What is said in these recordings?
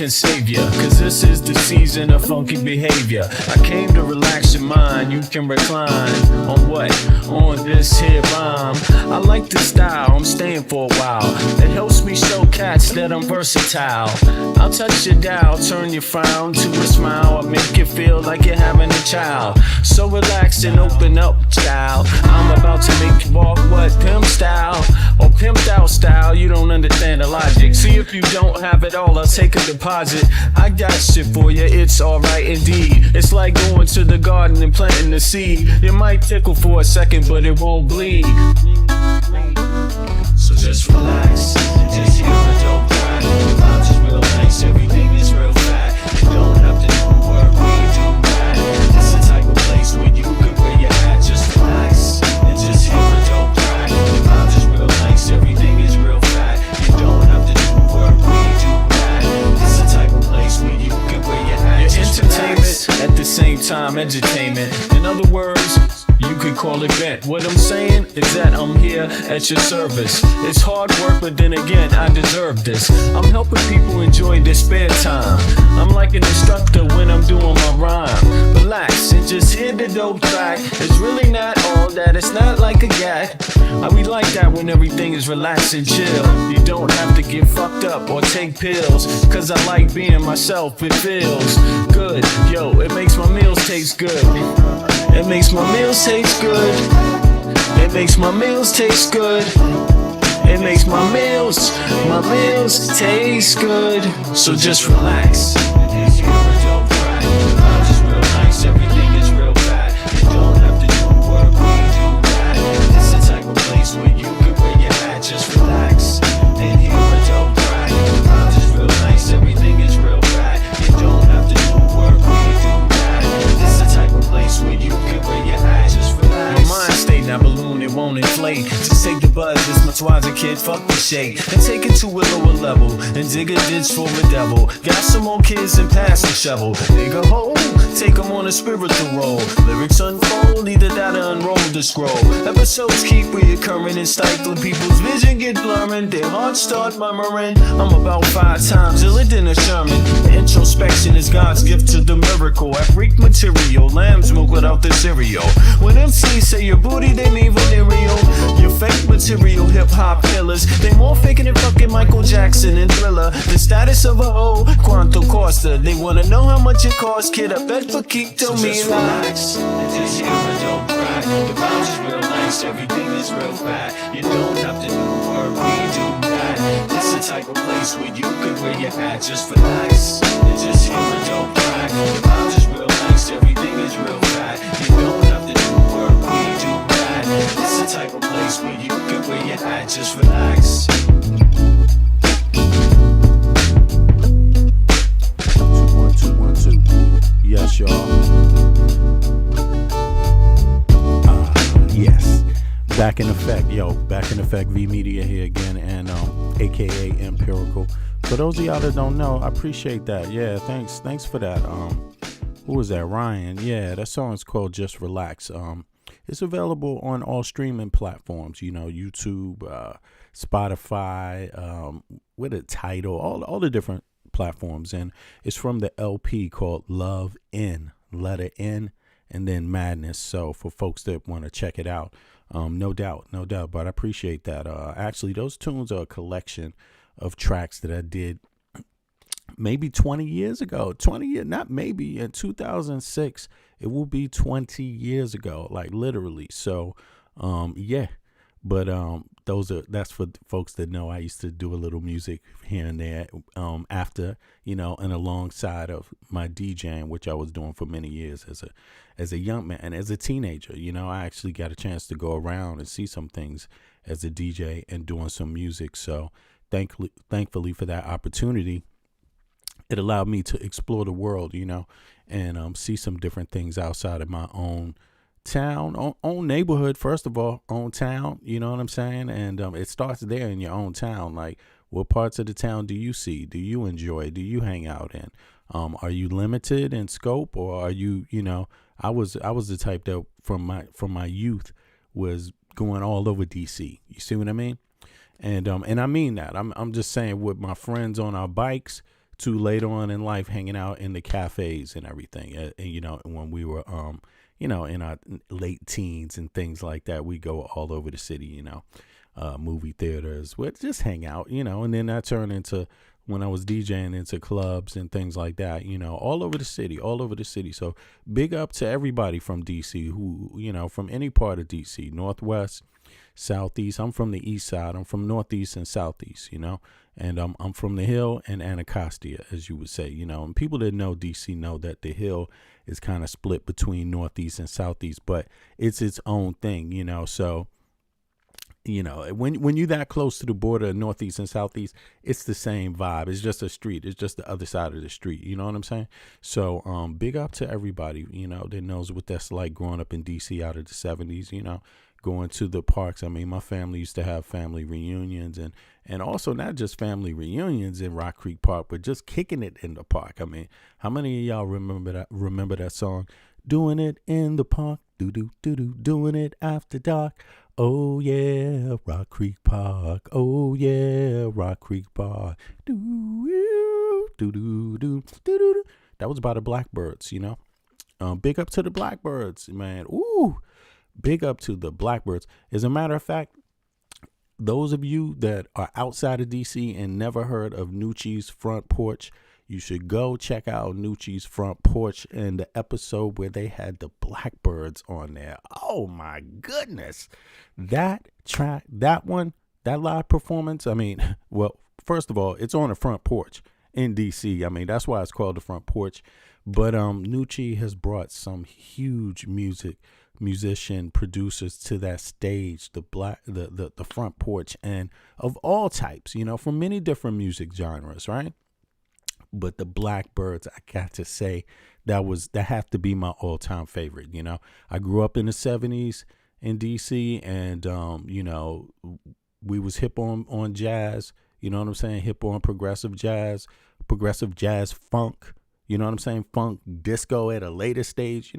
can save ya, cause this is the season of funky behavior. I came to relax your mind, you can recline. On what? On this here rhyme. I like the style, I'm staying for a while. It helps me show cats that I'm versatile. I'll touch your dial, turn your frown to a smile. I'll make you feel like you're having a child. So relax and open up, child. I'm about to make you walk what? Pimp style or pimped out style. You don't understand the logic. See, if you don't have it all, I'll take a deposit. I got shit for you, it's alright indeed. It's like going to the garden and planting the seed. It might tickle for a second, but it won't bleed. So just relax, just hear a dope track. The vibes is real nice, everything is real fat. You don't have to do work, we do that. It's the type of place where you can wear your hat. Just relax and just hear a dope track. The vibes is real nice, everything is real fat. You don't have to do work, we do that. It's the type of place where you can wear your hat. Your entertainment at the same time, edutainment. In other words, you could call it bent. What I'm saying is that I'm here at your service. It's hard work, but then again, I deserve this. I'm helping people enjoy their spare time. I'm like an instructor when I'm doing my rhyme. Relax and just hear the dope track. It's really not all that, it's not like a gag. We like that when everything is relaxed and chill. You don't have to get fucked up or take pills, cause I like being myself, it feels good. Yo, it makes my meals taste good. It makes my meals taste good. It makes my meals taste good. It makes my meals taste good. So just relax. Here's your dope track. The vibes is real nice, everything is real fat. You don't have to do work, we do that. It's the type of place where you can wear your hat. Just relax and hear a dope track. The vibes is real nice, everything is real fat. You don't have to do work, we do that. It's the type of place where you can wear your hat. Just relax. My mind state, now balloon, it won't inflate. Just take the buzz, this much wiser kid, fuck the shade. And take it to a lower level, and dig a ditch for the devil. Got some more kids and pass the shovel. Dig a hole, take them on a spiritual roll. Lyrics unfold, either that or unroll the scroll. Episodes keep reoccurring and stifling. People's vision get blurring, their hearts start murmuring. I'm about 5 times iller than a Sherman. Introspection is God's gift to the miracle. I freak material, lamb's milk without the cereal. When MCs say your booty, they mean venereal. Your fake material hip-hop killers, they more faking than fucking Michael Jackson and Thriller. The status of a hoe, Quanto Costa. They wanna know how much it costs, kid, I bet for keep tell so me just relax and just hear a dope track. The vibes is real nice, everything is real fat. You don't have to do work, we do that. It's the type of place where you can wear your hat. Just relax and just hear a dope track. The vibes is real nice, everything is real fat. You don't have to do work, we do that. It's the type of place where you can wear your hat. Just relax. 21212. Yes, y'all. Yes. Back in effect, yo. Back in effect. V Media here again, and AKA Empirical. For those of y'all that don't know, I appreciate that. Yeah, thanks for that. Who was that? Ryan. Yeah, that song's called Just Relax. It's available on all streaming platforms. You know, YouTube, Spotify, with a title, all the different platforms, and it's from the LP called Love In, letter N, and then Madness. So for folks that want to check it out, no doubt, but I appreciate that. Actually, those tunes are a collection of tracks that I did maybe 20 years ago. 20 years, not maybe, in 2006. It will be 20 years ago, like literally. So yeah, but that's for folks that know I used to do a little music here and there, after, you know, and alongside of my DJing, which I was doing for many years as a young man and as a teenager. You know, I actually got a chance to go around and see some things as a DJ and doing some music. So thankfully for that opportunity, it allowed me to explore the world, you know, and see some different things outside of my own town, own neighborhood. First of all, own town, you know what I'm saying? And it starts there in your own town. Like, what parts of the town do you see? Do you enjoy? Do you hang out in? Are you limited in scope, or are you, you know, I was the type that from my youth was going all over DC. You see what I mean? And I mean that. I'm just saying, with my friends on our bikes to later on in life hanging out in the cafes and everything. When we were, in our late teens and things like that, we go all over the city, movie theaters, we'd just hang out, and then that turned into, when I was DJing, into clubs and things like that, all over the city. So big up to everybody from DC who, from any part of DC, Northwest, Southeast. I'm from the East Side. I'm from Northeast and Southeast, and I'm from the Hill and Anacostia, as you would say, and people that know DC know that the Hill is kind of split between Northeast and Southeast, but it's its own thing, so when you're that close to the border of Northeast and Southeast, it's the same vibe. It's just a street. It's just the other side of the street. You know what I'm saying? So big up to everybody, that knows what that's like growing up in DC out of the 70s, going to the parks. I mean, my family used to have family reunions and also not just family reunions in Rock Creek Park, but just kicking it in the park. I mean, how many of y'all remember that song? Doing it in the park, do, doing it after dark. Oh yeah, Rock Creek Park. Oh yeah, Rock Creek Park. Do. That was by the Blackbirds, Big up to the Blackbirds, man. Ooh, big up to the Blackbirds. As a matter of fact, those of you that are outside of DC and never heard of Nucci's Front Porch, you should go check out Nucci's Front Porch and the episode where they had the Blackbirds on there. Oh my goodness. That track, that live performance, I mean, well, first of all, it's on the front porch in DC. I mean, that's why it's called the Front Porch. But Nucci has brought some huge musician producers to that stage, the front porch, and of all types, from many different music genres, right? But the Blackbirds, I got to say, that have to be my all-time favorite. I grew up in the 70s in DC, and we was hip on jazz. You know what I'm saying? Hip on progressive jazz funk. You know what I'm saying? Funk disco at a later stage.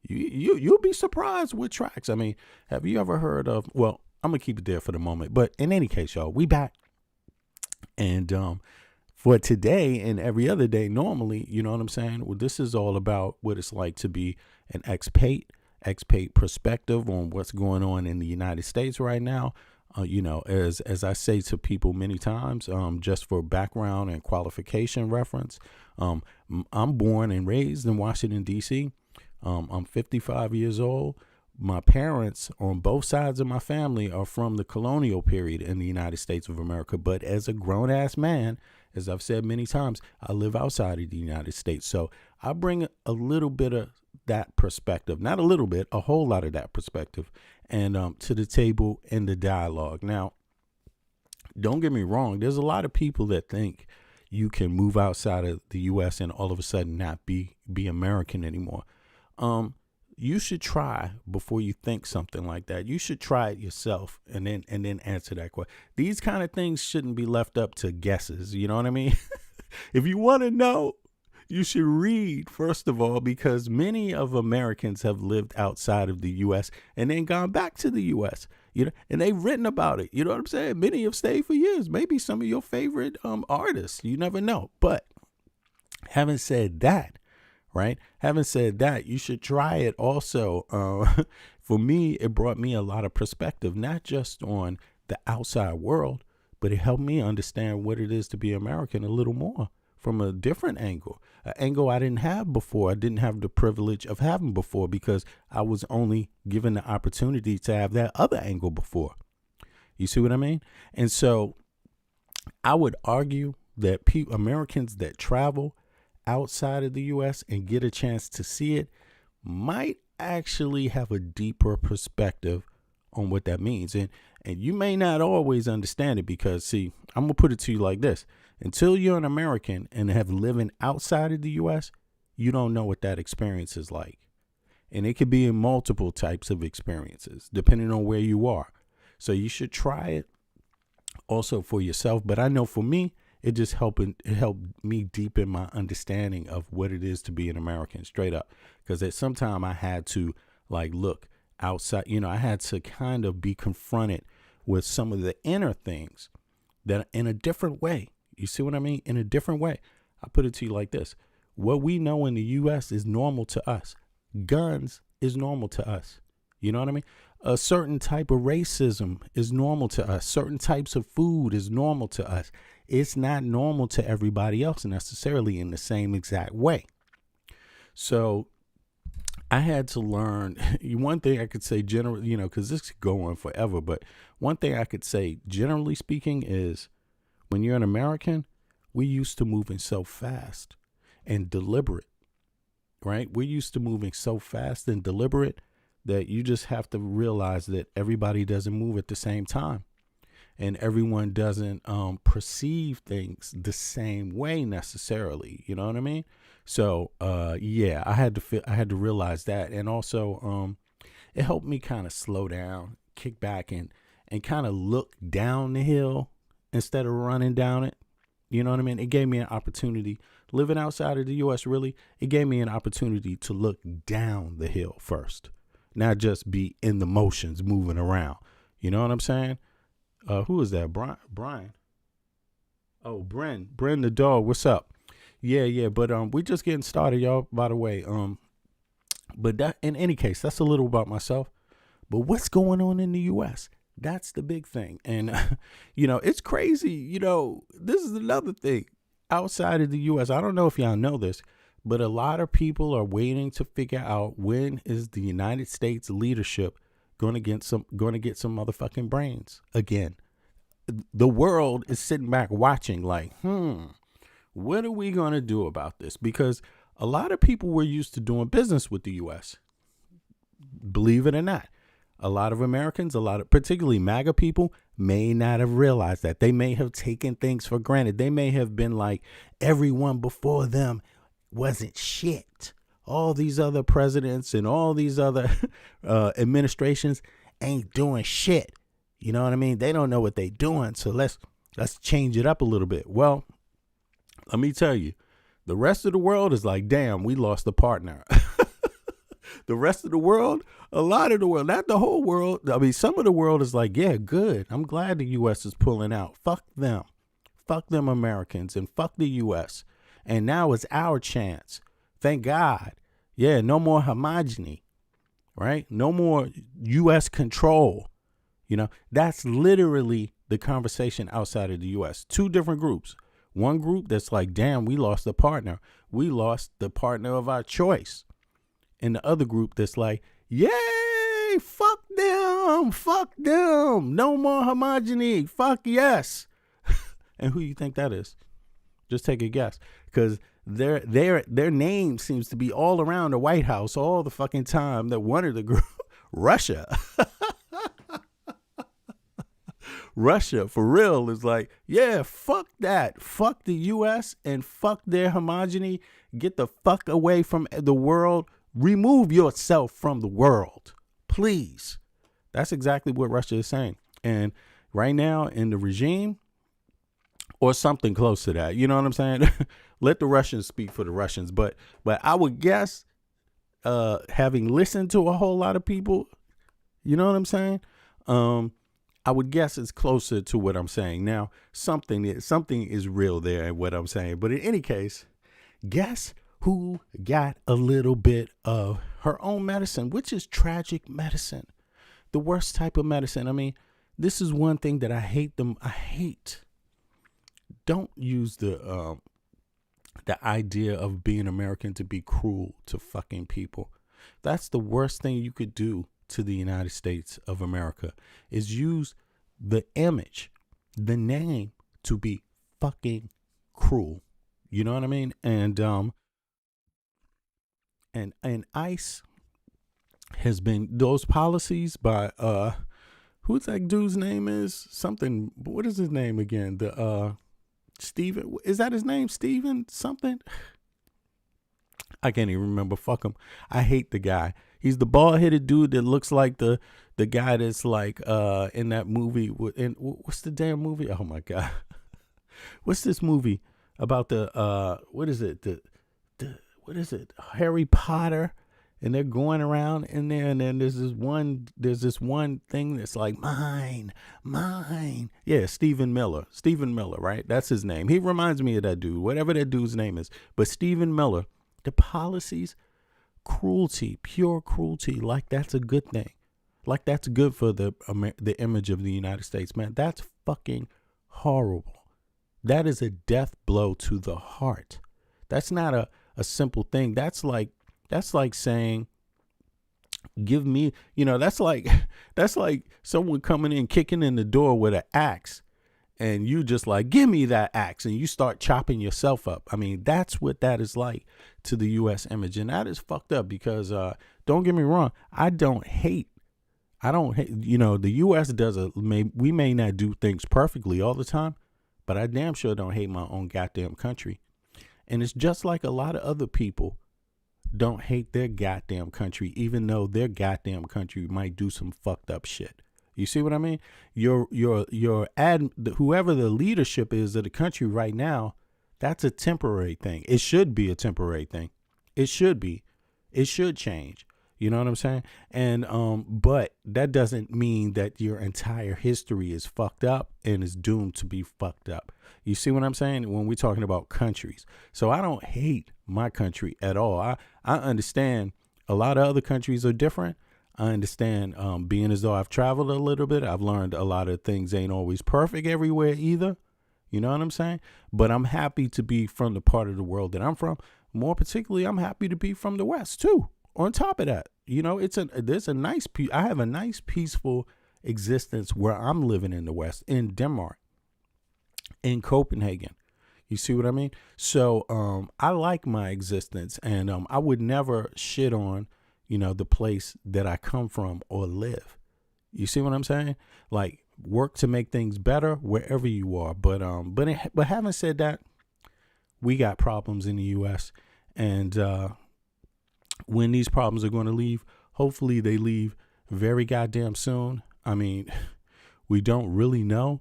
You'll be surprised with tracks. I mean, have you ever heard of? Well, I'm gonna keep it there for the moment. But in any case, y'all, we back, and for today and every other day, normally, you know what I'm saying? Well, this is all about what it's like to be an expat perspective on what's going on in the United States right now. As I say to people many times, just for background and qualification reference, I'm born and raised in Washington, D.C. I'm 55 years old. My parents on both sides of my family are from the colonial period in the United States of America. But as a grown-ass man, as I've said many times, I live outside of the United States. So I bring a little bit of that perspective, not a little bit, a whole lot of that perspective, and to the table in the dialogue. Now, don't get me wrong. There's a lot of people that think you can move outside of the U.S. and all of a sudden not be American anymore. You should try before you think something like that. You should try it yourself and then answer that question. These kind of things shouldn't be left up to guesses. You know what I mean? If you want to know, you should read, first of all, because many of Americans have lived outside of the U.S. and then gone back to the U.S., and they've written about it. You know what I'm saying? Many have stayed for years. Maybe some of your favorite artists. You never know. But having said that, right? Having said that, you should try it also. For me, it brought me a lot of perspective, not just on the outside world, but it helped me understand what it is to be American a little more from a different angle, an angle I didn't have before. I didn't have the privilege of having before because I was only given the opportunity to have that other angle before. You see what I mean? And so I would argue that Americans that travel outside of the U.S. and get a chance to see it might actually have a deeper perspective on what that means. And you may not always understand it because, see, I'm going to put it to you like this. Until you're an American and have living outside of the U.S., you don't know what that experience is like. And it could be in multiple types of experiences, depending on where you are. So you should try it also for yourself. But I know for me, it helped me deepen my understanding of what it is to be an American, straight up. Because at some time I had to look outside, I had to kind of be confronted with some of the inner things that in a different way. You see what I mean? In a different way. I put it to you like this. What we know in the U.S. is normal to us. Guns is normal to us. You know what I mean? A certain type of racism is normal to us. Certain types of food is normal to us. It's not normal to everybody else necessarily in the same exact way. So I had to learn one thing I could say generally, because this could go on forever. But one thing I could say, generally speaking, is when you're an American, we're used to moving so fast and deliberate, right? We're used to moving so fast and deliberate that you just have to realize that everybody doesn't move at the same time. And everyone doesn't perceive things the same way necessarily. You know what I mean? So yeah, I had to realize that, and also it helped me kind of slow down, kick back, and kind of look down the hill instead of running down it. You know what I mean? It gave me an opportunity living outside of the U.S. Really, it gave me an opportunity to look down the hill first, not just be in the motions moving around. You know what I'm saying? Who is that? Brian. Oh, Bren the dog. What's up? Yeah. But we're just getting started, y'all. By the way, but that, in any case, that's a little about myself. But what's going on in the U.S.? That's the big thing, and it's crazy. This is another thing outside of the U.S. I don't know if y'all know this, but a lot of people are waiting to figure out when is the United States leadership going to get some motherfucking brains again. The world is sitting back watching like, what are we going to do about this? Because a lot of people were used to doing business with the U.S. Believe it or not, a lot of Americans, particularly MAGA people, may not have realized that. They may have taken things for granted. They may have been like, everyone before them wasn't shit. All these other presidents and all these other administrations ain't doing shit. You know what I mean? They don't know what they're doing. So let's change it up a little bit. Well, let me tell you, the rest of the world is like, damn, we lost a partner. The rest of the world, a lot of the world, not the whole world. I mean, some of the world is like, yeah, good. I'm glad the U.S. is pulling out. Fuck them. Fuck them Americans and fuck the U.S. And now it's our chance. Thank God. Yeah, no more homogeny, right? No more U.S. control. That's literally the conversation outside of the U.S. Two different groups. One group that's like, damn, we lost a partner. We lost the partner of our choice. And the other group that's like, yay, fuck them. No more homogeny. Fuck yes. And who you think that is? Just take a guess. Because their name seems to be all around the White House all the fucking time. That one of the group, Russia. Russia, for real, is like, yeah, fuck that. Fuck the U.S. and fuck their homogeny. Get the fuck away from the world. Remove yourself from the world, please. That's exactly what Russia is saying. And right now in the regime, or something close to that, you know what I'm saying? Let the Russians speak for the Russians. But I would guess, having listened to a whole lot of people, you know what I'm saying? I would guess it's closer to what I'm saying. Now, something is real there in what I'm saying. But in any case, guess who got a little bit of her own medicine, which is tragic medicine, the worst type of medicine. I mean, this is one thing that I hate. Don't use the idea of being American to be cruel to fucking people. That's the worst thing you could do to the United States of America, is use the image, the name, to be fucking cruel. You know what I mean? And ICE has been, those policies by who's that dude's name is? Something, what is his name again? The Steven, is that his name? Steven something? I can't even remember. Fuck him. I hate the guy. He's the bald-headed dude that looks like the guy that's like in that movie. What's the damn movie? Oh my God. What's this movie about the what is it? What is it? Harry Potter and they're going around in there, and then there's this one thing that's like mine. Yeah, Stephen Miller, right? That's his name. He reminds me of that dude, whatever that dude's name is. But Stephen Miller, the policies, cruelty, pure cruelty, like that's a good thing, like that's good for the image of the United States, man. That's fucking horrible. That is a death blow to the heart. That's not a simple thing. That's like saying, give me, that's like someone coming in, kicking in the door with an axe, and you just like, give me that axe, and you start chopping yourself up. I mean, that's what that is like to the U.S. image, and that is fucked up because, don't get me wrong, I don't hate, the U.S. we may not do things perfectly all the time, but I damn sure don't hate my own goddamn country. And it's just like a lot of other people don't hate their goddamn country, even though their goddamn country might do some fucked up shit. You see what I mean? Whoever the leadership is of the country right now, that's a temporary thing. It should be a temporary thing. It should be. It should change. You know what I'm saying? And but that doesn't mean that your entire history is fucked up and is doomed to be fucked up. You see what I'm saying? When we're talking about countries. So I don't hate my country at all. I understand a lot of other countries are different. I understand being as though I've traveled a little bit. I've learned a lot of things ain't always perfect everywhere either. You know what I'm saying? But I'm happy to be from the part of the world that I'm from. More particularly, I'm happy to be from the West too. On top of that, I have a nice peaceful existence where I'm living in the West, in Denmark, in Copenhagen. You see what I mean? So I like my existence, and I would never shit on, the place that I come from or live. You see what I'm saying? Like, work to make things better wherever you are. But having said that, we got problems in the U.S. and when these problems are going to leave, hopefully they leave very goddamn soon. I mean, we don't really know.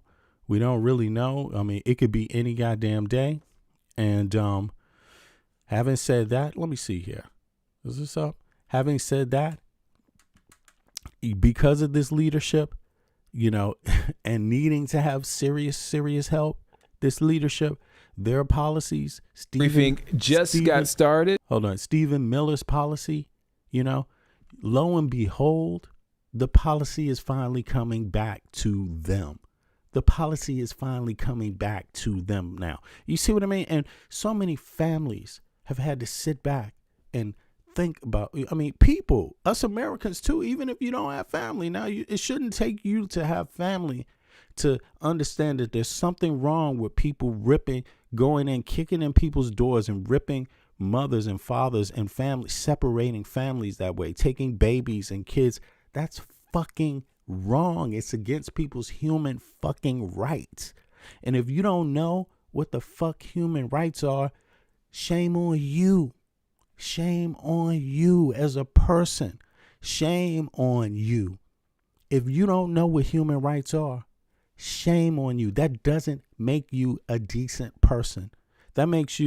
I mean, it could be any goddamn day. And having said that, let me see here. Is this up? Having said that, because of this leadership, and needing to have serious help, this leadership, their policies, Briefing got started. Hold on. Stephen Miller's policy, lo and behold, the policy is finally coming back to them. The policy is finally coming back to them now. You see what I mean? And so many families have had to sit back and think about, people, us Americans too, even if you don't have family now, it shouldn't take you to have family to understand that there's something wrong with people going in, kicking in people's doors and ripping mothers and fathers and families, separating families that way, taking babies and kids. That's fucking wrong. It's against people's human fucking rights. And if you don't know what the fuck human rights are, shame on you. Shame on you as a person. Shame on you. If you don't know what human rights are, shame on you. That doesn't make you a decent person. That makes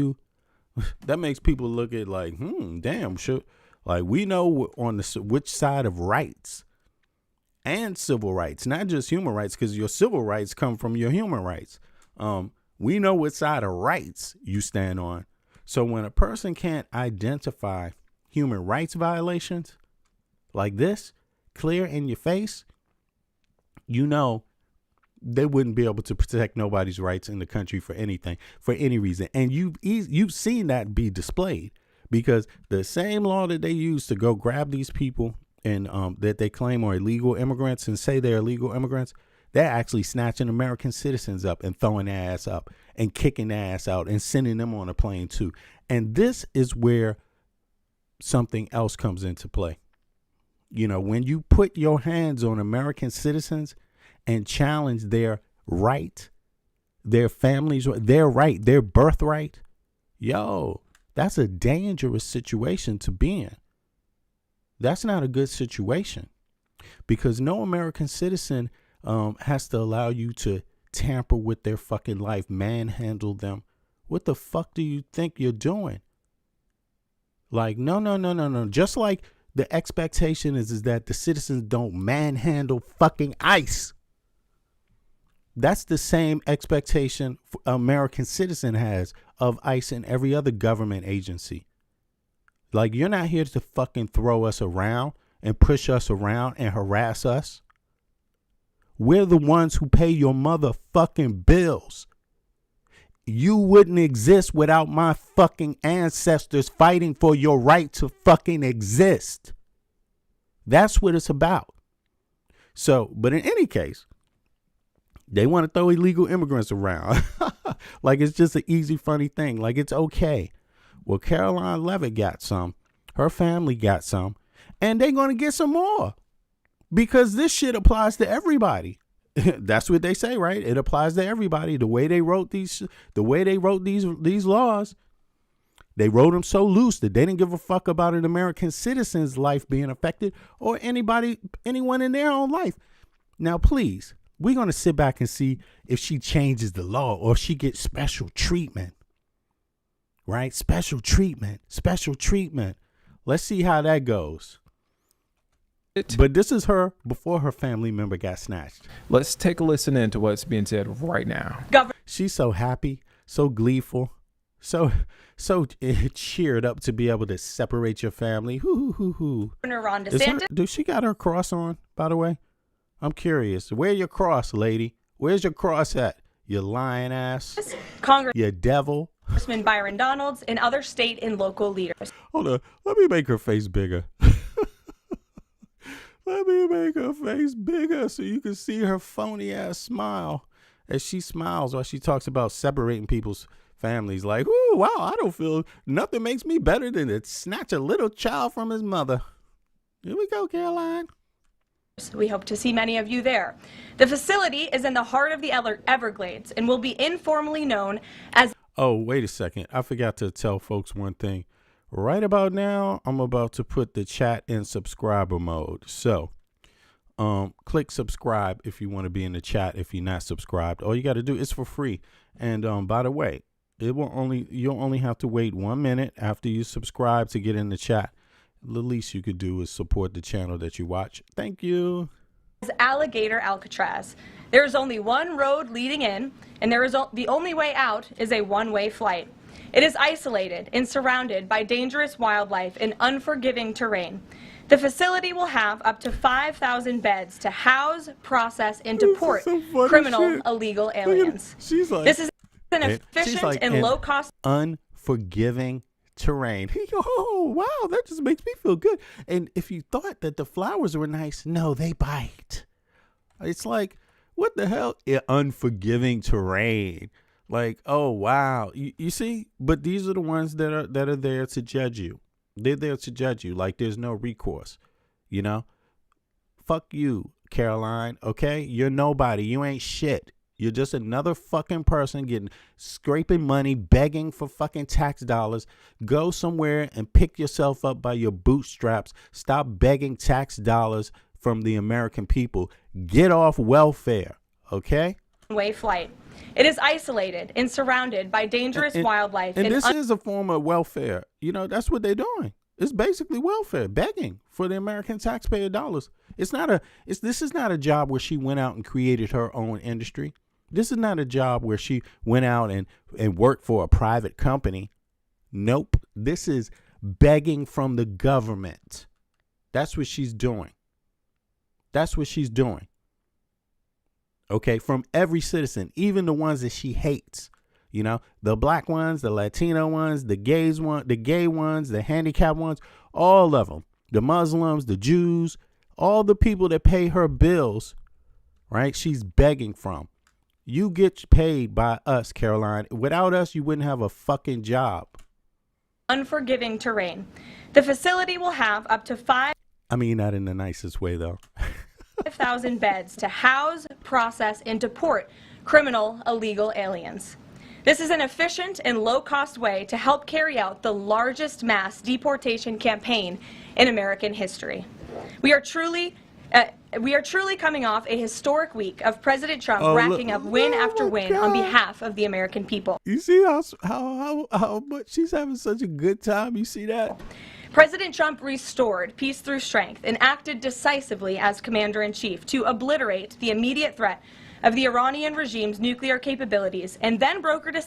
people look at like, damn, sure. Like, we know on which side of rights and civil rights, not just human rights, because your civil rights come from your human rights. We know what side of rights you stand on. So when a person can't identify human rights violations like this, clear in your face, they wouldn't be able to protect nobody's rights in the country for anything, for any reason. And you've seen that be displayed, because the same law that they use to go grab these people and that they claim are illegal immigrants and say they're illegal immigrants, they're actually snatching American citizens up and throwing their ass up and kicking their ass out and sending them on a plane too. And this is where something else comes into play. When you put your hands on American citizens and challenge their right, their families, their right, their birthright, that's a dangerous situation to be in. That's not a good situation, because no American citizen has to allow you to tamper with their fucking life, manhandle them. What the fuck do you think you're doing? Like, no. Just like The expectation is that the citizens don't manhandle fucking ICE. That's the same expectation American citizen has of ICE and every other government agency. Like, you're not here to fucking throw us around and push us around and harass us. We're the ones who pay your motherfucking bills. You wouldn't exist without my fucking ancestors fighting for your right to fucking exist. That's what it's about. So, but in any case, they want to throw illegal immigrants around. Like it's just an easy, funny thing. Like it's okay. Well, Caroline Levitt got some. Her family got some. And they're going to get some more. Because this shit applies to everybody. That's what they say, right? It applies to everybody. The way they wrote these laws, they wrote them so loose that they didn't give a fuck about an American citizen's life being affected or anyone in their own life. Now, please, we're going to sit back and see if she changes the law or she gets special treatment, right? Special treatment. Let's see how that goes. But this is her before her family member got snatched. Let's take a listen into what's being said right now. She's so happy, so gleeful, so cheered up to be able to separate your family. Governor Ron DeSantis. Does she got her cross on, by the way? I'm curious. Where your cross, lady? Where's your cross at? You lying ass. You devil. Congressman Byron Donalds and other state and local leaders. Hold on. Let me make her face bigger. Let me make her face bigger so you can see her phony ass smile as she smiles while she talks about separating people's families. Like, ooh, wow, I don't feel nothing makes me better than to snatch a little child from his mother. Here we go, Caroline. We hope to see many of you there. The facility is in the heart of the Everglades and will be informally known as... Oh, wait a second. I forgot to tell folks one thing. Right about now, I'm about to put the chat in subscriber mode. So, click subscribe if you want to be in the chat. If you're not subscribed, all you got to do is for free. And by the way, you'll only have to wait 1 minute after you subscribe to get in the chat. The least you could do is support the channel that you watch. Thank you. Alligator Alcatraz. There is only one road leading in, and the only way out is a one-way flight. It is isolated and surrounded by dangerous wildlife and unforgiving terrain. The facility will have up to 5,000 beds to house, process, and deport criminal illegal aliens. She's like, this is an efficient and low-cost... Unforgiving terrain. Oh, wow, that just makes me feel good. And if you thought that the flowers were nice, no, they bite. It's like, what the hell? Unforgiving terrain. Like, oh, wow. You see? But these are the ones that are there to judge you. They're there to judge you. Like, there's no recourse, you know? Fuck you, Caroline, okay? You're nobody. You ain't shit. You're just another fucking person scraping money, begging for fucking tax dollars. Go somewhere and pick yourself up by your bootstraps. Stop begging tax dollars from the American people. Get off welfare, okay? Way flight. It is isolated and surrounded by dangerous wildlife. And this is a form of welfare. You know, that's what they're doing. It's basically welfare, begging for the American taxpayer dollars. This is not a job where she went out and created her own industry. This is not a job where she went out and worked for a private company. Nope. This is begging from the government. That's what she's doing. Okay, from every citizen, even the ones that she hates, you know, the black ones, the Latino ones, the gay ones, the handicapped ones, all of them, the Muslims, the Jews, all the people that pay her bills, right? She's begging from. You get paid by us, Caroline. Without us, you wouldn't have a fucking job. Unforgiving terrain. The facility will have up to not in the nicest way, though. 5,000 beds to house, process, and deport criminal illegal aliens. This is an efficient and low-cost way to help carry out the largest mass deportation campaign in American history. We are truly coming off a historic week of President Trump racking up win after win on behalf of the American people. You see how much she's having such a good time? You see that? President Trump restored peace through strength and acted decisively as commander-in-chief to obliterate the immediate threat of the Iranian regime's nuclear capabilities, and then brokered a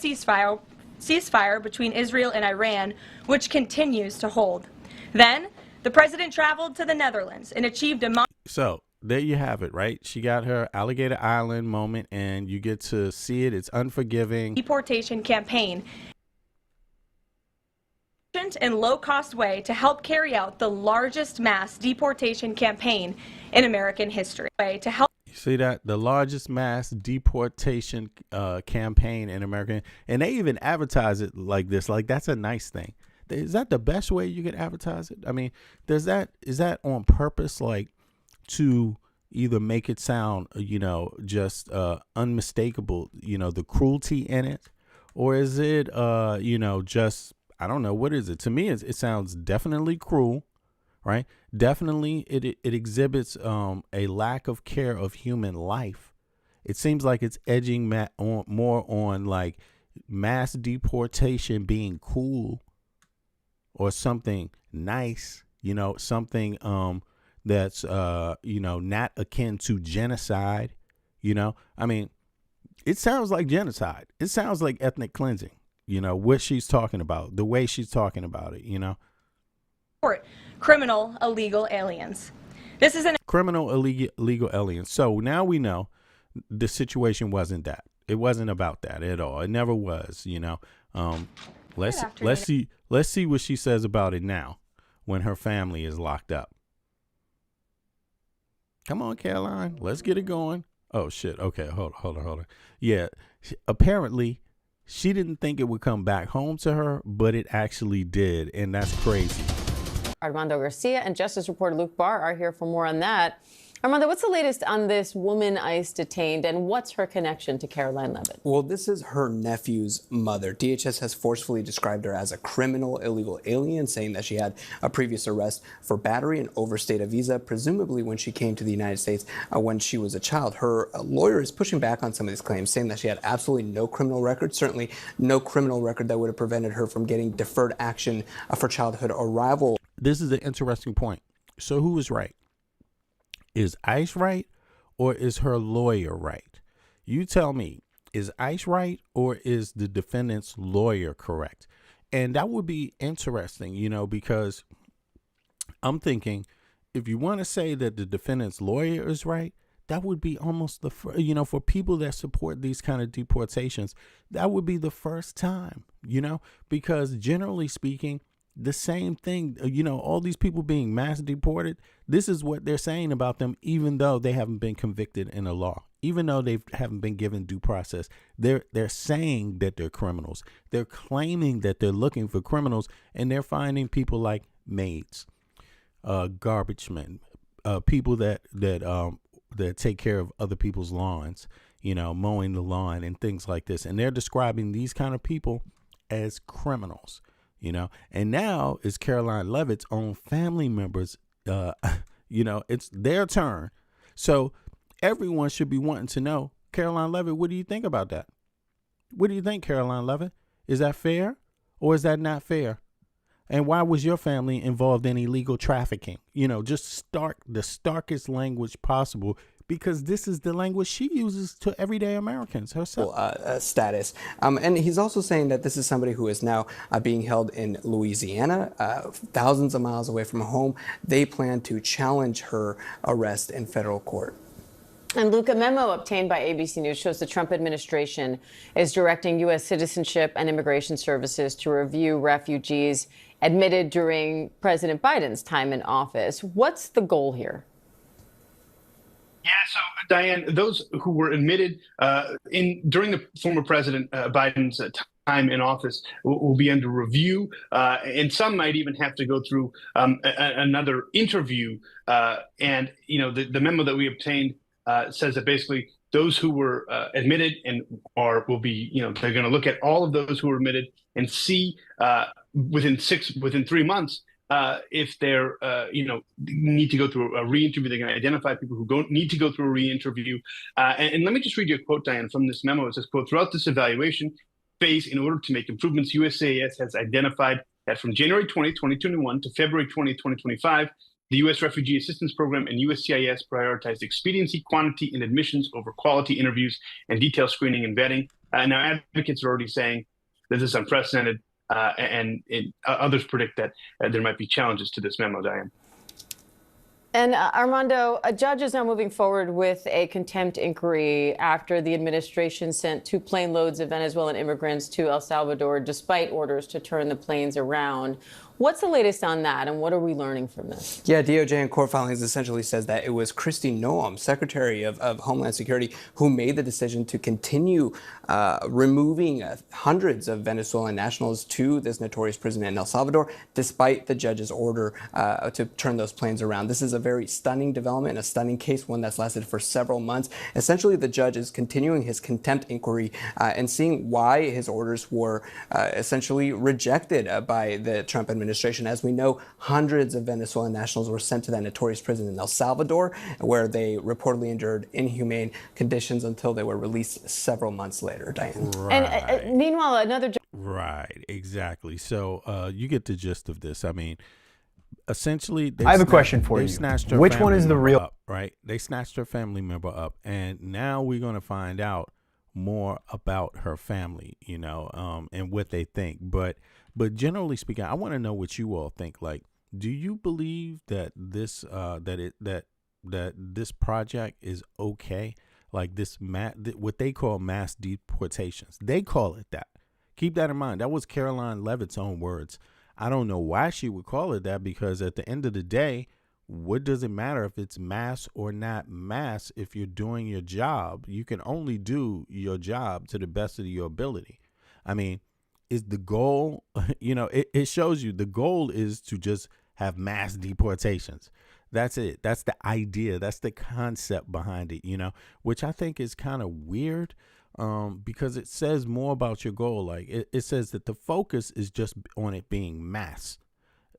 ceasefire between Israel and Iran, which continues to hold. Then, the president traveled to the Netherlands and achieved a So there you have it, right? She got her Alligator Island moment, and you get to see it. It's unforgiving. deportation campaign and low-cost way to help carry out the largest mass deportation campaign in American history. You see that? The largest mass deportation campaign in America. And they even advertise it like this. Like, that's a nice thing. Is that the best way you could advertise it? I mean, is that on purpose, like, to either make it sound, just unmistakable, the cruelty in it? Or is it, just, I don't know, what is it? To me, it sounds definitely cruel. Right. Definitely, it exhibits a lack of care of human life. It seems like it's edging more on like mass deportation being cool or something nice, something that's, not akin to genocide. I mean, it sounds like genocide. It sounds like ethnic cleansing, what she's talking about, the way she's talking about it, criminal illegal aliens. This is an criminal illegal aliens. So now we know the situation wasn't that. It wasn't about that at all. It never was. Let's see what she says about it now when her family is locked up. Come on, Caroline, let's get it going. Oh shit. Okay, hold on. Yeah, apparently she didn't think it would come back home to her, but it actually did, and that's crazy. Armando Garcia and Justice reporter Luke Barr are here for more on that. Armando, what's the latest on this woman ICE detained, and what's her connection to Caroline Levitt? Well, this is her nephew's mother. DHS has forcefully described her as a criminal illegal alien, saying that she had a previous arrest for battery and overstayed a visa, presumably when she came to the United States when she was a child. Her lawyer is pushing back on some of these claims, saying that she had absolutely no criminal record, certainly no criminal record that would have prevented her from getting deferred action for childhood arrival. This is an interesting point. So who is right? Is ICE right, or is her lawyer right? You tell me, is ICE right, or is the defendant's lawyer correct? And that would be interesting, because I'm thinking if you want to say that the defendant's lawyer is right, that would be almost for people that support these kind of deportations, that would be the first time, because generally speaking, the same thing, all these people being mass deported, this is what they're saying about them, even though they haven't been convicted in a law, even though they haven't been given due process. They're saying that they're criminals. They're claiming that they're looking for criminals, and they're finding people like maids, garbage men, people that take care of other people's lawns, mowing the lawn and things like this. And they're describing these kind of people as criminals. And now it's Caroline Levitt's own family members. It's their turn. So everyone should be wanting to know, Caroline Levitt, what do you think about that? What do you think, Caroline Levitt? Is that fair, or is that not fair? And why was your family involved in illegal trafficking? Just the starkest language possible, because this is the language she uses to everyday Americans herself. Status. And he's also saying that this is somebody who is now being held in Louisiana, thousands of miles away from home. They plan to challenge her arrest in federal court. And Luke, a memo obtained by ABC News shows the Trump administration is directing U.S. Citizenship and Immigration Services to review refugees admitted during President Biden's time in office. What's the goal here? Yeah, so Diane, those who were admitted during the former President Biden's time in office will be under review, and some might even have to go through another interview. And the memo that we obtained says that basically those who were admitted and will be, they're going to look at all of those who were admitted and see within 3 months. If they're, need to go through a re-interview, they're going to identify people who don't need to go through a re-interview. And let me just read you a quote, Diane, from this memo. It says, quote, "Throughout this evaluation phase, in order to make improvements, USCIS has identified that from January 20, 2021 to February 20, 2025, the U.S. Refugee Assistance Program and USCIS prioritized expediency, quantity, and admissions over quality interviews and detailed screening and vetting. Now, advocates are already saying that this is unprecedented, and others predict that there might be challenges to this memo, Diane. And Armando, a judge is now moving forward with a contempt inquiry after the administration sent 2 plane loads of Venezuelan immigrants to El Salvador despite orders to turn the planes around. What's the latest on that, and what are we learning from this? Yeah, DOJ in court filings essentially says that it was Kristi Noem, Secretary of Homeland Security, who made the decision to continue removing hundreds of Venezuelan nationals to this notorious prison in El Salvador, despite the judge's order to turn those planes around. This is a very stunning development, a stunning case, one that's lasted for several months. Essentially, the judge is continuing his contempt inquiry and seeing why his orders were essentially rejected by the Trump administration. As we know, hundreds of Venezuelan nationals were sent to that notorious prison in El Salvador, where they reportedly endured inhumane conditions until they were released several months later, Diane. Right. And meanwhile, another Right, exactly. So you get the gist of this. I mean, essentially, I have a question for they you. snatched her Which one family is the member real? up, right? They snatched her family member up, and now we're going to find out more about her family, and what they think. But generally speaking, I want to know what you all think. Like, do you believe that this that this project is okay? Like this what they call mass deportations. They call it that. Keep that in mind. That was Caroline Leavitt's own words. I don't know why she would call it that, because at the end of the day, what does it matter if it's mass or not mass? If you're doing your job, you can only do your job to the best of your ability. I mean, is the goal, it shows you the goal is to just have mass deportations. That's it. That's the idea. That's the concept behind it, which I think is kind of weird, because it says more about your goal. Like it says that the focus is just on it being mass.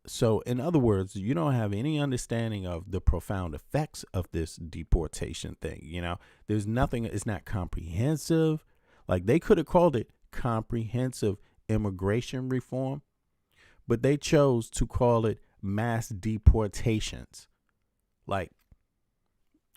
So in other words, you don't have any understanding of the profound effects of this deportation thing. There's nothing, it's not comprehensive. Like they could have called it comprehensive immigration reform, but they chose to call it mass deportations. Like,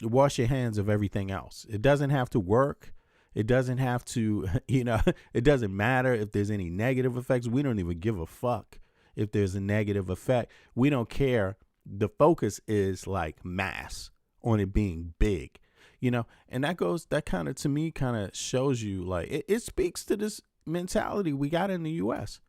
wash your hands of everything else. It doesn't have to work. It doesn't have to, it doesn't matter if there's any negative effects. We don't even give a fuck if there's a negative effect. We don't care. The focus is like mass, on it being big, and that kind of, to me, kind of shows you, like, it speaks to this mentality we got in the U.S.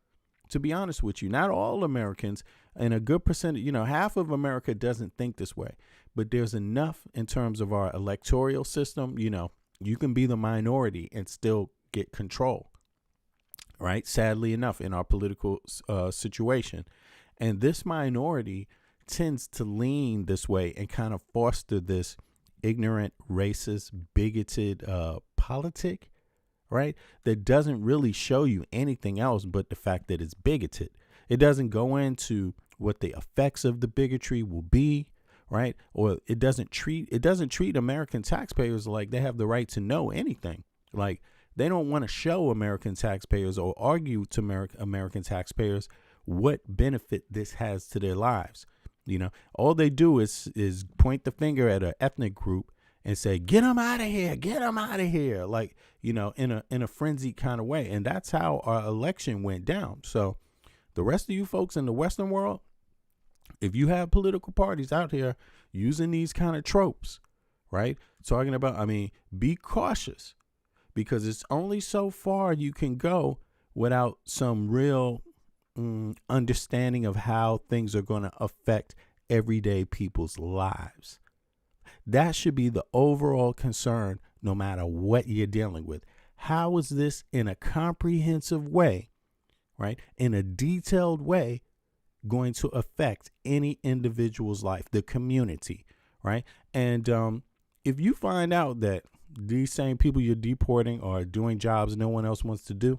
To be honest with you, not all Americans, and a good percentage, half of America doesn't think this way, but there's enough in terms of our electoral system. You can be the minority and still get control, right? Sadly enough, in our political situation. And this minority tends to lean this way and kind of foster this ignorant, racist, bigoted politic, right? That doesn't really show you anything else but the fact that it's bigoted. It doesn't go into what the effects of the bigotry will be, right? Or it doesn't treat American taxpayers like they have the right to know anything. Like, they don't want to show American taxpayers or argue to American taxpayers what benefit this has to their lives. All they do is point the finger at an ethnic group and say, get them out of here, get them out of here. Like, in a frenzied kind of way. And that's how our election went down. So the rest of you folks in the Western world, if you have political parties out here using these kind of tropes, right? Talking about, be cautious, because it's only so far you can go without some real understanding of how things are going to affect everyday people's lives. That should be the overall concern, no matter what you're dealing with. How is this in a comprehensive way, right, in a detailed way, going to affect any individual's life, the community, right? And if you find out that these same people you're deporting are doing jobs no one else wants to do,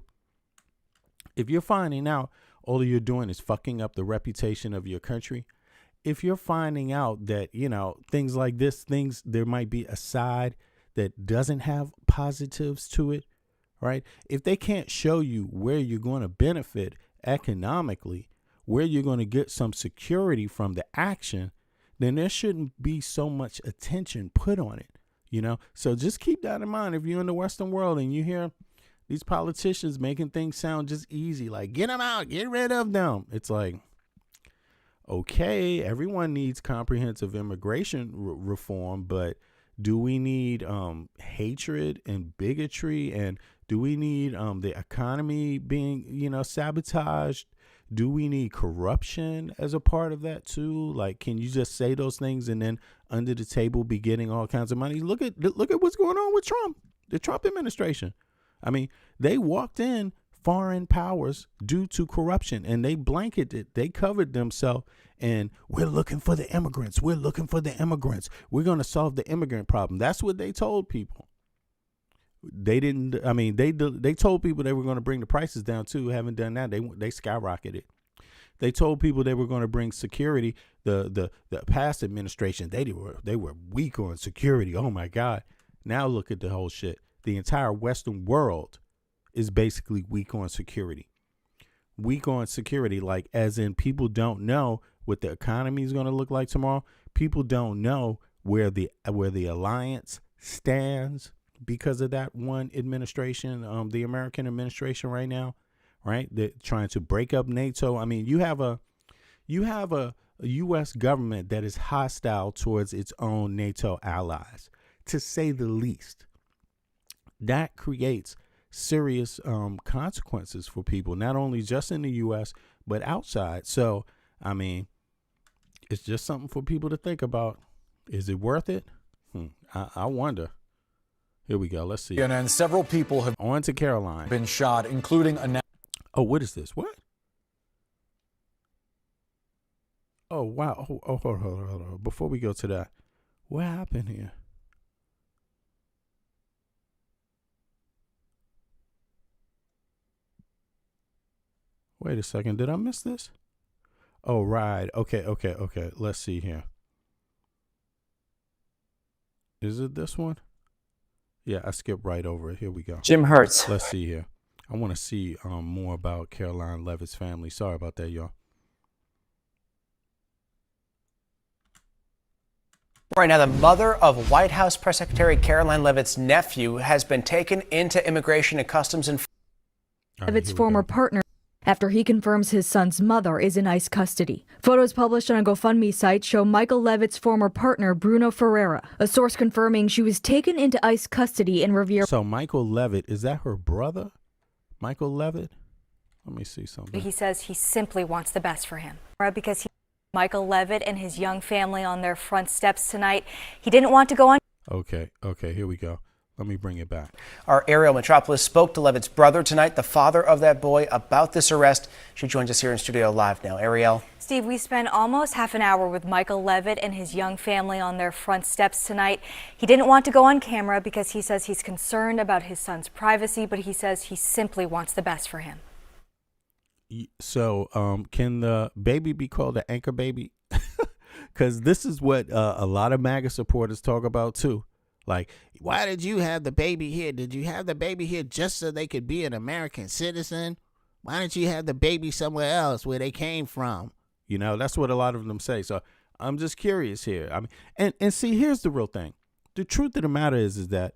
if you're finding out all you're doing is fucking up the reputation of your country, if you're finding out that, things like this, there might be a side that doesn't have positives to it, right? If they can't show you where you're going to benefit economically, where you're going to get some security from the action, then there shouldn't be so much attention put on it, you know? So just keep that in mind. If you're in the Western world and you hear these politicians making things sound just easy, like get them out, get rid of them. It's like, okay, everyone needs comprehensive immigration reform, but do we need hatred and bigotry? And do we need the economy being, you know, sabotaged? Do we need corruption as a part of that too? Like, can you just say those things and then under the table be getting all kinds of money? Look at what's going on with Trump, the Trump administration. I mean, they walked in foreign powers due to corruption, and they blanketed, they covered themselves, and we're looking for the immigrants. We're looking for the immigrants. We're going to solve the immigrant problem. That's what they told people. They didn't. I mean, they told people they were going to bring the prices down too. Haven't done that. They skyrocketed. They told people they were going to bring security. The past administration, they were weak on security. Oh my God! Now look at the whole shit. The entire Western world is basically weak on security. Weak on security, like as in people don't know what the economy is going to look like tomorrow. People don't know where the alliance stands because of that one administration, the American administration right now, right? They're trying to break up NATO. I mean, you have a U.S. government that is hostile towards its own NATO allies, to say the least. That creates serious consequences for people, not only just in the U.S., but outside. So, I mean, it's just something for people to think about. Is it worth it? I wonder. Here we go. Let's see. And several people have on to Caroline. Been shot, including a. Oh, what is this? What? Oh, wow. Oh, hold on. Before we go to that, what happened here? Wait a second. Did I miss this? Oh, right. Okay. Let's see here. Is it this one? Yeah, I skipped right over it. Here we go. Jim Hurts. Let's see here. I want to see more about Caroline Levitt's family. Sorry about that, y'all. Right now, the mother of White House Press Secretary Caroline Levitt's nephew has been taken into Immigration and Customs Enforcement. Levitt's former partner, after he confirms his son's mother is in ICE custody. Photos published on a GoFundMe site show Michael Levitt's former partner, Bruno Ferreira, a source confirming she was taken into ICE custody in Riviera. So Michael Levitt, is that her brother? Michael Levitt? Let me see something. He says he simply wants the best for him. Because Michael Levitt and his young family on their front steps tonight. He didn't want to go on. Okay, here we go. Let me bring it back. Our Ariel Metropolis spoke to Levitt's brother tonight, the father of that boy, about this arrest. She joins us here in studio live now. Ariel. Steve, we spent almost half an hour with Michael Levitt and his young family on their front steps tonight. He didn't want to go on camera because he says he's concerned about his son's privacy, but he says he simply wants the best for him. So can the baby be called an anchor baby? Because this is what a lot of MAGA supporters talk about too. Like, why did you have the baby here? Did you have the baby here just so they could be an American citizen? Why didn't you have the baby somewhere else where they came from? You know, that's what a lot of them say. So I'm just curious here. I mean, and see, here's the real thing. The truth of the matter is that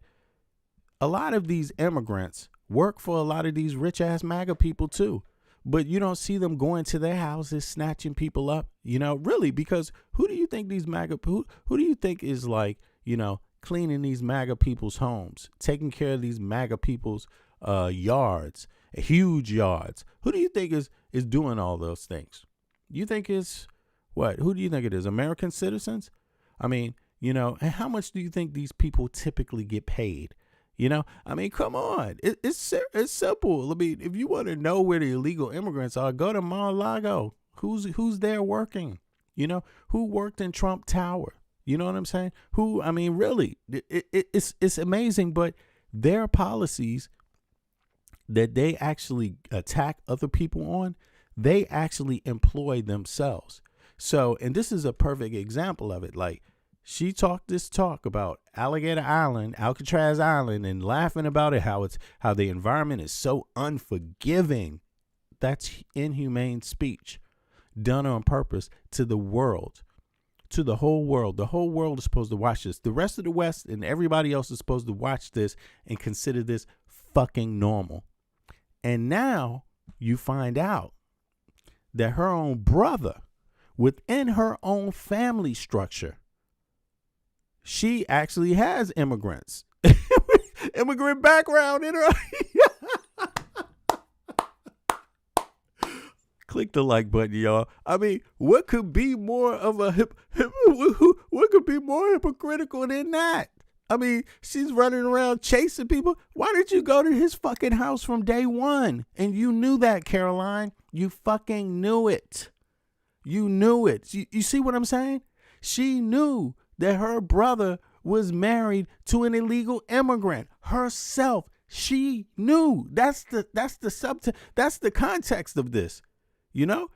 a lot of these immigrants work for a lot of these rich ass MAGA people too. But you don't see them going to their houses, snatching people up, you know, really, because who do you think these MAGA, who do you think is like, you know, cleaning these MAGA people's homes, taking care of these MAGA people's yards, huge yards? Who do you think is doing all those things? You think it's what? Who do you think it is? American citizens? I mean, you know, and how much do you think these people typically get paid? You know, I mean, come on. It's simple. I mean, if you want to know where the illegal immigrants are, go to Mar-a-Lago. Who's there working? You know, who worked in Trump Tower? You know what I'm saying? I mean, really, it's amazing. But their policies that they actually attack other people on, they actually employ themselves. So, and this is a perfect example of it. Like, she talked this talk about Alligator Island, Alcatraz Island, and laughing about it, how the environment is so unforgiving. That's inhumane speech. done on purpose to the world, to the whole world. The whole world is supposed to watch this. The rest of the West and everybody else is supposed to watch this and consider this fucking normal. And now you find out that her own brother, within her own family structure, she actually immigrant background in her. Click the like button, y'all. I mean, what could be more of a what could be more hypocritical than that? I mean, she's running around chasing people. Why did you go to his fucking house from day one? And you knew that, Caroline. You fucking knew it. You knew it. You see what I'm saying? She knew that her brother was married to an illegal immigrant herself. She knew. That's the context of this. You know,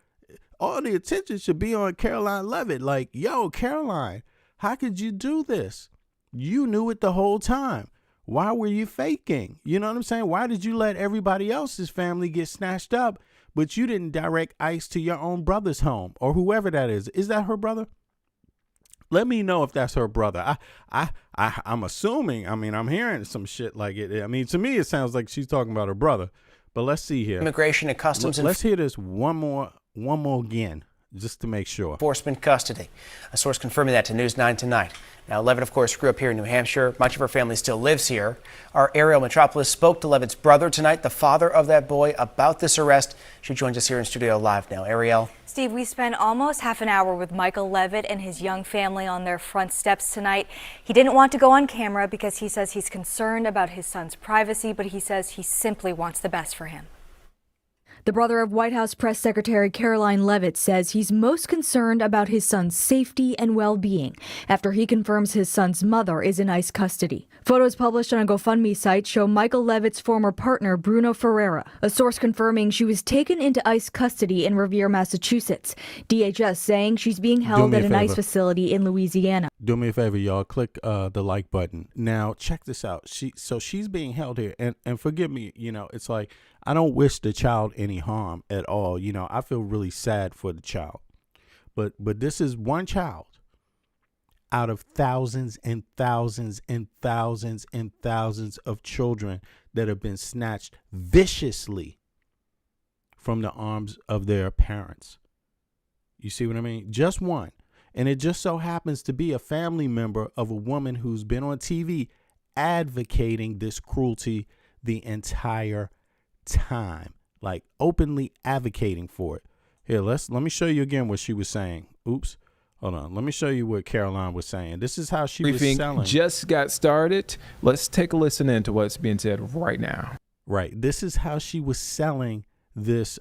all the attention should be on Karoline Leavitt. Like, yo, Caroline, how could you do this? You knew it the whole time. Why were you faking? You know what I'm saying? Why did you let everybody else's family get snatched up, but you didn't direct ICE to your own brother's home or whoever that is? Is that her brother? Let me know if that's her brother. I'm assuming. I mean, I'm hearing some shit like it. I mean, to me, it sounds like she's talking about her brother. But let's see here. Immigration and Customs. Let's hear this one more again, just to make sure. Enforcement custody. A source confirming that to News 9 tonight. Now, Leavitt, of course, grew up here in New Hampshire. Much of her family still lives here. Our Ariel Metropolis spoke to Leavitt's brother tonight, the father of that boy, about this arrest. She joins us here in studio live now. Ariel. Steve, we spent almost half an hour with Michael Leavitt and his young family on their front steps tonight. He didn't want to go on camera because he says he's concerned about his son's privacy, but he says he simply wants the best for him. The brother of White House Press Secretary Karoline Leavitt says he's most concerned about his son's safety and well-being after he confirms his son's mother is in ICE custody. Photos published on a GoFundMe site show Michael Leavitt's former partner, Bruno Ferreira, a source confirming she was taken into ICE custody in Revere, Massachusetts. DHS saying she's being held at an ICE facility in Louisiana. Do me a favor, y'all. Click the like button. Now, check this out. She's being held here. And forgive me, you know, it's like, I don't wish the child any harm at all. You know, I feel really sad for the child. But this is one child out of thousands and thousands and thousands and thousands of children that have been snatched viciously from the arms of their parents. You see what I mean? Just one. And it just so happens to be a family member of a woman who's been on TV advocating this cruelty the entire time, like openly advocating for it. Here, let me show you again what she was saying. Oops. Hold on. Let me show you what Caroline was saying. This is how she was selling. Just got started. Let's take a listen into what's being said right now. Right. This is how she was selling this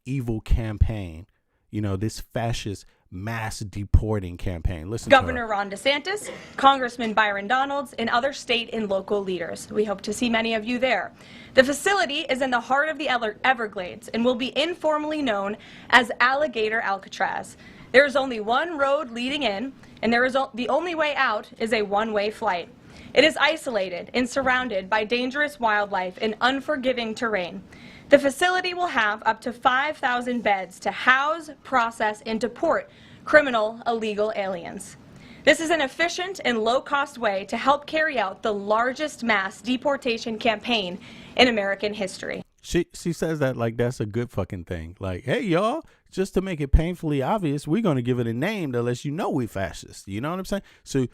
evil campaign. You know, this fascist mass deporting campaign. Listen Governor to her. Ron DeSantis, Congressman Byron Donalds, and other state and local leaders. We hope to see many of you there. The facility is in the heart of the Everglades and will be informally known as Alligator Alcatraz. There is only one road leading in, and the only way out is a one-way flight. It is isolated and surrounded by dangerous wildlife and unforgiving terrain. The facility will have up to 5,000 beds to house, process, and deport criminal illegal aliens. This is an efficient and low-cost way to help carry out the largest mass deportation campaign in American history. She says that like that's a good fucking thing. Like, hey, y'all, just to make it painfully obvious, we're going to give it a name that lets you know we fascists. You know what I'm saying?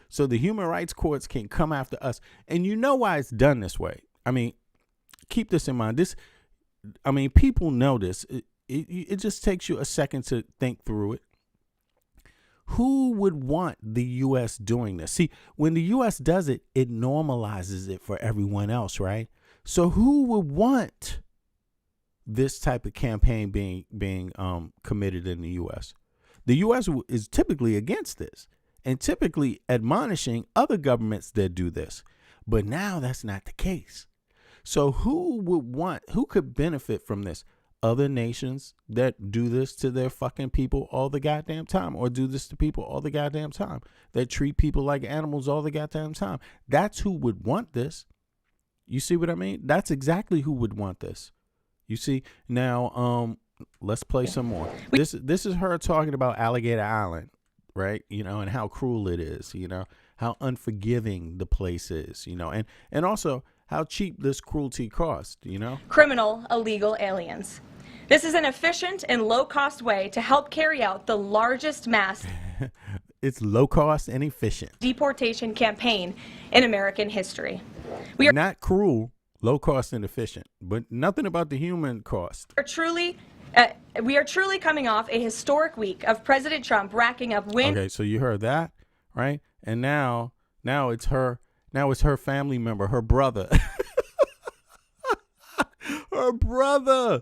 So the human rights courts can come after us. And you know why it's done this way. I mean, keep this in mind. People know this. It just takes you a second to think through it. Who would want the U.S. doing this? See, when the U.S. does it, it normalizes it for everyone else, right? So who would want this type of campaign being committed in the U.S.? The U.S. is typically against this and typically admonishing other governments that do this. But now that's not the case. So who could benefit from this? Other nations that do this to their fucking people all the goddamn time, or do this to people all the goddamn time, that treat people like animals all the goddamn time. That's who would want this. You see what I mean? That's exactly who would want this. You see, now, Let's play some more. This is her talking about Alligator Island, right? You know, and how cruel it is, you know, how unforgiving the place is, you know, and also how cheap this cruelty cost, you know. Criminal illegal aliens. This is an efficient and low-cost way to help carry out the largest mass It's low cost and efficient. deportation campaign in American history. We are Not cruel, low cost and efficient, but nothing about the human cost. truly coming off a historic week of President Trump racking up wins. Okay, so you heard that, right? And now it's her family member, her brother. her brother's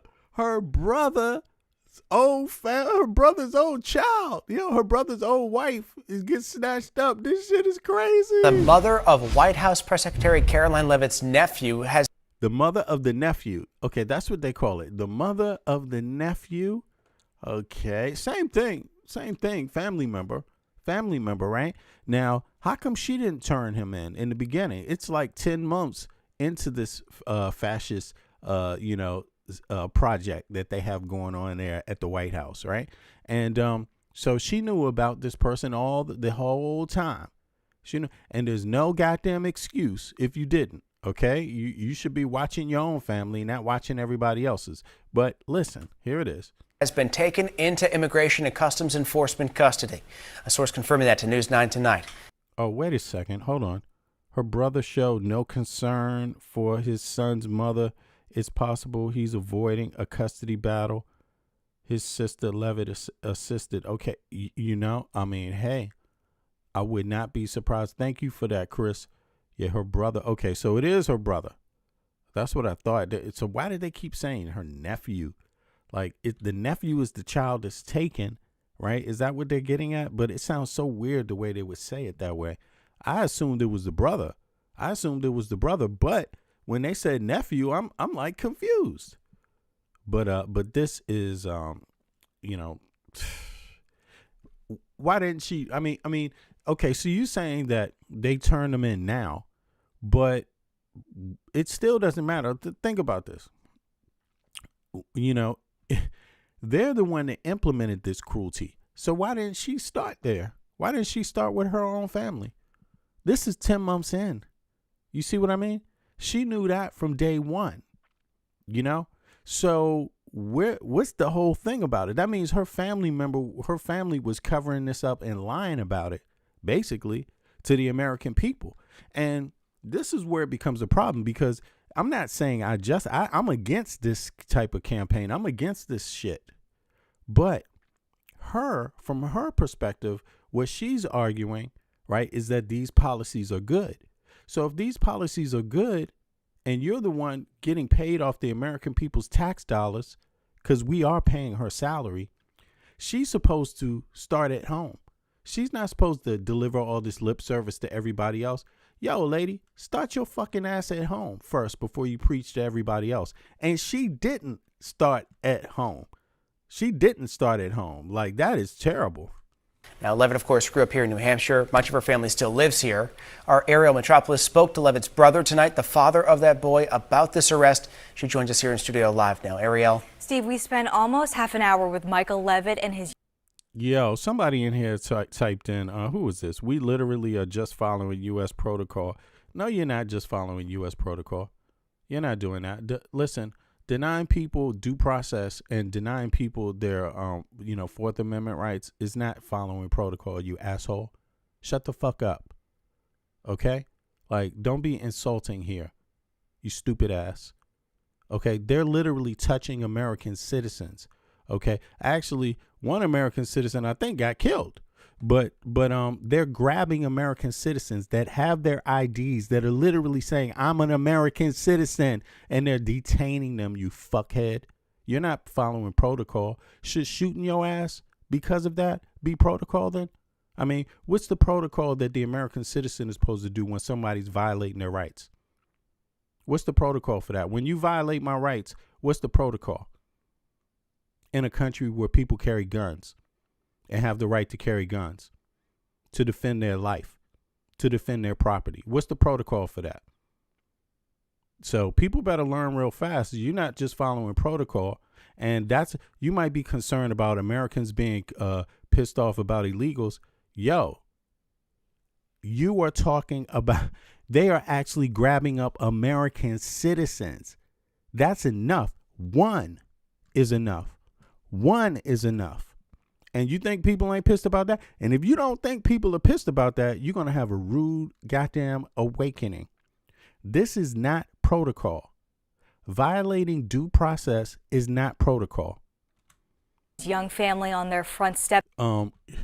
old child, you know, her brother's old wife is getting snatched up. This shit is crazy. The mother of White House Press Secretary Caroline Leavitt's nephew has The mother of the nephew. Okay, that's what they call it. The mother of the nephew. Okay, same thing. Family member, right? Now, how come she didn't turn him in the beginning? It's like 10 months into this fascist, project that they have going on there at the White House, right? And so she knew about this person all the whole time. She knew, and there's no goddamn excuse if you didn't. Okay, you should be watching your own family, not watching everybody else's. But listen, here it is. Has been taken into Immigration and Customs Enforcement custody. A source confirming that to News 9 tonight. Oh, wait a second. Hold on. Her brother showed no concern for his son's mother. It's possible he's avoiding a custody battle. His sister Levitt assisted. Okay, hey, I would not be surprised. Thank you for that, Chris. Yeah, her brother. Okay, so it is her brother. That's what I thought. So why did they keep saying her nephew? Like, the nephew is the child that's taken, right? Is that what they're getting at? But it sounds so weird the way they would say it that way. I assumed it was the brother. But when they said nephew, I'm like confused. But this is why didn't she? I mean, okay, so you saying that they turned them in now, but it still doesn't matter. Think about this. You know, they're the one that implemented this cruelty. So why didn't she start there? Why didn't she start with her own family? This is 10 months in. You see what I mean? She knew that from day one, you know? So what's the whole thing about it? That means her family was covering this up and lying about it, basically, to the American people. And this is where it becomes a problem, because I'm not saying I'm against this type of campaign. I'm against this shit. But from her perspective, what she's arguing, right, is that these policies are good. So if these policies are good and you're the one getting paid off the American people's tax dollars, because we are paying her salary, she's supposed to start at home. She's not supposed to deliver all this lip service to everybody else. Yo, lady, start your fucking ass at home first before you preach to everybody else. And she didn't start at home. Like, that is terrible. Now, Levitt, of course, grew up here in New Hampshire. Much of her family still lives here. Our Ariel Metropolis spoke to Levitt's brother tonight, the father of that boy, about this arrest. She joins us here in studio live now. Ariel. Steve, we spent almost half an hour with Michael Levitt and his... Yo, somebody in here typed in, who is this? We literally are just following U.S. protocol. No, you're not just following U.S. protocol. You're not doing that. Listen, denying people due process and denying people their, Fourth Amendment rights is not following protocol, you asshole. Shut the fuck up. Okay? Like, don't be insulting here, you stupid ass. Okay? They're literally touching American citizens. Okay? Actually, one American citizen, I think, got killed. But they're grabbing American citizens that have their IDs that are literally saying, I'm an American citizen, and they're detaining them, you fuckhead. You're not following protocol. Should shooting your ass because of that be protocol then? I mean, what's the protocol that the American citizen is supposed to do when somebody's violating their rights? What's the protocol for that? When you violate my rights, what's the protocol? In a country where people carry guns and have the right to carry guns to defend their life, to defend their property. What's the protocol for that? So people better learn real fast. You're not just following protocol. And you might be concerned about Americans being pissed off about illegals. Yo, you are talking about, they are actually grabbing up American citizens. That's enough. One is enough. One is enough. And you think people ain't pissed about that? And if you don't think people are pissed about that, you're going to have a rude goddamn awakening. This is not protocol. Violating due process is not protocol. Young family on their front step.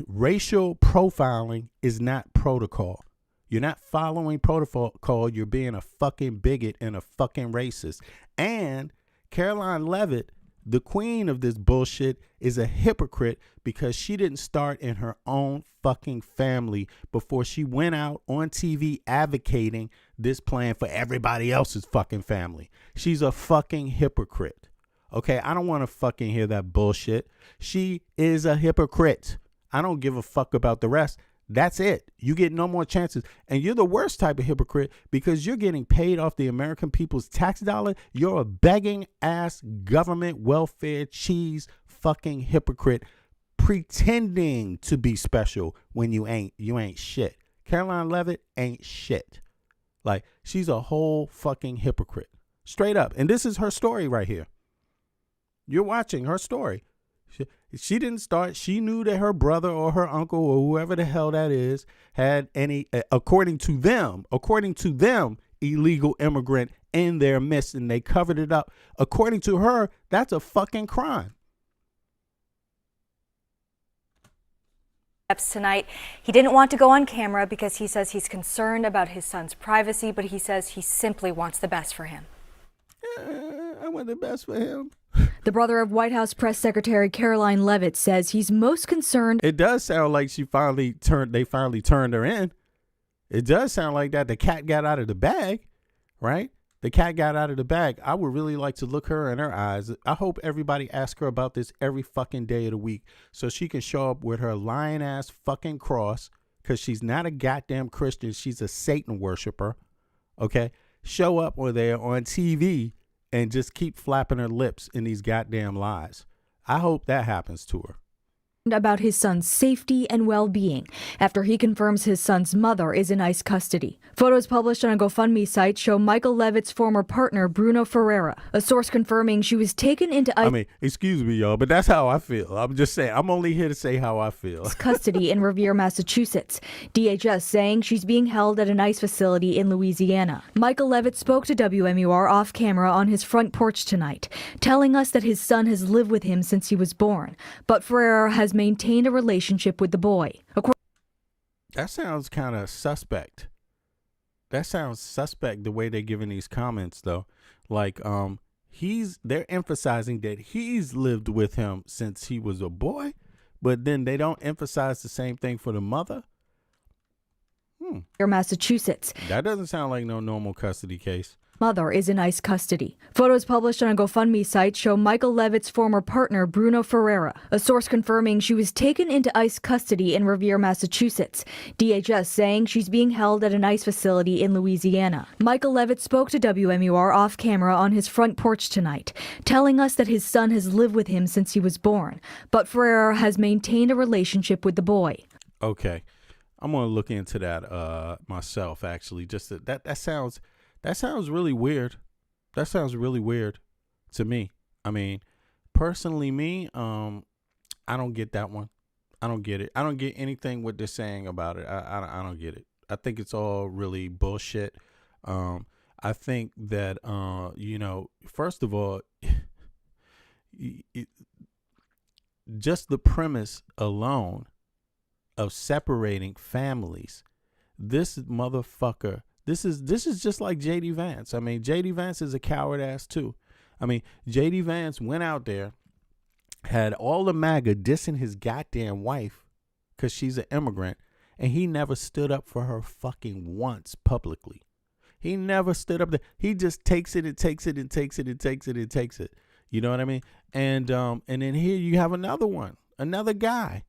Racial profiling is not protocol. You're not following protocol. You're being a fucking bigot and a fucking racist. And Caroline Levitt, the queen of this bullshit, is a hypocrite because she didn't start in her own fucking family before she went out on TV advocating this plan for everybody else's fucking family. She's a fucking hypocrite. Okay, I don't want to fucking hear that bullshit. She is a hypocrite. I don't give a fuck about the rest. That's it. You get no more chances. And you're the worst type of hypocrite because you're getting paid off the American people's tax dollar. You're a begging ass government welfare cheese fucking hypocrite pretending to be special when you ain't shit. Caroline Levitt ain't shit. Like, she's a whole fucking hypocrite. Straight up. And this is her story right here. You're watching her story. She didn't start. She knew that her brother or her uncle or whoever the hell that is had any, according to them, illegal immigrant in their midst, and they covered it up. According to her, that's a fucking crime. Tonight, he didn't want to go on camera because he says he's concerned about his son's privacy, but he says he simply wants the best for him. I want the best for him. The brother of White House Press Secretary Caroline Levitt says he's most concerned. It does sound like they finally turned her in. It does sound like that. The cat got out of the bag, right? The cat got out of the bag. I would really like to look her in her eyes. I hope everybody asks her about this every fucking day of the week so she can show up with her lying ass fucking cross, because she's not a goddamn Christian. She's a Satan worshiper. Okay? Show up or there on TV and just keep flapping her lips in these goddamn lies. I hope that happens to her. About his son's safety and well-being after he confirms his son's mother is in ICE custody. Photos published on a GoFundMe site show Michael Levitt's former partner, Bruno Ferreira, a source confirming she was taken into ICE. I mean, excuse me, y'all, but that's how I feel. I'm just saying, I'm only here to say how I feel. Custody in Revere, Massachusetts. DHS saying she's being held at an ICE facility in Louisiana. Michael Levitt spoke to WMUR off camera on his front porch tonight, telling us that his son has lived with him since he was born, but Ferreira has maintained a relationship with the boy. That sounds kind of suspect. That sounds suspect the way they're giving these comments, though. Like, they're emphasizing that he's lived with him since he was a boy, but then they don't emphasize the same thing for the mother. Massachusetts. That doesn't sound like no normal custody case. Mother is in ICE custody. Photos published on a GoFundMe site show Michael Levitt's former partner, Bruno Ferreira, a source confirming she was taken into ICE custody in Revere, Massachusetts. DHS saying she's being held at an ICE facility in Louisiana. Michael Levitt spoke to WMUR off camera on his front porch tonight, telling us that his son has lived with him since he was born, but Ferreira has maintained a relationship with the boy. Okay. I'm going to look into that myself, actually. Just that sounds really weird. That sounds really weird to me. I mean, personally, I don't get that one. I don't get it. I don't get anything what they're saying about it. I don't get it. I think it's all really bullshit. I think that, first of all, just the premise alone of separating families, this motherfucker. This is just like J.D. Vance. I mean, J.D. Vance is a coward ass too. I mean, J.D. Vance went out there, had all the MAGA dissing his goddamn wife because she's an immigrant, and he never stood up for her fucking once publicly. He never stood up there. He just takes it and takes it and takes it and takes it and takes it. You know what I mean? And then here you have another one, another guy.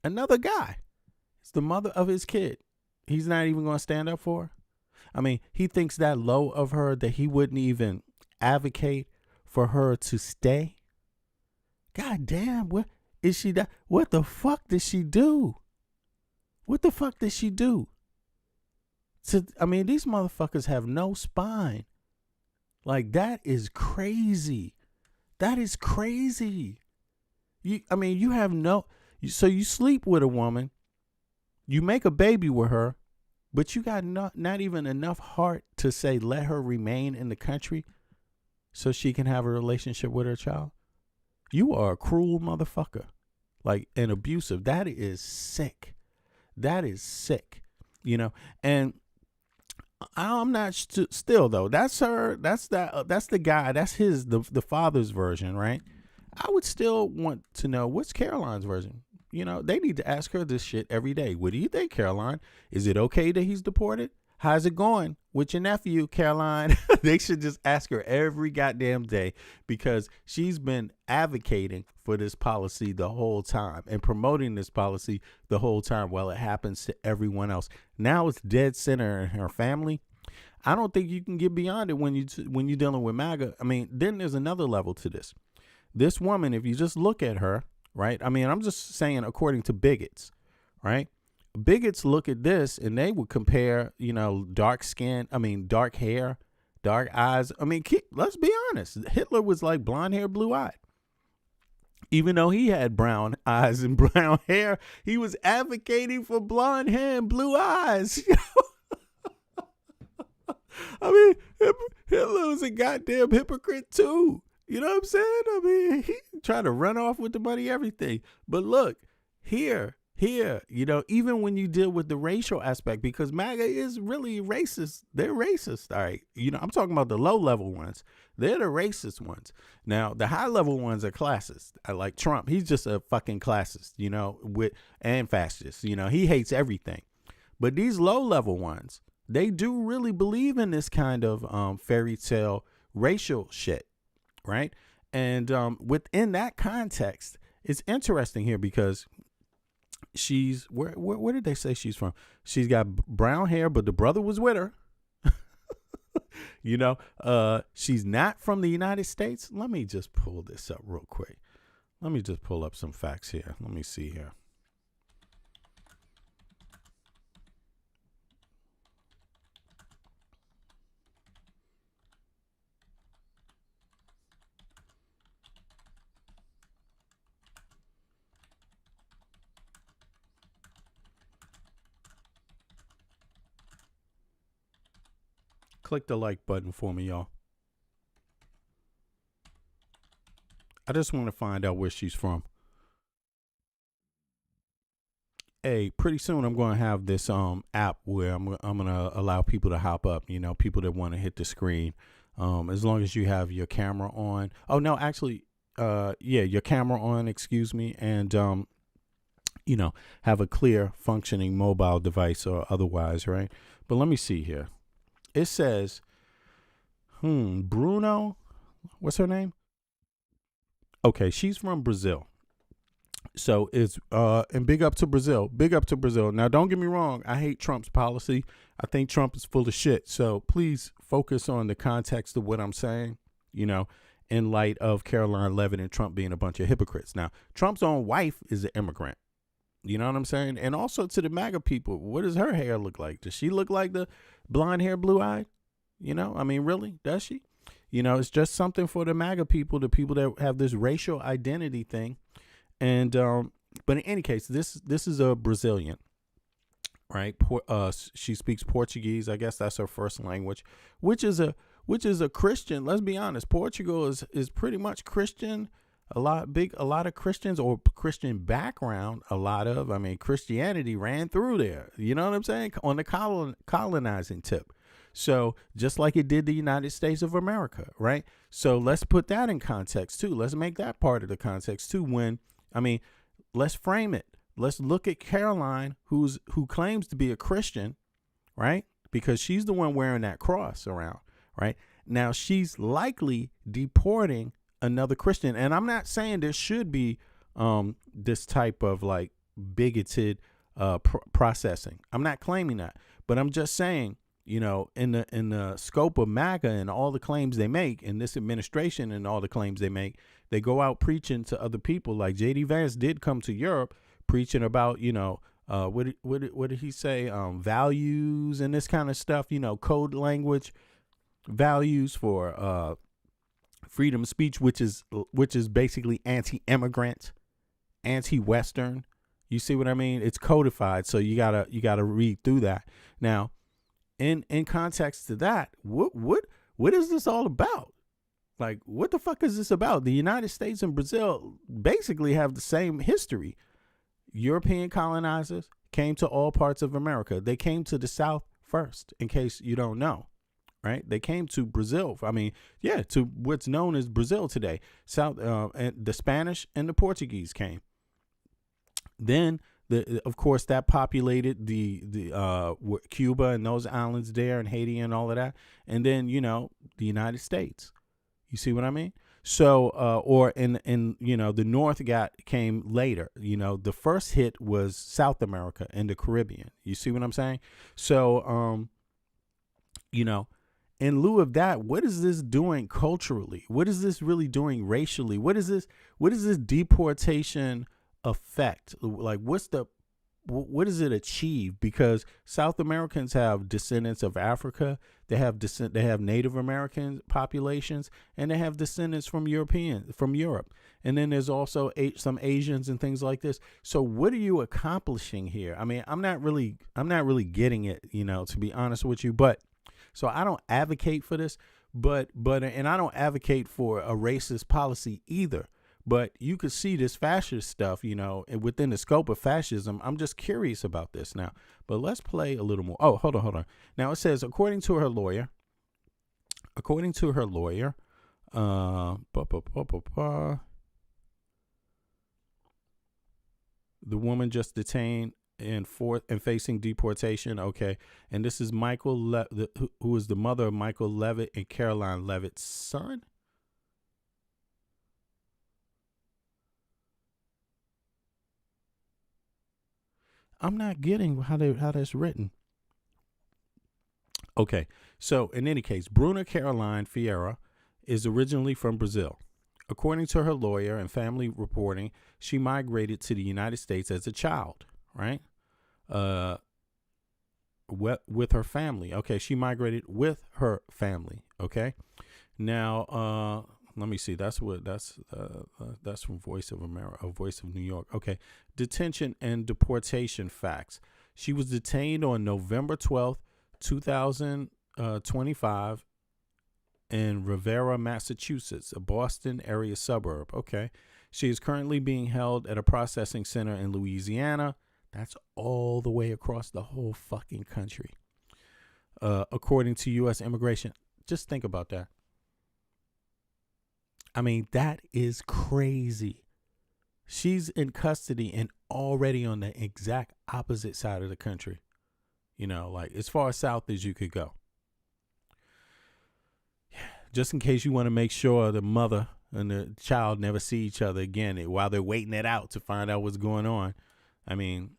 It's the mother of his kid. He's not even going to stand up for her. I mean, he thinks that low of her that he wouldn't even advocate for her to stay. God damn, what is she? What the fuck did she do? What the fuck did she do? I mean, these motherfuckers have no spine. Like, that is crazy. That is crazy. You have no. So you sleep with a woman, you make a baby with her, but you got not even enough heart to say let her remain in the country so she can have a relationship with her child. You are a cruel motherfucker, like, and abusive. That is sick. That is sick. And I'm not still though. That's her. That's the guy. That's the father's version, right? I would still want to know what's Karoline's version. They need to ask her this shit every day. What do you think, Caroline? Is it okay that he's deported? How's it going with your nephew, Caroline? They should just ask her every goddamn day, because she's been advocating for this policy the whole time and promoting this policy the whole time while it happens to everyone else. Now it's dead center in her family. I don't think you can get beyond it when you're dealing with MAGA. I mean, then there's another level to this. This woman, if you just look at her, right? I mean, I'm just saying according to bigots, right? Bigots look at this and they would compare, dark hair, dark eyes. I mean, let's be honest. Hitler was like blonde hair, blue eyed. Even though he had brown eyes and brown hair, he was advocating for blonde hair and blue eyes. I mean, Hitler was a goddamn hypocrite too. You know what I'm saying? I mean, he tried to run off with the money, everything. But look, here, even when you deal with the racial aspect, because MAGA is really racist. They're racist, all right? I'm talking about the low-level ones. They're the racist ones. Now, the high-level ones are classist. I like Trump. He's just a fucking classist, and fascist. He hates everything. But these low-level ones, they do really believe in this kind of fairy tale racial shit, right? And within that context, it's interesting here because she's where did they say she's from? She's got brown hair, but the brother was with her. She's not from the United States. Let me just pull this up real quick. Let me just pull up some facts here. Let me see here. Click the like button for me, y'all. I just want to find out where she's from. Hey, pretty soon I'm going to have this app where I'm going to allow people to hop up, people that want to hit the screen. As long as you have your camera on. Oh, no, actually, your camera on, excuse me, and have a clear functioning mobile device or otherwise, right? But let me see here. It says, Bruno, what's her name? Okay, she's from Brazil. So it's, and big up to Brazil. Big up to Brazil. Now, don't get me wrong. I hate Trump's policy. I think Trump is full of shit. So please focus on the context of what I'm saying, in light of Caroline Leavitt and Trump being a bunch of hypocrites. Now, Trump's own wife is an immigrant. You know what I'm saying? And also to the MAGA people, what does her hair look like? Does she look like the blonde hair, blue eyed? I mean, really? Does she? It's just something for the MAGA people, the people that have this racial identity thing. And, but in any case, this is a Brazilian, right? She speaks Portuguese. I guess that's her first language, which is a Christian. Let's be honest. Portugal is pretty much Christian. A lot of Christians or Christian background, Christianity ran through there. You know what I'm saying? On the colonizing tip. So just like it did the United States of America, right? So let's put that in context too. Let's make that part of the context too. Let's frame it. Let's look at Caroline, who claims to be a Christian, right? Because she's the one wearing that cross around, right? Now she's likely deporting another Christian. And I'm not saying there should be this type of like bigoted processing. I'm not claiming that, but I'm just saying, in the scope of MAGA and all the claims they make, and this administration and all the claims they make, they go out preaching to other people. Like J.D. Vance did come to Europe preaching about, what did he say? Values and this kind of stuff, code language, values for freedom of speech, which is basically anti-immigrant, anti-Western. You see what I mean? It's codified, so you gotta read through that. Now, in context to that, what is this all about? Like, what the fuck is this about? The United States and Brazil basically have the same history. European colonizers came to all parts of America. They came to the South first, in case you don't know. Right? They came to Brazil. To what's known as Brazil today. And the Spanish and the Portuguese came. Then, of course, that populated the Cuba and those islands there, and Haiti and all of that. And then, the United States. You see what I mean? So, the North came later. The first hit was South America and the Caribbean. You see what I'm saying? So, in lieu of that, what is this doing culturally? What is this really doing racially? What is this deportation effect? Like, what does it achieve? Because South Americans have descendants of Africa, they have Native American populations, and they have descendants from Europe. And then there's also some Asians and things like this. So what are you accomplishing here? I mean, I'm not really getting it, to be honest with you, but so I don't advocate for this, and I don't advocate for a racist policy either. But you could see this fascist stuff, within the scope of fascism. I'm just curious about this now. But let's play a little more. Oh, hold on. Now it says, according to her lawyer, the woman just detained and facing deportation. Okay. And this is Michael, who is the mother of Michael Levitt and Caroline Levitt's son. I'm not getting how that's written. Okay. So in any case, Bruna Caroline Ferreira is originally from Brazil. According to her lawyer and family reporting, she migrated to the United States as a child, right? With her family. Okay, she migrated with her family. Okay, now let me see. That's from Voice of America, Voice of New York. Okay, detention and deportation facts. She was detained on November 12th, 2025, in Rivera, Massachusetts, a Boston area suburb. Okay, she is currently being held at a processing center in Louisiana. That's all the way across the whole fucking country. According to U.S. immigration. Just think about that. I mean, that is crazy. She's in custody and already on the exact opposite side of the country. Like as far south as you could go. Just in case you want to make sure the mother and the child never see each other again while they're waiting it out to find out what's going on. I mean,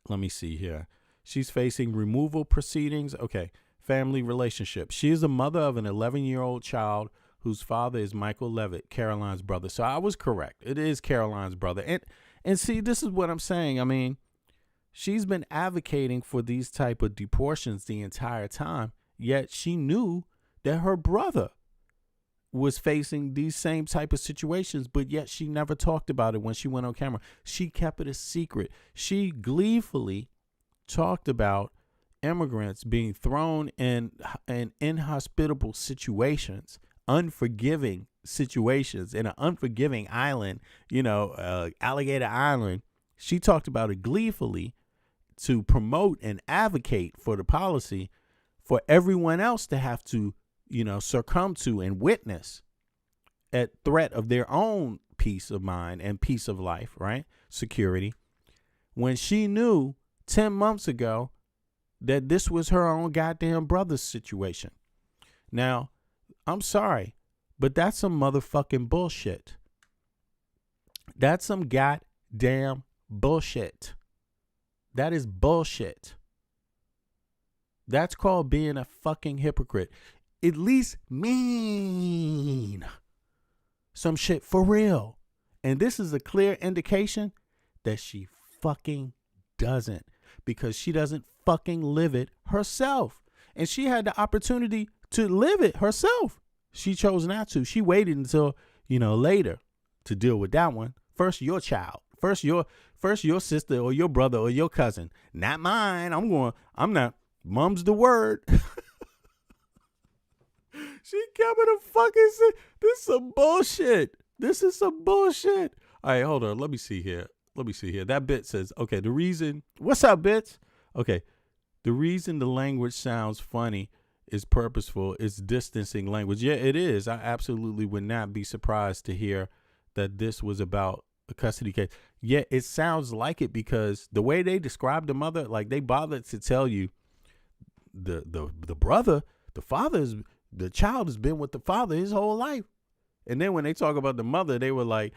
let me see here. She's facing removal proceedings. Okay. Family relationship. She is the mother of an 11-year-old child whose father is Michael Levitt, Karoline's brother. So I was correct. It is Karoline's brother. And see, this is what I'm saying. I mean, she's been advocating for these type of deportations the entire time, yet she knew that her brother was facing these same type of situations, but yet she never talked about it when she went on camera. She kept it a secret. She gleefully talked about immigrants being thrown in inhospitable situations, unforgiving situations in an unforgiving island, Alligator Island. She talked about it gleefully to promote and advocate for the policy for everyone else to have to succumb to and witness at threat of their own peace of mind and peace of life, right? Security. When she knew 10 months ago that this was her own goddamn brother's situation. Now, I'm sorry, but that's some motherfucking bullshit. That's some goddamn bullshit. That is bullshit. That's called being a fucking hypocrite. At least mean some shit for real. And this is a clear indication that she fucking doesn't, because she doesn't fucking live it herself. And she had the opportunity to live it herself. She chose not to. She waited until, later to deal with that one. First your child. First your sister or your brother or your cousin. Not mine. I'm not. Mum's the word. She kept it a fucking. This is some bullshit. This is some bullshit. All right, hold on. Let me see here. That bit says, okay, the reason. What's up, bits? Okay. The reason the language sounds funny is purposeful. It's distancing language. Yeah, it is. I absolutely would not be surprised to hear that this was about a custody case. Yeah, it sounds like it because the way they describe the mother, like they bothered to tell you the brother, the child has been with the father his whole life. And then when they talk about the mother, they were like,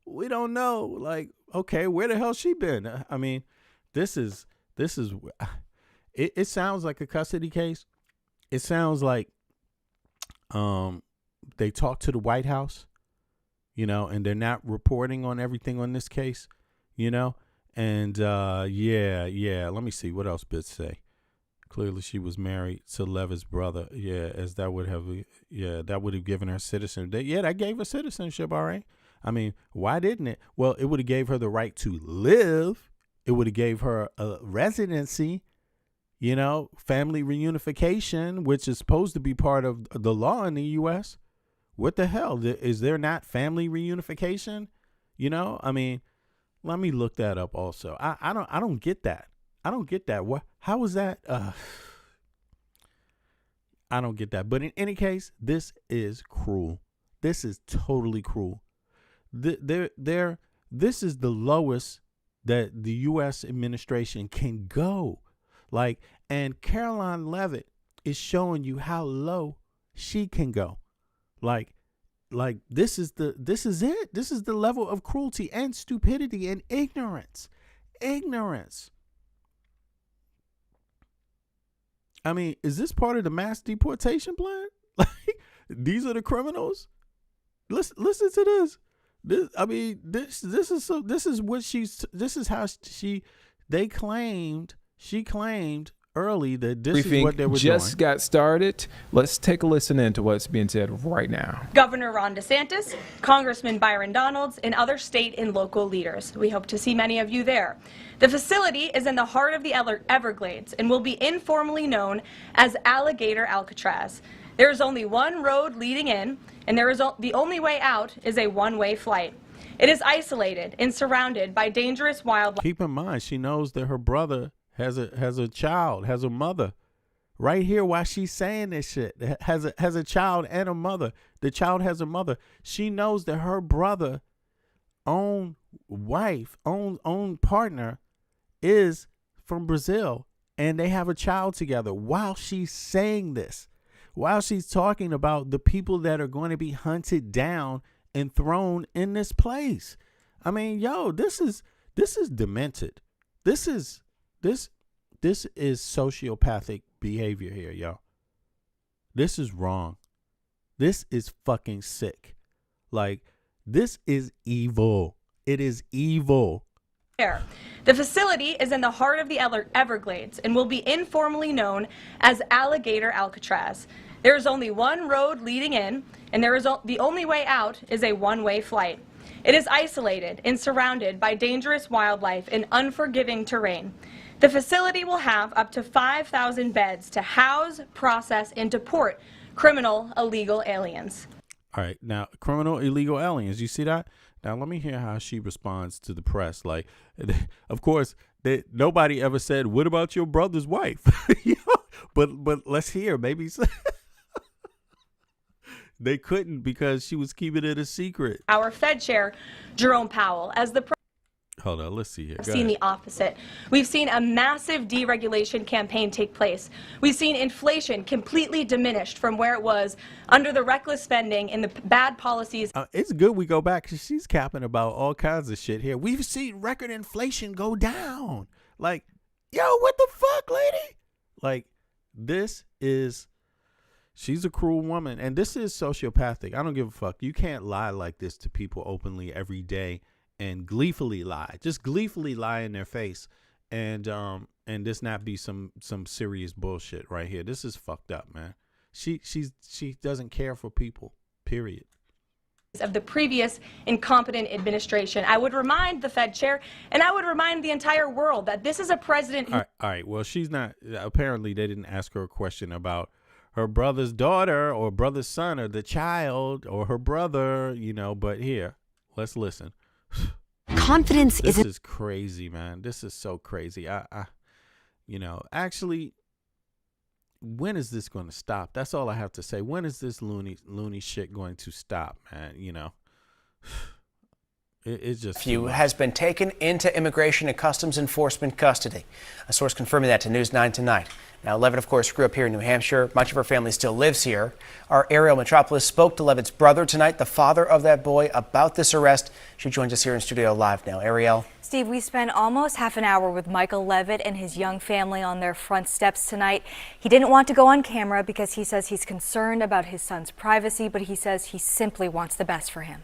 we don't know. Like, okay, where the hell she been? I mean, this is it sounds like a custody case. It sounds like they talked to the White House, and they're not reporting on everything on this case, and yeah. Let me see what else bits say. Clearly she was married to Levitt's brother. Yeah, as that would have given her citizenship. That gave her citizenship, all right. I mean, why didn't it? Well, it would have gave her the right to live. It would have gave her a residency, family reunification, which is supposed to be part of the law in the U.S. What the hell? Is there not family reunification? I mean, let me look that up also. I don't get that. I don't get that. What? How is that? I don't get that. But in any case, this is cruel. This is totally cruel. This is the lowest that the U.S. administration can go. And Caroline Levitt is showing you how low she can go. This is it. This is the level of cruelty and stupidity and ignorance. I mean, is this part of the mass deportation plan? These are the criminals. Listen to this. She claimed early that this is what they were just doing. Got started. Let's take a listen into what's being said right now. Governor Ron DeSantis, Congressman Byron Donalds, and other state and local leaders. We hope to see many of you there. The facility is in the heart of the Everglades and will be informally known as Alligator Alcatraz. There is only one road leading in, and the only way out is a one-way flight. It is isolated and surrounded by dangerous wildlife. Keep in mind, she knows that her brother has a child, has a mother. Right here, while she's saying this shit, has a child and a mother. The child has a mother. She knows that her brother, own partner, is from Brazil, and they have a child together. While she's saying this, while she's talking about the people that are going to be hunted down and thrown in this place. I mean, this is demented. This is sociopathic behavior here, y'all. This is wrong. This is fucking sick. This is evil. It is evil. The facility is in the heart of the Everglades and will be informally known as Alligator Alcatraz. There is only one road leading in, and the only way out is a one-way flight. It is isolated and surrounded by dangerous wildlife and unforgiving terrain. The facility will have up to 5,000 beds to house, process, and deport criminal illegal aliens. All right, now criminal illegal aliens. You see that? Now let me hear how she responds to the press. Of course, nobody ever said, "What about your brother's wife?" But let's hear. Maybe they couldn't because she was keeping it a secret. Our Fed Chair, Jerome Powell, as the Hold on, let's see here. We've seen the opposite. We've seen a massive deregulation campaign take place. We've seen inflation completely diminished from where it was under the reckless spending and the bad policies. It's good we go back because she's capping about all kinds of shit here. We've seen record inflation go down. Yo, what the fuck, lady? Like, she's a cruel woman, and this is sociopathic. I don't give a fuck. You can't lie like this to people openly every day and gleefully lie. Just gleefully lie in their face, and this not be some serious bullshit right here. This is fucked up, man. She doesn't care for people, period. Of the previous incompetent administration. I would remind the Fed chair, and I would remind the entire world, that this is a president. All right. Well, she's not. Apparently, they didn't ask her a question about her brother's daughter or brother's son or the child or her brother, But here, let's listen. Confidence This is crazy, man. This is so crazy. Actually, when is this going to stop? That's all I have to say. When is this loony shit going to stop, man? It's just has been taken into Immigration and Customs Enforcement custody. A source confirming that to News 9 tonight. Now, Levitt, of course, grew up here in New Hampshire. Much of her family still lives here. Our Ariel Metropolis spoke to Levitt's brother tonight, the father of that boy, about this arrest. She joins us here in studio live now. Ariel. Steve, we spent almost half an hour with Michael Levitt and his young family on their front steps tonight. He didn't want to go on camera because he says he's concerned about his son's privacy, but he says he simply wants the best for him.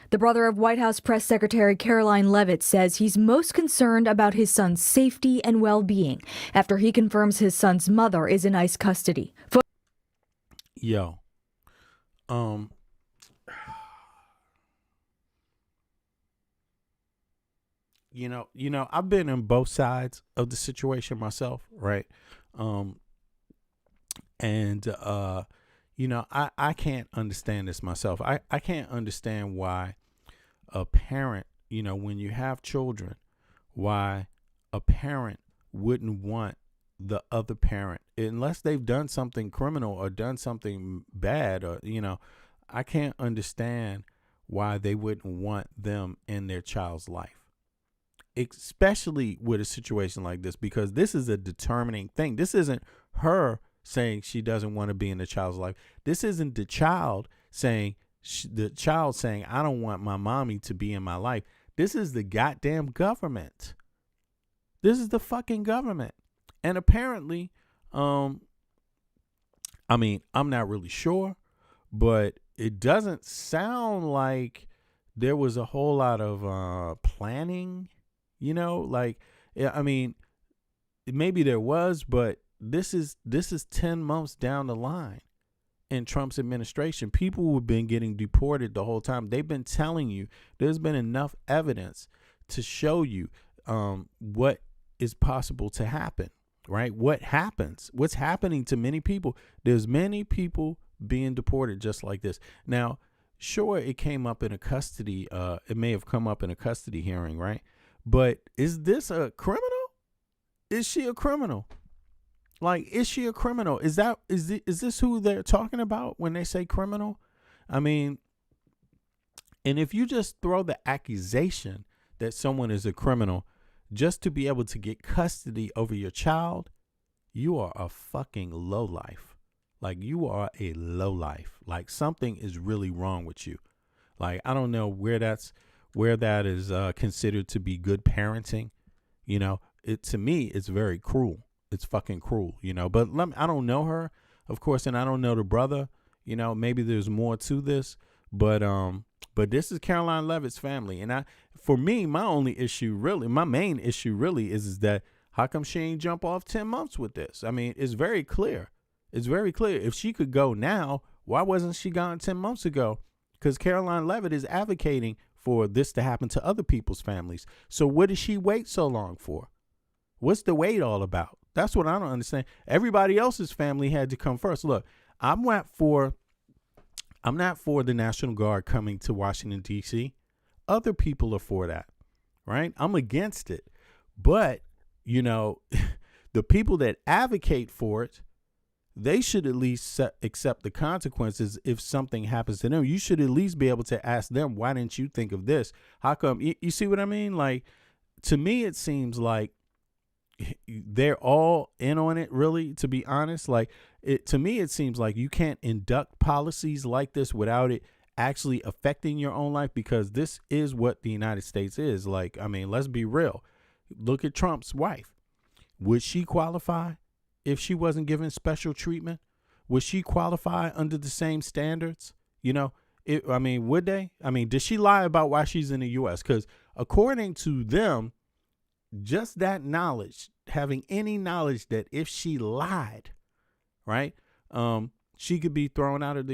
The brother of White House Press Secretary Caroline Levitt says he's most concerned about his son's safety and well-being after he confirms his son's mother is in ICE custody. Yo, I've been on both sides of the situation myself, right? I can't understand this myself. I can't understand why a parent, when you have children, why a parent wouldn't want the other parent, unless they've done something criminal or done something bad, or, I can't understand why they wouldn't want them in their child's life, especially with a situation like this, because this is a determining thing. This isn't her saying she doesn't want to be in the child's life. This isn't the child saying, I don't want my mommy to be in my life. This is the goddamn government. This is the fucking government. And apparently, I'm not really sure, but it doesn't sound like there was a whole lot of planning, maybe there was, but this is 10 months down the line in Trump's administration. People who have been getting deported the whole time. They've been telling you there's been enough evidence to show you what is possible to happen, right? What happens? What's happening to many people? There's many people being deported just like this. Now, sure, it came up in a custody. It may have come up in a custody hearing, right? But is this a criminal? Is she a criminal? Like, is she a criminal? Is this who they're talking about when they say criminal? And if you just throw the accusation that someone is a criminal just to be able to get custody over your child, you are a fucking lowlife. Like, you are a lowlife. Like, something is really wrong with you. Like, I don't know where that is considered to be good parenting. To me, it's very cruel. It's fucking cruel, but I don't know her, of course, and I don't know the brother, maybe there's more to this, but this is Caroline Levitt's family. And for me, my main issue really is that how come she ain't jump off 10 months with this? It's very clear. It's very clear. If she could go now, why wasn't she gone 10 months ago? Because Caroline Levitt is advocating for this to happen to other people's families. So what did she wait so long for? What's the wait all about? That's what I don't understand. Everybody else's family had to come first. Look, I'm not for the National Guard coming to Washington, D.C. Other people are for that, right? I'm against it. But, the people that advocate for it, they should at least accept the consequences if something happens to them. You should at least be able to ask them, why didn't you think of this? How come? You see what I mean? Like, to me, it seems like they're all in on it, really, to be honest. To me, it seems like you can't induct policies like this without it actually affecting your own life, because this is what the United States is. Let's be real. Look at Trump's wife. would she qualify if she wasn't given special treatment? Would she qualify under the same standards? You know, would they? I mean, did she lie about why she's in the U.S.? Because according to them, just that knowledge, having any knowledge that if she lied, right, she could be thrown out of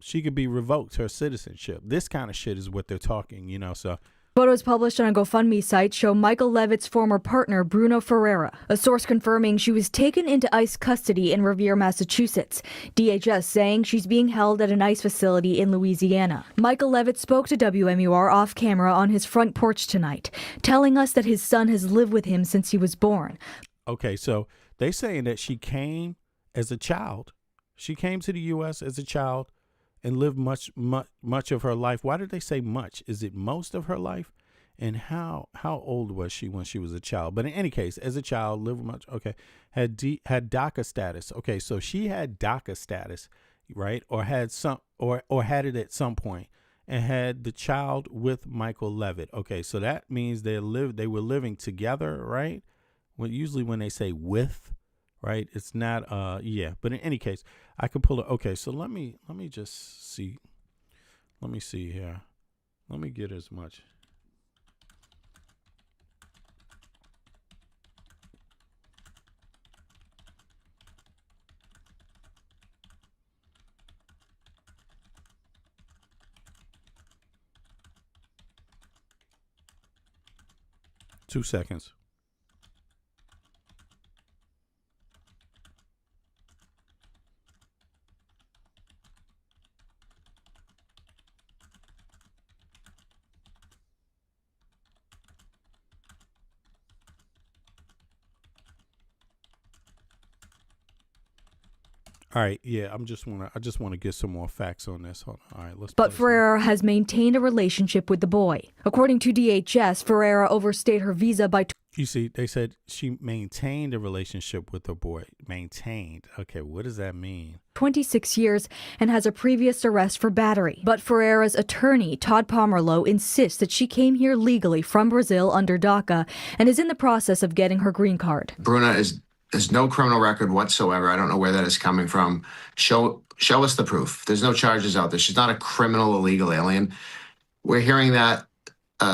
she could be revoked her citizenship. This kind of shit is what they're talking, so. Photos published on a GoFundMe site show Michael Levitt's former partner, Bruno Ferreira, a source confirming she was taken into ICE custody in Revere, Massachusetts. DHS saying she's being held at an ICE facility in Louisiana. Michael Levitt spoke to WMUR off camera on his front porch tonight, telling us that his son has lived with him since he was born. Okay, so they saying that she came as a child. She came to the U.S. as a child and lived much of her life. Why did they say much? Is it most of her life? And how old was she when she was a child? But in any case, as a child, lived much. Okay, had DACA status. Okay, so she had DACA status, right? Or had had it at some point, and had the child with Michael Levitt. Okay, so that means they were living together, right? Usually when they say with, right, it's not yeah. But in any case, I can pull it. Okay, so let me just see. Let me see here. Let me get as much. Two seconds. All right, yeah, I just want to get some more facts on this. Hold on. All right, let's. But Ferreira has maintained a relationship with the boy. According to DHS, Ferreira overstayed her visa by. You see, they said she maintained a relationship with the boy. Maintained. Okay, what does that mean? 26 years and has a previous arrest for battery. But Ferreira's attorney, Todd Pomerleau, insists that she came here legally from Brazil under DACA and is in the process of getting her green card. Bruna has no criminal record whatsoever. I don't know where that is coming from. Show us the proof. There's no charges out there. She's not a criminal illegal alien. We're hearing that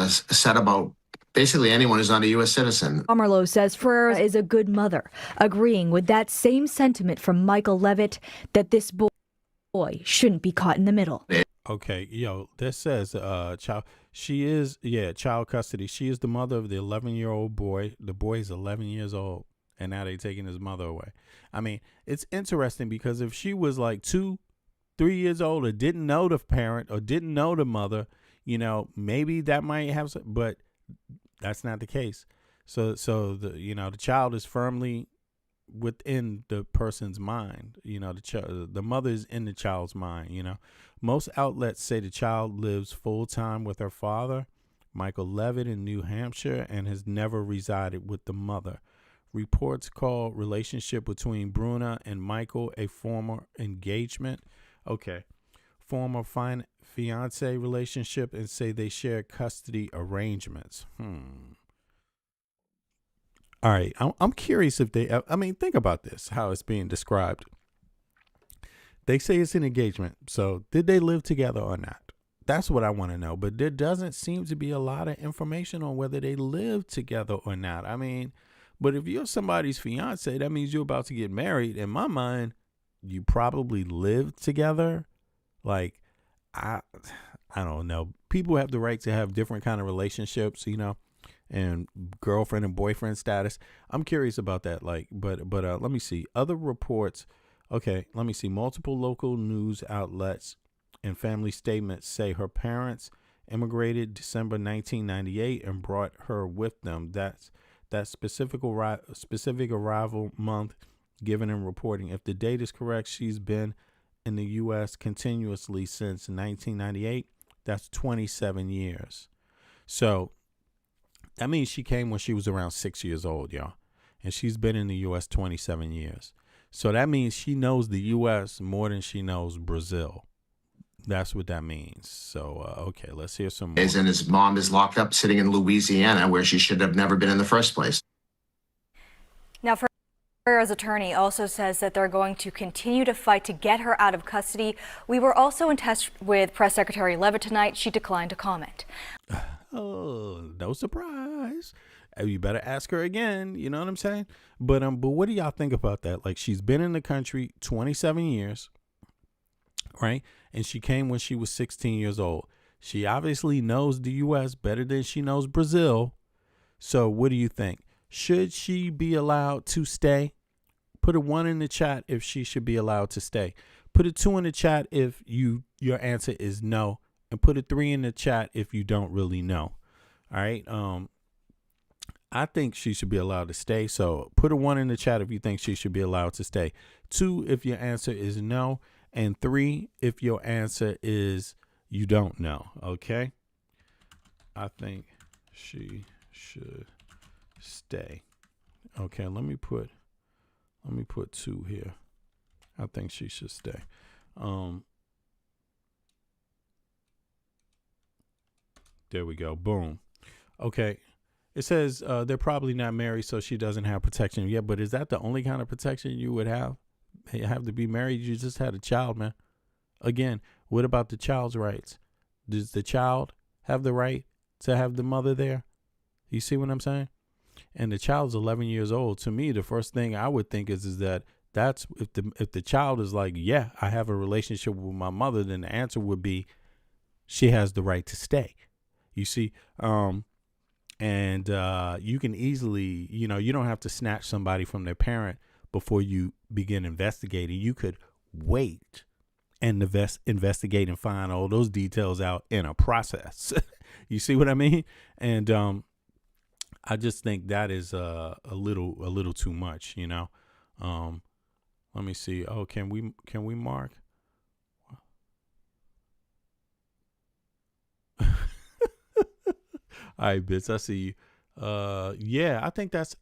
said about basically anyone who's not a U.S. citizen. Pomerleau says Ferreira is a good mother, agreeing with that same sentiment from Michael Levitt that this boy shouldn't be caught in the middle. Okay, this says child. She is child custody. She is the mother of the 11-year-old boy. The boy is 11 years old. And now they're taking his mother away. I mean, it's interesting because if she was like 2-3 years old or didn't know the parent or didn't know the mother, maybe that might have some, but that's not the case. So the the child is firmly within the person's mind. The mother is in the child's mind. Most outlets say the child lives full time with her father, Michael Levitt, in New Hampshire, and has never resided with the mother. Reports call relationship between Bruna and Michael a former engagement. Okay. Former fiance relationship, and say they share custody arrangements. All right. I'm curious if think about this, how it's being described. They say it's an engagement. So did they live together or not? That's what I want to know. But there doesn't seem to be a lot of information on whether they live together or not. But if you're somebody's fiance, that means you're about to get married. In my mind, you probably live together. Like, I don't know. People have the right to have different kind of relationships, and girlfriend and boyfriend status. I'm curious about that. But let me see. Other reports. Okay, let me see. Multiple local news outlets and family statements say her parents immigrated December 1998 and brought her with them. That specific arrival month given in reporting. If the date is correct, she's been in the U.S. continuously since 1998. That's 27 years. So that means she came when she was around 6 years old, y'all. And she's been in the U.S. 27 years. So that means she knows the U.S. more than she knows Brazil. That's what that means. So, okay, let's hear some more. And his mom is locked up sitting in Louisiana where she should have never been in the first place. Now, Ferreira's attorney also says that they're going to continue to fight to get her out of custody. We were also in touch with Press Secretary Leavitt tonight. She declined to comment. Oh, no surprise. You better ask her again. You know what I'm saying? But what do y'all think about that? Like, she's been in the country 27 years, right? And she came when she was 16 years old. She obviously knows the U.S. better than she knows Brazil. So what do you think? Should she be allowed to stay? Put a 1 in the chat if she should be allowed to stay. Put a 2 in the chat if your answer is no. And put a 3 in the chat if you don't really know. All right. I think she should be allowed to stay. So put a 1 in the chat if you think she should be allowed to stay. 2 if your answer is no. And 3 if your answer is you don't know. Okay. I think she should stay. Okay, let me put 2 here. I think she should stay. There we go. Boom. Okay. It says they're probably not married, so she doesn't have protection. Yeah, but is that the only kind of protection you would have? You have to be married. You just had a child, man. Again, what about the child's rights? Does the child have the right to have the mother there? You see what I'm saying? And the child's 11 years old. To me, the first thing I would think is that that's if the child is like, yeah, I have a relationship with my mother, then the answer would be she has the right to stay. You see, and you can easily, you don't have to snatch somebody from their parent before you begin investigating. You could wait and investigate and find all those details out in a process. You see what I mean? And I just think that is a little too much, Let me see. Oh, can we mark? All right, Bits, I see you. Yeah, I think that's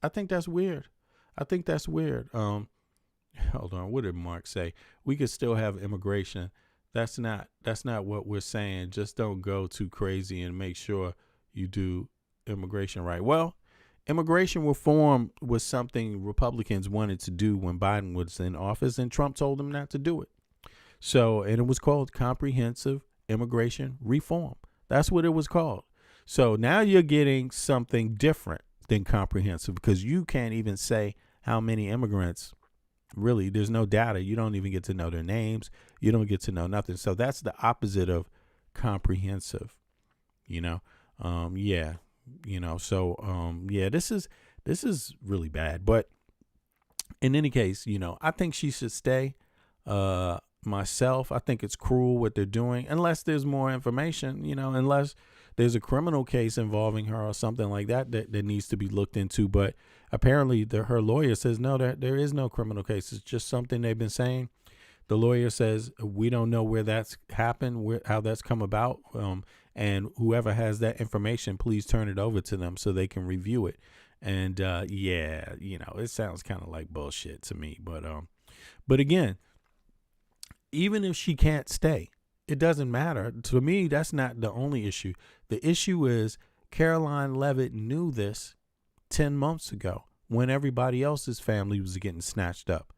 weird. I think that's weird. Hold on, what did Mark say? We could still have immigration. That's not what we're saying. Just don't go too crazy and make sure you do immigration right. Well, immigration reform was something Republicans wanted to do when Biden was in office, and Trump told them not to do it. So, and it was called comprehensive immigration reform. That's what it was called. So now you're getting something different than comprehensive, because you can't even say how many immigrants. Really, there's no data. You don't even get to know their names. You don't get to know nothing. So that's the opposite of comprehensive, yeah, this is really bad. But in any case, I think she should stay. Myself, I think it's cruel what they're doing, unless there's more information, unless there's a criminal case involving her or something like that needs to be looked into. But apparently her lawyer says, no, there is no criminal case. It's just something they've been saying. The lawyer says, we don't know where that's happened, how that's come about. And whoever has that information, please turn it over to them so they can review it. And it sounds kind of like bullshit to me. But again, even if she can't stay, it doesn't matter. To me, that's not the only issue. The issue is Caroline Leavitt knew this 10 months ago when everybody else's family was getting snatched up.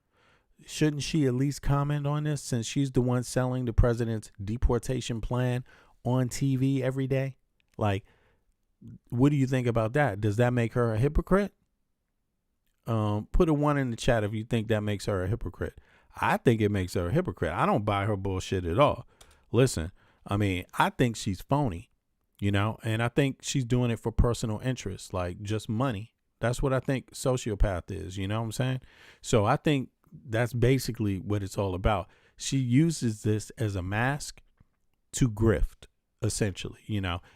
Shouldn't she at least comment on this, since she's the one selling the president's deportation plan on TV every day? Like, what do you think about that? Does that make her a hypocrite? Put a 1 in the chat if you think that makes her a hypocrite. I think it makes her a hypocrite. I don't buy her bullshit at all. Listen, I think she's phony, and I think she's doing it for personal interest, like just money. That's what I think sociopath is. You know what I'm saying? So I think that's basically what it's all about. She uses this as a mask to grift, essentially,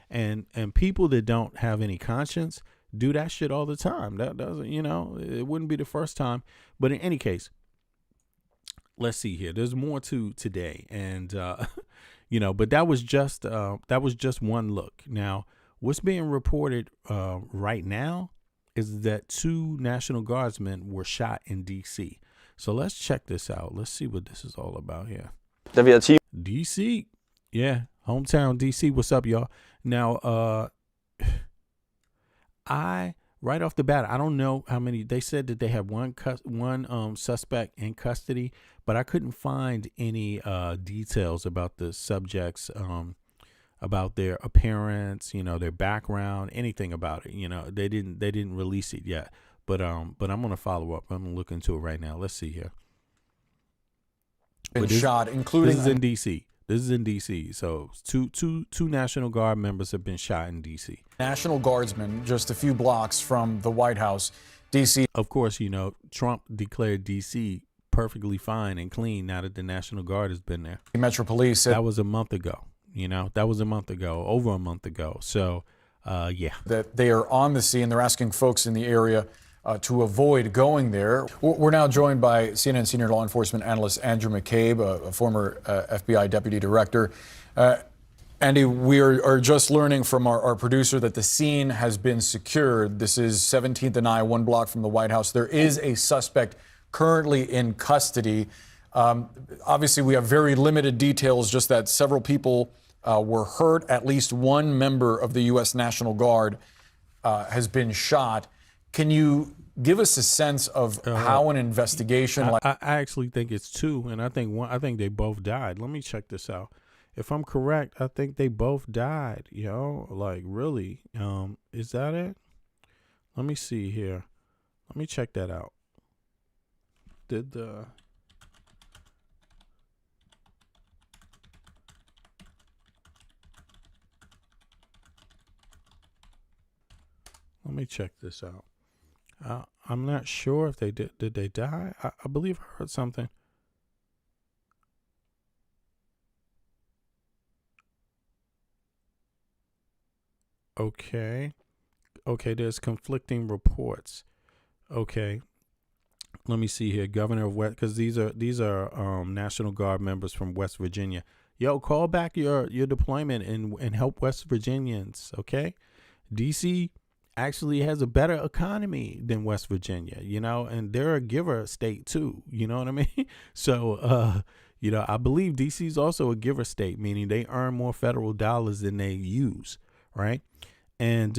and people that don't have any conscience do that shit all the time. That doesn't, it wouldn't be the first time. But in any case, let's see here. There's more to today, and but that was just one look. Now, what's being reported right now is that 2 National Guardsmen were shot in D.C. So let's check this out. Let's see what this is all about here. D.C. Yeah, hometown D.C. What's up, y'all? Now, I right off the bat, I don't know how many. They said that they have one suspect in custody, but I couldn't find any details about the subjects, about their appearance, their background, anything about it. They didn't release it yet. But I'm gonna follow up. I'm gonna look into it right now. Let's see here. Been shot, including this is in D.C. This is in D.C. So two National Guard members have been shot in D.C. National Guardsmen just a few blocks from the White House, D.C. Of course, Trump declared D.C. perfectly fine and clean now that the National Guard has been there. Metro Police said that was a month ago. That was a month ago, over a month ago. So, yeah. That they are on the scene. They're asking folks in the area to avoid going there. We're now joined by CNN senior law enforcement analyst Andrew McCabe, a former FBI deputy director. Andy, we are just learning from our producer that the scene has been secured. This is 17th and I, 1 block from the White House. There is a suspect currently in custody. Obviously, we have very limited details, just that several people were hurt. At least one member of the U.S. National Guard has been shot. Can you give us a sense of how an investigation I actually think it's 2, and I think they both died. Let me check this out. If I'm correct, I think they both died. Really? Is that it? Let me see here. Let me check that out. Let me check this out. I'm not sure if they did. Did they die? I believe I heard something. Okay, there's conflicting reports. Okay, let me see here. Governor of West, because these are National Guard members from West Virginia. Yo, call back your deployment and help West Virginians. Okay, DC actually has a better economy than West Virginia, and they're a giver state too. You know what I mean? So, I believe DC is also a giver state, meaning they earn more federal dollars than they use, right? And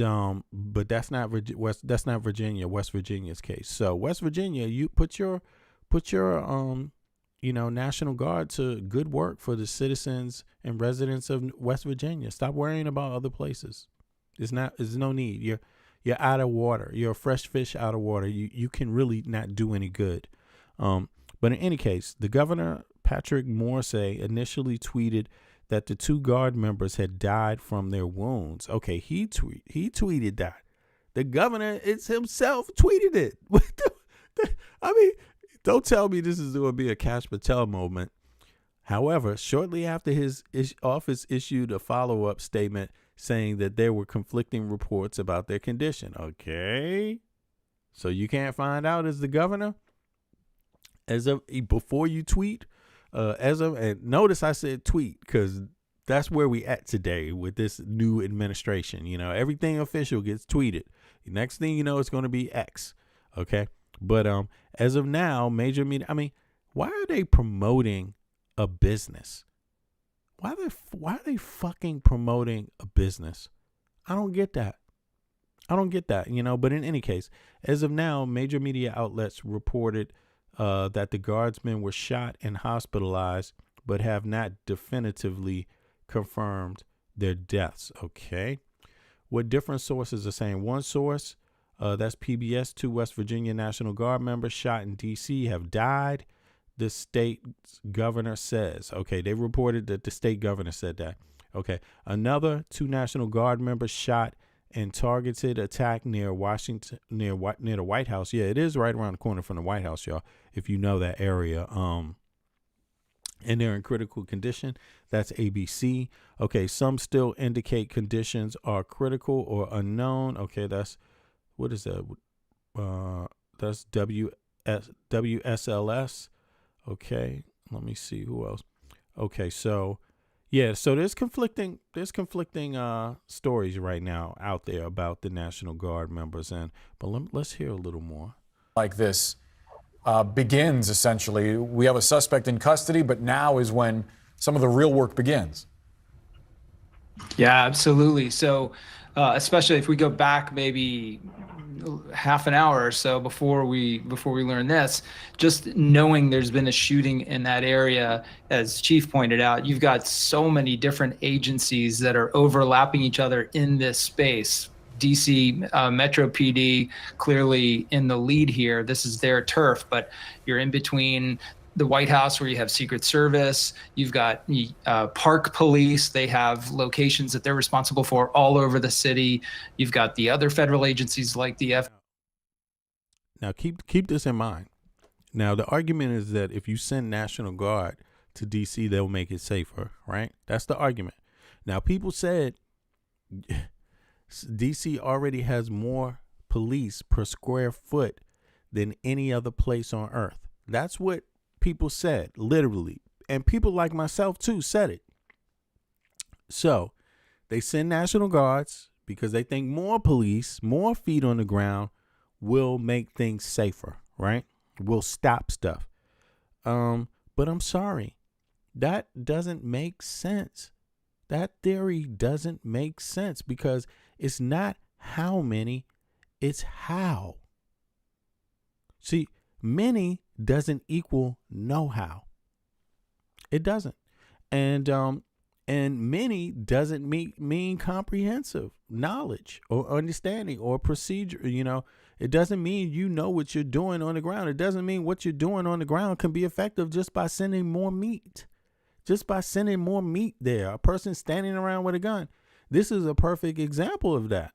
but that's not Virginia. West Virginia's case. So West Virginia, you put your National Guard to good work for the citizens and residents of West Virginia. Stop worrying about other places. There's no need. You're out of water. You're a fresh fish out of water. You can really not do any good. But in any case, the governor, Patrick Morrisey, initially tweeted that the 2 guard members had died from their wounds. Okay, he tweeted that. The governor himself tweeted it. I mean, don't tell me this is going to be a Kash Patel moment. However, shortly after his office issued a follow-up statement saying that there were conflicting reports about their condition. Okay, so you can't find out as the governor before you tweet. And notice I said tweet because that's where we at today with this new administration. Everything official gets tweeted. The next thing you know, it's going to be X. Okay, but as of now, major media. I mean, why are they promoting a business? Why are they fucking promoting a business? I don't get that. But in any case, as of now, major media outlets reported that the guardsmen were shot and hospitalized, but have not definitively confirmed their deaths. Okay. What different sources are saying? One source, that's PBS, 2 West Virginia National Guard members shot in D.C. have died. The state governor says. Okay, they reported that the state governor said that. Okay, another 2 National Guard members shot in targeted attack near Washington, near the White House. Yeah, it is right around the corner from the White House, y'all. If you know that area, and they're in critical condition. That's ABC. Okay, some still indicate conditions are critical or unknown. Okay, that's what is that? That's WSLS. Okay, let me see who else. Okay, so yeah, so there's conflicting stories right now out there about the National Guard members, but let's hear a little more. Like this begins essentially. We have a suspect in custody, but now is when some of the real work begins. Yeah, absolutely. So, especially if we go back maybe half an hour or so before we learned this, just knowing there's been a shooting in that area, as Chief pointed out, you've got so many different agencies that are overlapping each other in this space. DC Metro PD clearly in the lead here. This is their turf, but you're in between the White House, where you have Secret Service, you've got Park Police. They have locations that they're responsible for all over the city. You've got the other federal agencies like the Now keep this in mind. Now the argument is that if you send National Guard to DC, they'll make it safer, right? That's the argument. Now people said DC already has more police per square foot than any other place on earth. That's what people said, literally. And people like myself too said it. So they send National Guards because they think more police, more feet on the ground will make things safer, right? Will stop stuff. But I'm sorry, that doesn't make sense. That theory doesn't make sense because it's not how many, it's how. See, many doesn't equal know-how. It doesn't. And many doesn't mean comprehensive knowledge or understanding or procedure. You know, it doesn't mean you know what you're doing on the ground. It doesn't mean what you're doing on the ground can be effective just by sending more meat. Just by sending more meat there. A person standing around with a gun. This is a perfect example of that.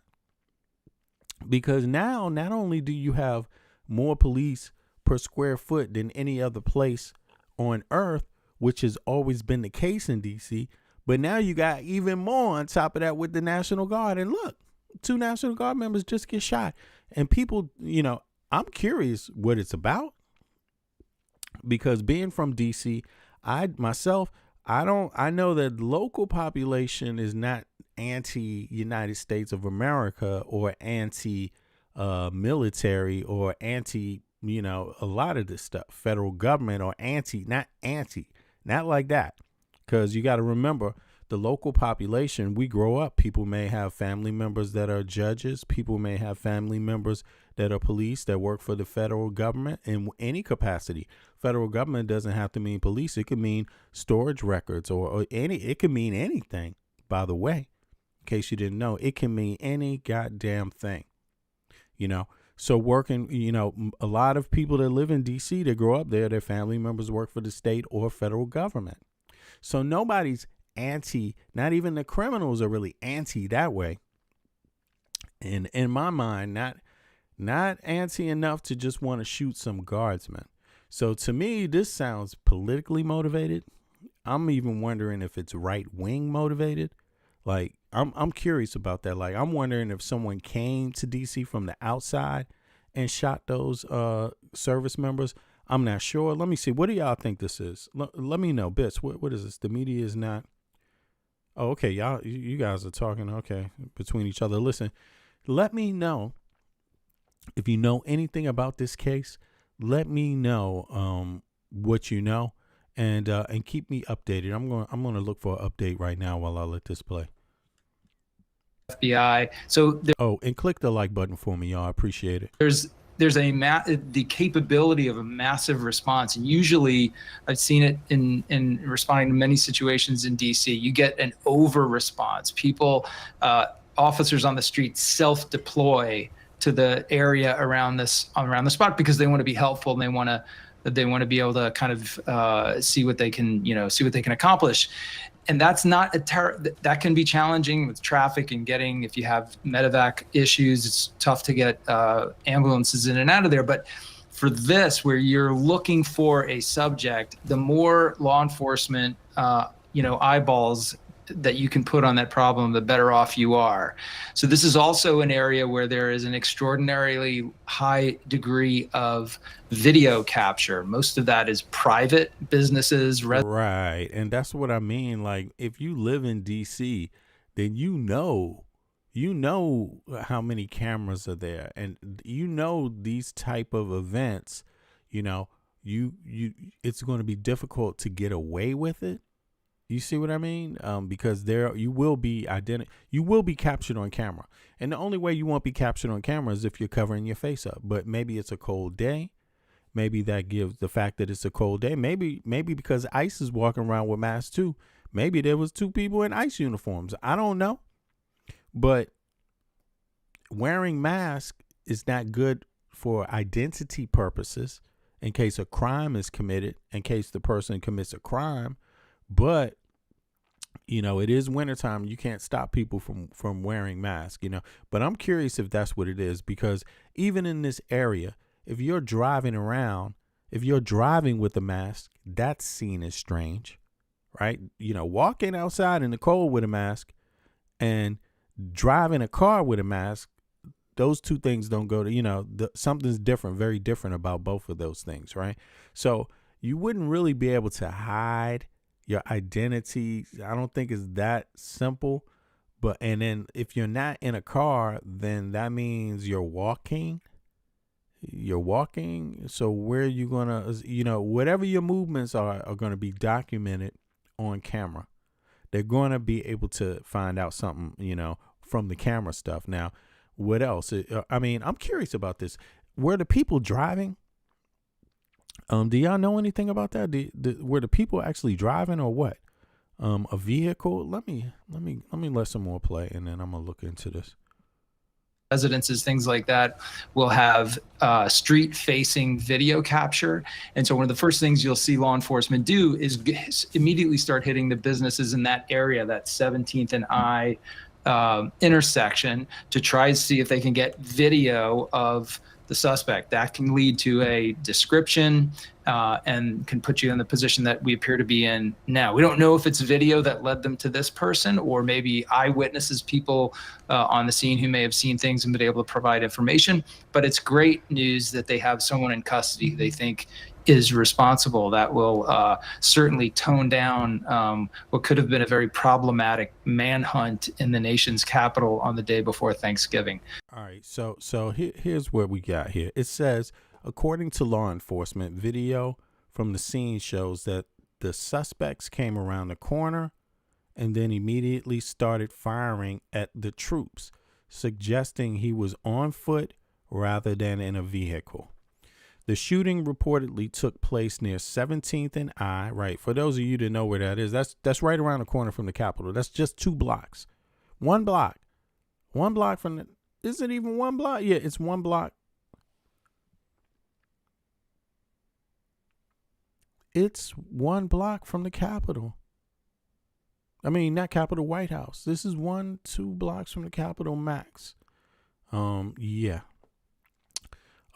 Because now, not only do you have more police per square foot than any other place on earth, which has always been the case in DC, but now you got even more on top of that with the National Guard. And look, 2 National Guard members just get shot. And people, you know, I'm curious what it's about. Because being from DC, I know that local population is not anti-United States of America or anti-military or anti, you know, a lot of this stuff, federal government or not like that. Because you got to remember the local population, we grow up, people may have family members that are judges. People may have family members that are police that work for the federal government in any capacity. Federal government doesn't have to mean police. It could mean storage records or it could mean anything, by the way, in case you didn't know. It can mean any goddamn thing, you know. So working, you know, a lot of people that live in DC, that grow up there, their family members work for the state or federal government. So nobody's anti, not even the criminals are really anti that way. And in my mind, not anti enough to just want to shoot some guardsmen. So to me, this sounds politically motivated. I'm even wondering if it's right wing motivated. Like I'm curious about that. Like I'm wondering if someone came to DC from the outside and shot those service members. I'm not sure. Let me see. What do y'all think this is? Let me know. Bits, what is this? The media is not. Oh, okay. You guys are talking. Okay. Between each other. Listen, let me know if you know anything about this case. Let me know what you know and keep me updated. I'm going to look for an update right now while I let this play. FBI. So and click the like button for me, y'all. I appreciate it. There's the capability of a massive response, and usually I've seen it in responding to many situations in DC. You get an over response. People, officers on the street self-deploy to the area around the spot because they want to be helpful and they want to be able to kind of see what they can accomplish. And that's not that can be challenging with traffic and getting, if you have medevac issues, it's tough to get ambulances in and out of there. But for this, where you're looking for a subject, the more law enforcement, eyeballs that you can put on that problem, the better off you are. So this is also an area where there is an extraordinarily high degree of video capture. Most of that is private businesses. Right. And that's what I mean. Like, if you live in DC, then you know how many cameras are there. And you know these type of events, it's going to be difficult to get away with it. You see what I mean? Because you will be captured on camera. And the only way you won't be captured on camera is if you're covering your face up. But maybe it's a cold day. Maybe that gives the fact that it's a cold day. Maybe because ICE is walking around with masks too. Maybe there was 2 people in ICE uniforms. I don't know. But wearing masks is not good for identity purposes in case a crime is committed, in case the person commits a crime. But it is wintertime. You can't stop people from wearing masks, But I'm curious if that's what it is, because even in this area, if you're driving around, if you're driving with a mask, that's seen as strange, right? Walking outside in the cold with a mask and driving a car with a mask, those 2 things don't go to, something's different, very different about both of those things, right? So you wouldn't really be able to hide your identity. I don't think it's that simple. And then if you're not in a car, then that means you're walking. So where are you gonna, whatever your movements are going to be documented on camera. They're going to be able to find out something, from the camera stuff. Now, what else? I'm curious about this. Were the people driving? Do y'all know anything about that? Were the people actually driving or what? A vehicle? Let me let some more play, and then I'm gonna look into this. Residences, things like that, will have street-facing video capture. And so one of the first things you'll see law enforcement do is immediately start hitting the businesses in that area, that 17th and I intersection, to try to see if they can get video of the suspect. That can lead to a description and can put you in the position that we appear to be in now. We don't know if it's video that led them to this person, or maybe eyewitnesses, people on the scene who may have seen things and been able to provide information. But it's great news that they have someone in custody they think is responsible. That will certainly tone down what could have been a very problematic manhunt in the nation's capital on the day before Thanksgiving. All right, so here's what we got here. It says, according to law enforcement, video from the scene shows that the suspects came around the corner and then immediately started firing at the troops, suggesting he was on foot rather than in a vehicle. The shooting reportedly took place near 17th and I, right? For those of you that know where that is, that's right around the corner from the Capitol. That's just 2 blocks. 1 block. 1 block from the, is it even 1 block? Yeah, it's 1 block. It's 1 block from the Capitol. I mean, not Capitol, White House. This is 2 blocks from the Capitol max. Yeah.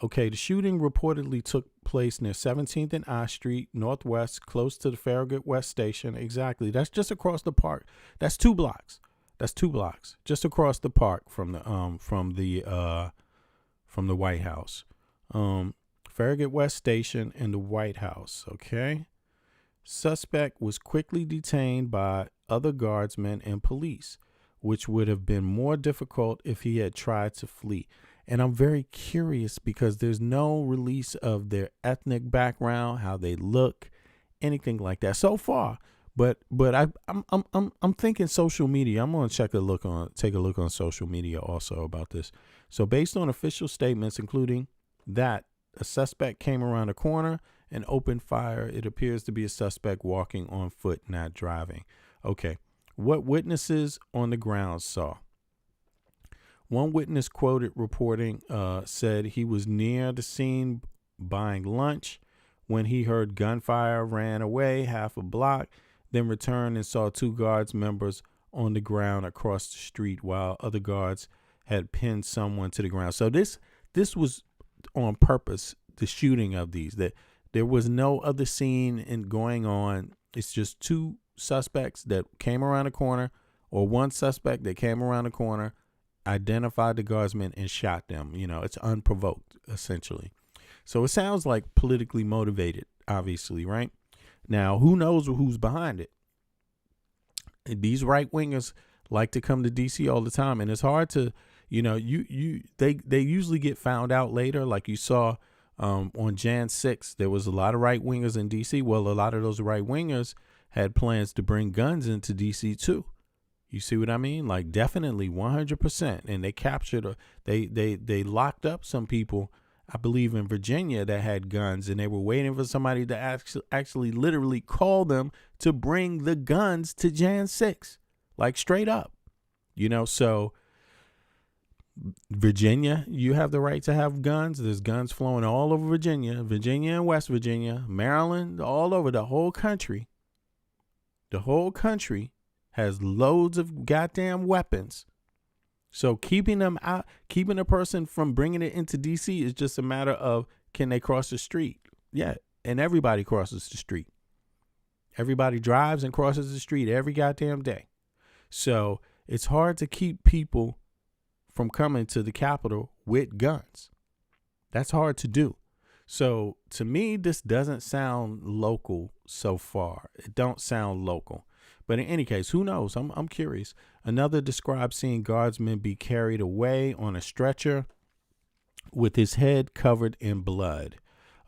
Okay, the shooting reportedly took place near 17th and I Street, Northwest, close to the Farragut West Station. Exactly. That's just across the park. That's 2 blocks. That's 2 blocks, just across the park from the White House. Farragut West Station and the White House. Okay. Suspect was quickly detained by other guardsmen and police, which would have been more difficult if he had tried to flee. And I'm very curious because there's no release of their ethnic background, how they look, anything like that so far. But I'm thinking social media. I'm gonna take a look on social media also about this. So based on official statements, including that a suspect came around a corner and opened fire, it appears to be a suspect walking on foot, not driving. Okay, what witnesses on the ground saw? One witness quoted reporting said he was near the scene buying lunch when he heard gunfire, ran away half a block, then returned and saw 2 guards members on the ground across the street while other guards had pinned someone to the ground. So this was on purpose, the shooting of these, that there was no other scene going on. It's just 2 suspects that came around the corner, or 1 suspect that came around the corner, identified the guardsmen and shot them. It's unprovoked, essentially. So it sounds like politically motivated, obviously, right? Now, who knows who's behind it? These right wingers like to come to DC all the time, and it's hard to, they usually get found out later. Like you saw on Jan 6, there was a lot of right wingers in DC. Well, a lot of those right wingers, had plans to bring guns into D.C. too. You see what I mean? Like, definitely 100%. And they captured, they locked up some people, I believe in Virginia, that had guns, and they were waiting for somebody to actually literally call them to bring the guns to Jan 6, like straight up, you know. So Virginia, you have the right to have guns. There's guns flowing all over Virginia and West Virginia, Maryland, all over the whole country. The whole country has loads of goddamn weapons. So keeping them out, keeping a person from bringing it into DC is just a matter of, can they cross the street? Yeah. And everybody crosses the street. Everybody drives and crosses the street every goddamn day. So it's hard to keep people from coming to the Capitol with guns. That's hard to do. So to me, this doesn't sound local so far. It don't sound local. But in any case, who knows? I'm curious. Another described seeing guardsmen be carried away on a stretcher with his head covered in blood.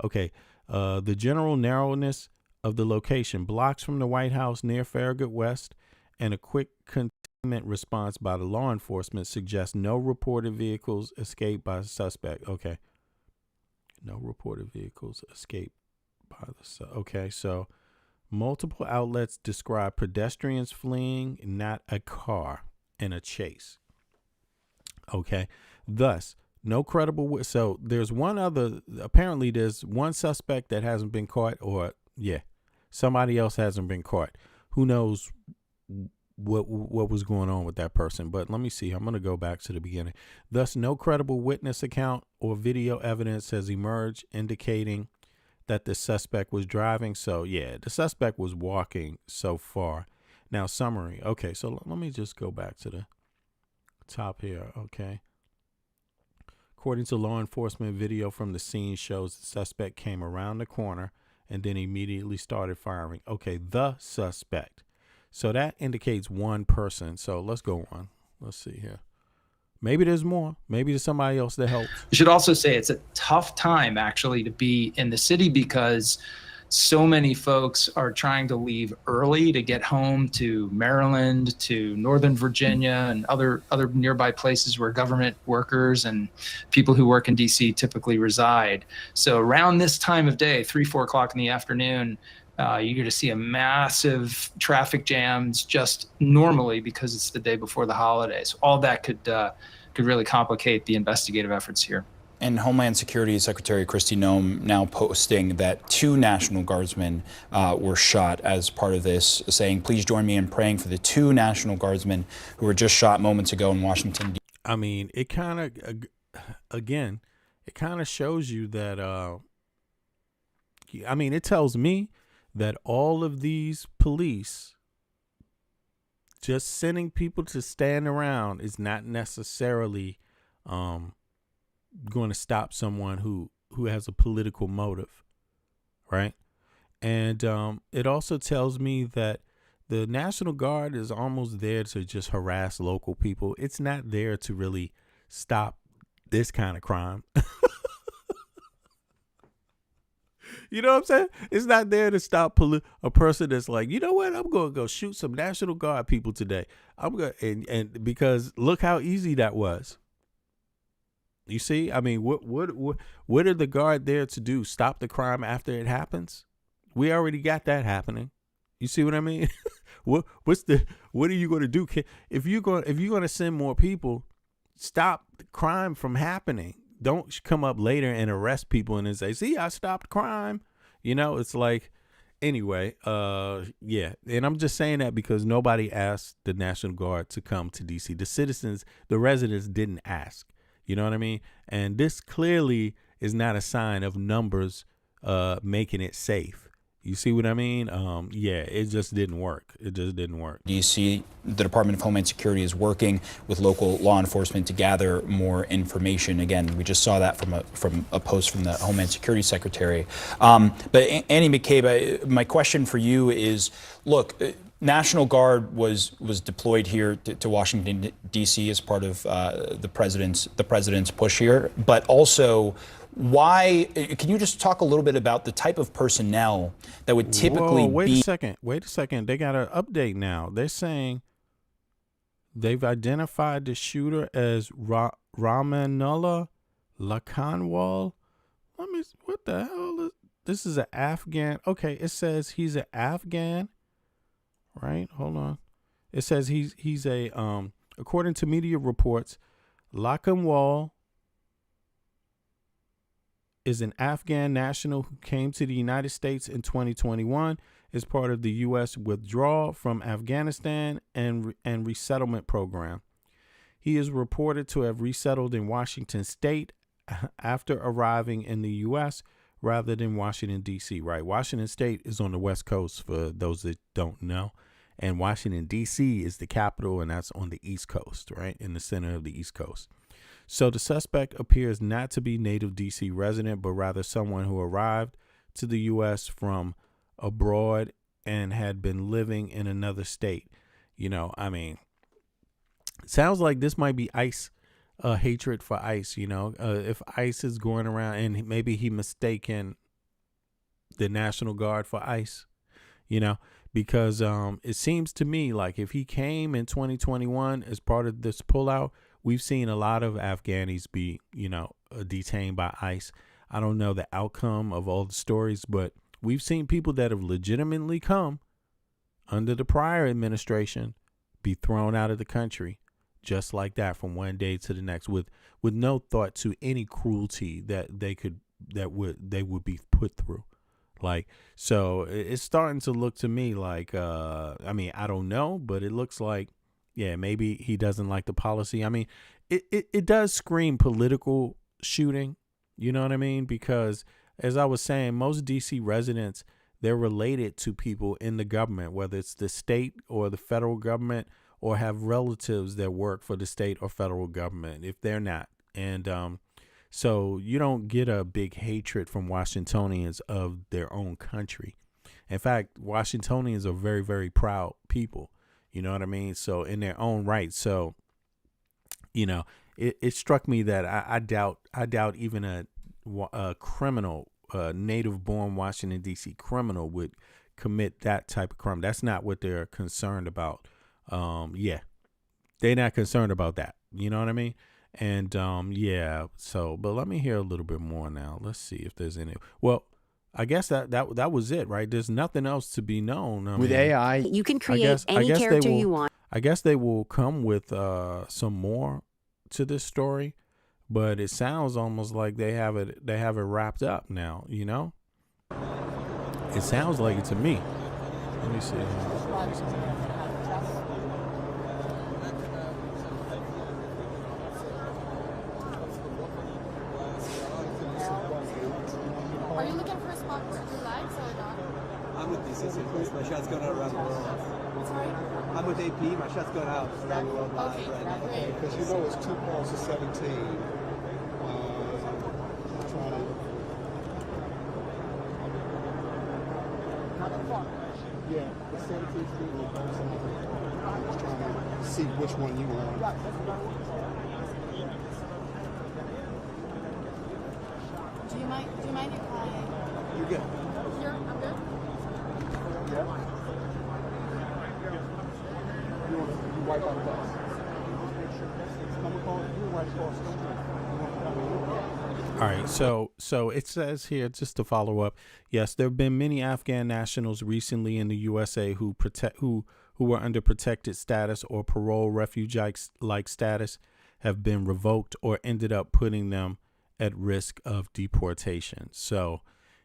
Okay, the general narrowness of the location, blocks from the White House near Farragut West, and a quick containment response by the law enforcement suggests no reported vehicles escaped by the suspect. Okay, no reported vehicles escaped by the okay, so multiple outlets describe pedestrians fleeing, not a car, in a chase. Okay. Thus, no credible. So there's one other. Apparently, there's one suspect that hasn't been caught, or somebody else hasn't been caught. Who knows what was going on with that person? But let me see. I'm going to go back to the beginning. Thus, no credible witness account or video evidence has emerged indicating that the suspect was driving. So yeah, the suspect was walking so far. Now, summary. Okay, so let me just go back to the top here. Okay. According to law enforcement, video from the scene shows the suspect came around the corner and then immediately started firing. Okay, the suspect. So that indicates one person. So let's go on. Let's see here. Maybe there's more. Maybe there's somebody else that helps. I should also say it's a tough time actually to be in the city because so many folks are trying to leave early to get home to Maryland, to Northern Virginia, and other nearby places where government workers and people who work in DC typically reside. So around this time of day, 3-4 o'clock in the afternoon, you're going to see a massive traffic jams just normally because it's the day before the holidays. All that could really complicate the investigative efforts here. And Homeland Security Secretary Kristi Noem now posting that 2 National Guardsmen were shot as part of this, saying, please join me in praying for the 2 National Guardsmen who were just shot moments ago in Washington, D.C. I mean, it kind of, again, it kind of shows you that, I mean, it tells me that all of these police just sending people to stand around is not necessarily going to stop someone who has a political motive, right? And it also tells me that the National Guard is almost there to just harass local people. It's not there to really stop this kind of crime. You know what I'm saying? It's not there to stop a person that's like, you know what? I'm going to go shoot some National Guard people today. I'm going and because look how easy that was. You see? I mean, what are the Guard there to do? Stop the crime after it happens? We already got that happening. You see what I mean? what are you going to do? If you're going to send more people, stop the crime from happening. Don't come up later and arrest people and then say, see, I stopped crime. You know, it's like, anyway, yeah. And I'm just saying that because nobody asked the National Guard to come to DC. The citizens, the residents didn't ask. You know what I mean? And this clearly is not a sign of numbers making it safe. You see what I mean? Yeah, it just didn't work. It just didn't work. DC, the Department of Homeland Security is working with local law enforcement to gather more information. Again, we just saw that from a post from the Homeland Security Secretary. But Annie McCabe, my question for you is, look, National Guard was deployed here to Washington, D.C. as part of the president's push here, but also Why? Can you just talk a little bit about the type of personnel that would typically Wait a second. They got an update now. They're saying they've identified the shooter as Ramanullah Lakanwal. What the hell is this? Is an Afghan. Okay, it says he's an Afghan. Right? Hold on. It says he's a according to media reports, Lakanwal is an Afghan national who came to the United States in 2021 as part of the U.S. withdrawal from Afghanistan and resettlement program. He is reported to have resettled in Washington State after arriving in the U.S. rather than Washington, D.C., right? Washington State is on the West Coast, for those that don't know. And Washington, D.C. is the capital, and that's on the East Coast, right? In the center of the East Coast. So the suspect appears not to be native D.C. resident, but rather someone who arrived to the U.S. from abroad and had been living in another state. You know, I mean, sounds like this might be ICE, hatred for ICE. You know, if ICE is going around and maybe he mistaken the National Guard for ICE, you know, because it seems to me like if he came in 2021 as part of this pullout, we've seen a lot of Afghanis be, you know, detained by ICE. I don't know the outcome of all the stories, but we've seen people that have legitimately come under the prior administration be thrown out of the country just like that from one day to the next with no thought to any cruelty that they would be put through. Like, so it's starting to look to me like, I mean, I don't know, but it looks like, yeah, maybe he doesn't like the policy. I mean, it does scream political shooting. You know what I mean? Because as I was saying, most DC residents, they're related to people in the government, whether it's the state or the federal government, or have relatives that work for the state or federal government if they're not. And so you don't get a big hatred from Washingtonians of their own country. In fact, Washingtonians are very, very proud people. You know what I mean? So in their own right. So, you know, it struck me that I doubt even a criminal, native-born Washington, D.C. criminal would commit that type of crime. That's not what they're concerned about. Yeah, they're not concerned about that. You know what I mean? And yeah. So, but let me hear a little bit more now. Let's see if there's any. Well, I guess that was it, right? There's nothing else to be known. With AI, you can create any character you want. I guess they will come with some more to this story, but it sounds almost like they have it wrapped up now. You know, it sounds like it to me. Let me see. Are you looking for a spot to do lives or not? I'm with DCC. My shot's going out around the world. Sorry? I'm with AP. My shot's going out around the world live Okay, right now. great. Because you know it's 2 calls to 17. Trying to. Yeah, the 17th Street will go somewhere. I'm just trying to see which one you want. Do you mind if I... You good? Here, I'm good? Yeah. You wipe out the bus. Someone call you wipe across the street. All right, so it says here, just to follow up, yes, there have been many Afghan nationals recently in the USA who were under protected status or parole refugee-like status have been revoked or ended up putting them at risk of deportation. So,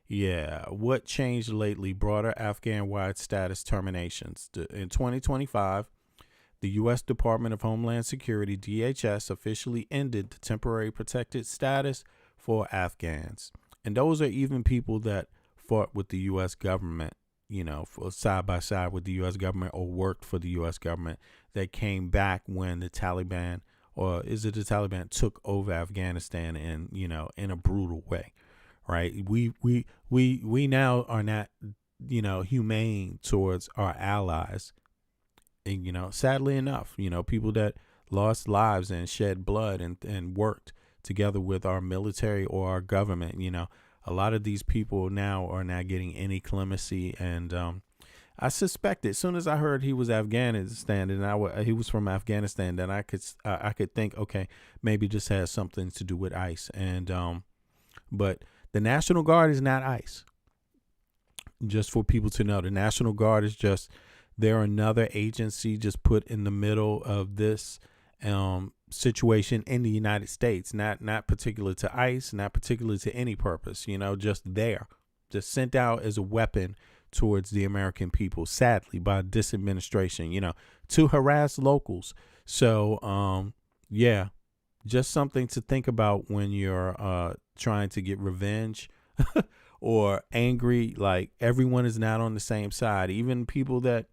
yeah, what changed lately? Broader Afghan-wide status terminations. In 2025, the U.S. Department of Homeland Security, DHS, officially ended the temporary protected status for Afghans. And those are even people that fought with the U.S. government, you know, for side by side with the U.S. government or worked for the U.S. government that came back when the Taliban, or is it the Taliban, took over Afghanistan in, you know, in a brutal way, right? We now are not, you know, humane towards our allies. And, you know, sadly enough, you know, people that lost lives and shed blood and worked together with our military or our government. You know, a lot of these people now are not getting any clemency, and I suspect as soon as I heard he was Afghanistan and he was from Afghanistan, then I could think, okay, maybe this has something to do with ICE. And but the National Guard is not ICE. Just for people to know, the National Guard is just, they're another agency just put in the middle of this situation in the United States, not particular to ICE, not particular to any purpose, you know, just there, just sent out as a weapon towards the American people, sadly, by this administration, you know, to harass locals. So, yeah, just something to think about when you're trying to get revenge or angry. Like, everyone is not on the same side. Even people that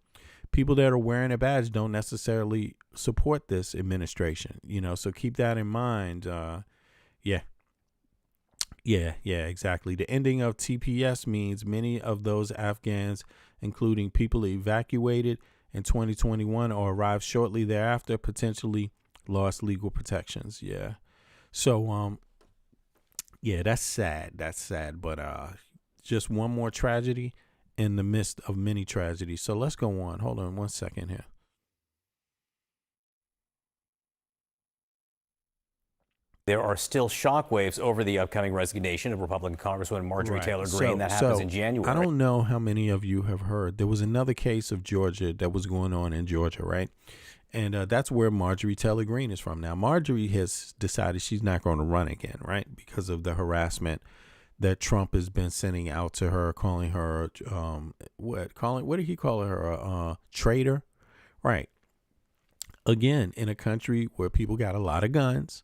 are wearing a badge don't necessarily support this administration, you know, so keep that in mind. Yeah, exactly. The ending of TPS means many of those Afghans, including people evacuated in 2021 or arrived shortly thereafter, potentially lost legal protections. Yeah. So, yeah, that's sad. But just one more tragedy in the midst of many tragedies. So let's go on. Hold on one second here. There are still shockwaves over the upcoming resignation of Republican Congresswoman Marjorie Taylor Greene. That happens in January. I don't know how many of you have heard. There was another case of Georgia that was going on in Georgia, right? And that's where Marjorie Taylor Greene is from. Now, Marjorie has decided she's not going to run again, right? Because of the harassment that Trump has been sending out to her, calling her, what did he call her? A traitor, right? Again, in a country where people got a lot of guns,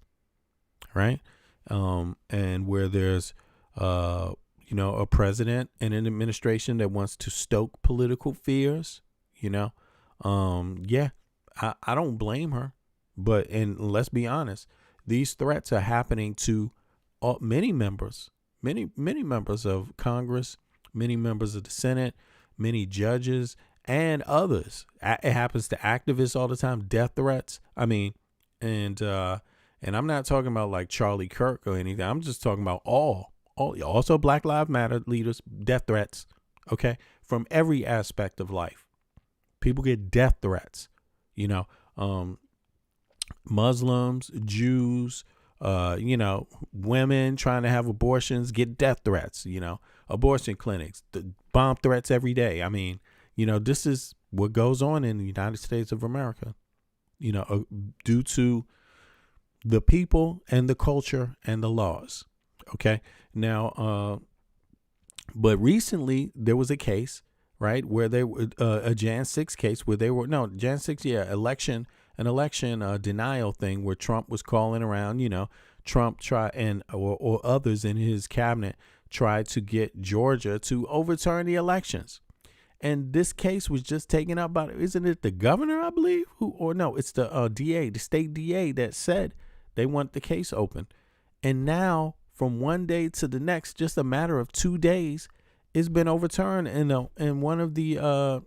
right? And where there's, you know, a president and an administration that wants to stoke political fears, you know, yeah, I don't blame her. But, and let's be honest, these threats are happening to many members of Congress, many members of the Senate, many judges, and others. It happens to activists all the time, death threats. I mean, and I'm not talking about like Charlie Kirk or anything. I'm just talking about all also Black Lives Matter leaders, death threats, okay, from every aspect of life. People get death threats, you know, Muslims, Jews, you know, women trying to have abortions get death threats, you know, abortion clinics, the bomb threats every day. I mean, you know, this is what goes on in the United States of America, you know, due to the people and the culture and the laws. Okay. Now, but recently there was a case, right, where they were a Jan 6 case where they were Jan 6. Yeah. Election denial thing where Trump was calling around, you know, Trump or others in his cabinet tried to get Georgia to overturn the elections. And this case was just taken up by, isn't it the governor, I believe, it's the DA, the state DA that said they want the case open. And now from one day to the next, just a matter of 2 days, it's been overturned. And one of the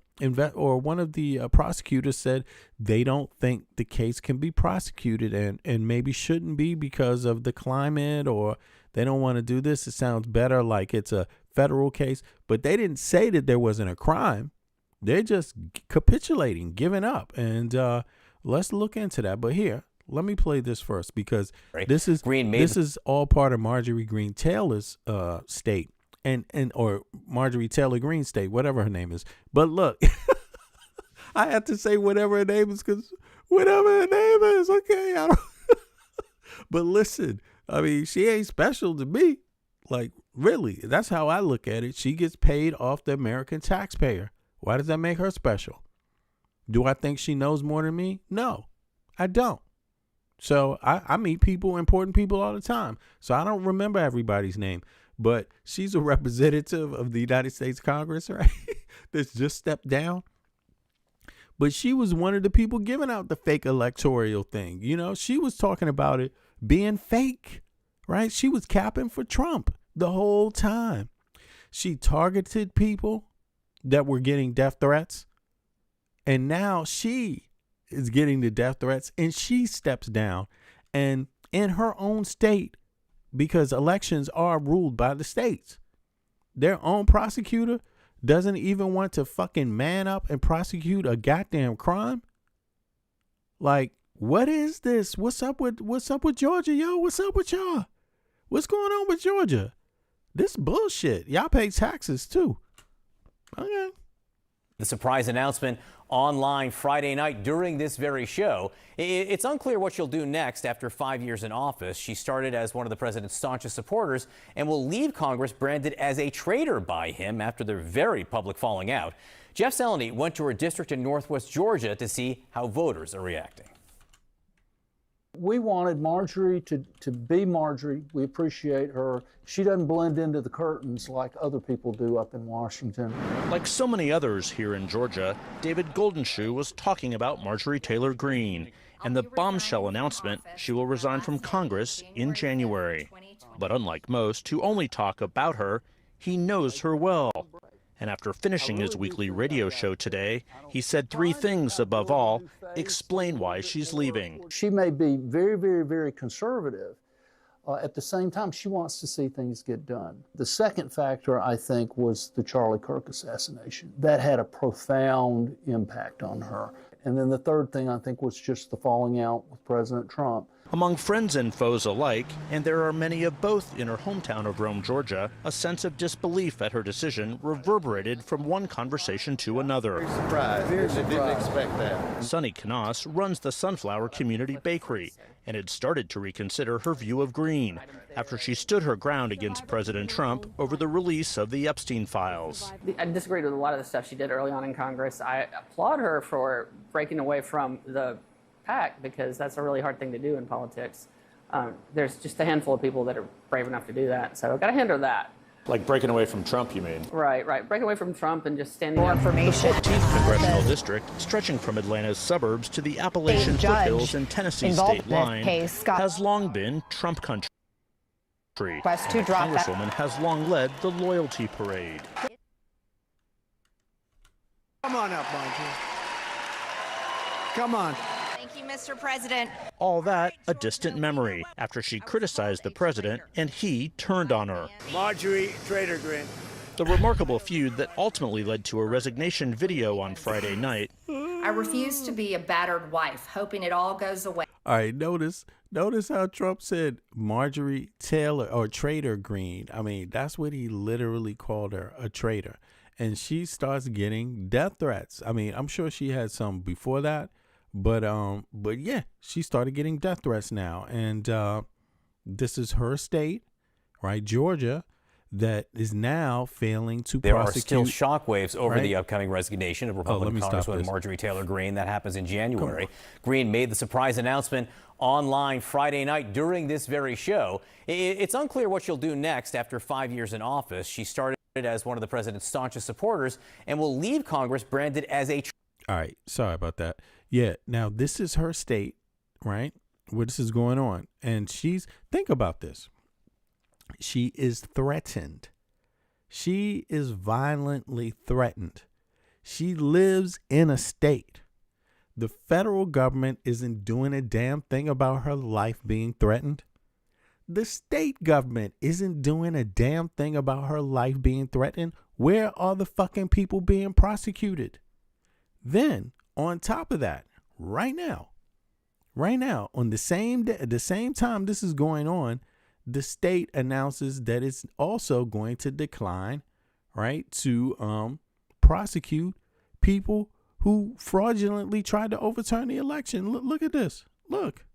prosecutors said they don't think the case can be prosecuted and maybe shouldn't be because of the climate, or they don't want to do this. It sounds better like it's a federal case, but they didn't say that there wasn't a crime. They're just capitulating, giving up. And let's look into that. But here, let me play this first, because this is all part of Marjorie Greene Taylor's state or Marjorie Taylor Greene state, whatever her name is. But look, I have to say whatever her name is because whatever her name is, okay. But listen, I mean, she ain't special to me. Like, really, that's how I look at it. She gets paid off the American taxpayer. Why does that make her special? Do I think she knows more than me? No, I don't. So I meet important people all the time. So I don't remember everybody's name, but she's a representative of the United States Congress, right? That's just stepped down. But she was one of the people giving out the fake electoral thing. You know, she was talking about it being fake, right? She was capping for Trump the whole time. She targeted people that were getting death threats. And now she is getting the death threats, and she steps down. And in her own state, because elections are ruled by the states. Their own prosecutor doesn't even want to fucking man up and prosecute a goddamn crime. Like, what is this? What's up with Georgia, yo? What's up with y'all? What's going on with Georgia? This bullshit. Y'all pay taxes too. Okay. The surprise announcement online Friday night during this very show. It's unclear what she'll do next after 5 years in office. She started as one of the president's staunchest supporters and will leave Congress branded as a traitor by him after their very public falling out. Jeff Seleny went to her district in Northwest Georgia to see how voters are reacting. We wanted Marjorie to be Marjorie. We appreciate her. She doesn't blend into the curtains like other people do up in Washington. Like so many others here in Georgia, David Goldenshoe was talking about Marjorie Taylor Greene and the bombshell announcement she will resign from Congress in January. But unlike most who only talk about her, he knows her well. And after finishing his weekly radio show today, he said three things above all explain why she's leaving. She may be very, very, very conservative. At the same time, she wants to see things get done. The second factor, I think, was the Charlie Kirk assassination. That had a profound impact on her. And then the third thing, I think, was just the falling out with President Trump. Among friends and foes alike, and there are many of both in her hometown of Rome, Georgia, a sense of disbelief at her decision reverberated from one conversation to another. Very surprised. Didn't expect that. Sunny Knaus runs the Sunflower Community Bakery and had started to reconsider her view of Greene after she stood her ground against President Trump over the release of the Epstein files. I disagreed with a lot of the stuff she did early on in Congress. I applaud her for breaking away from the pack, because that's a really hard thing to do in politics. There's just a handful of people that are brave enough to do that, so I've got to hand her that. Like breaking away from Trump, you mean? Right. Breaking away from Trump and just standing More up. information. The 14th congressional district, stretching from Atlanta's suburbs to the Appalachian foothills and Tennessee state line, has long been Trump country. Congresswoman has long led the loyalty parade. Come on up, Marjorie. Come on. Thank you, Mr. President. All that a distant memory after she criticized the president and he turned on her. Marjorie Taylor Greene. The remarkable feud that ultimately led to a resignation video on Friday night. I refuse to be a battered wife, hoping it all goes away. All right, notice how Trump said Marjorie Taylor or Traitor Greene. I mean, that's what he literally called her, a traitor. And she starts getting death threats. I mean, I'm sure she had some before that. But yeah, she started getting death threats now. And this is her state, right, Georgia, that is now failing to prosecute. There are still shockwaves over right? the upcoming resignation of Republican Congresswoman Marjorie Taylor Greene. That happens in January. Greene made the surprise announcement online Friday night during this very show. It's unclear what she'll do next after 5 years in office. She started as one of the president's staunchest supporters and will leave Congress branded as a... All right, sorry about that. Yeah, now this is her state, right, where this is going on. And think about this. She is threatened. She is violently threatened. She lives in a state. The federal government isn't doing a damn thing about her life being threatened. The state government isn't doing a damn thing about her life being threatened. Where are the fucking people being prosecuted? Then, on top of that, right now, on the same day, the same time this is going on, the state announces that it's also going to decline, right, to prosecute people who fraudulently tried to overturn the election. Look at this. Look.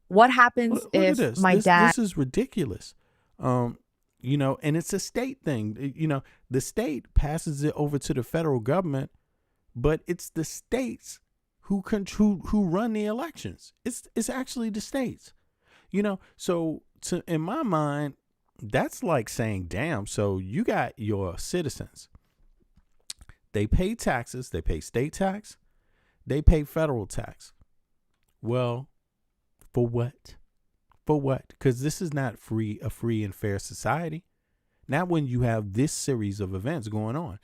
What happens if This is ridiculous. And it's a state thing. The state passes it over to the federal government, but it's the states who run the elections. It's actually the states. So in my mind, that's like saying, damn, so you got your citizens. They pay taxes, they pay state tax, they pay federal tax. Well, for what? For what? Because this is not a free and fair society. Not when you have this series of events going on.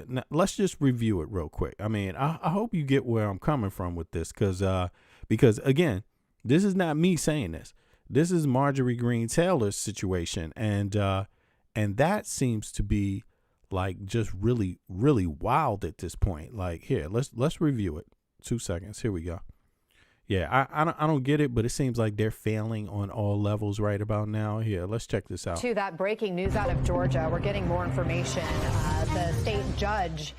Now, let's just review it real quick. I mean, I hope you get where I'm coming from with this, because again, this is not me saying this. This is Marjorie Greene Taylor's situation, and that seems to be like just really, really wild at this point. Like, here, let's review it. 2 seconds. Here we go. Yeah, I don't get it, but it seems like they're failing on all levels right about now. Here, let's check this out. To that breaking news out of Georgia, we're getting more information. The state judge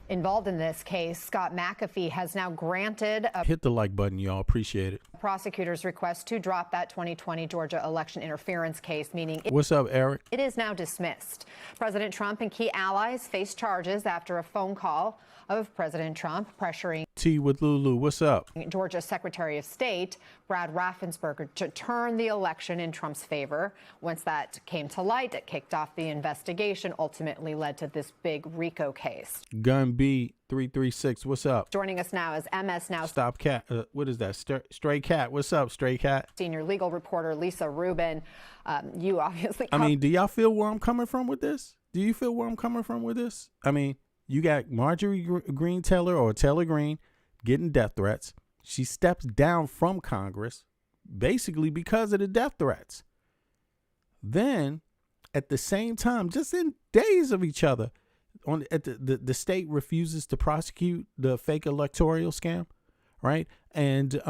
involved in this case, Scott McAfee, has now granted a Hit the like button, y'all. Appreciate it. prosecutor's request to drop that 2020 Georgia election interference case, meaning What's up, Eric? it is now dismissed. President Trump and key allies face charges after a phone call of President Trump pressuring T with Lulu. What's up? Georgia Secretary of State Brad Raffensperger to turn the election in Trump's favor. Once that came to light, it kicked off the investigation, ultimately led to this big RICO case. Gun B 336. What's up? Joining us now is MS Now Stop Cat. What is that? Stray Cat. What's up, Stray Cat? senior legal reporter Lisa Rubin. You obviously. I mean, do y'all feel where I'm coming from with this? Do you feel where I'm coming from with this? I mean, you got Marjorie Greene Taylor, or Taylor Greene, getting death threats. She steps down from Congress basically because of the death threats. Then, at the same time, just in days of each other, the state refuses to prosecute the fake electoral scam, right? And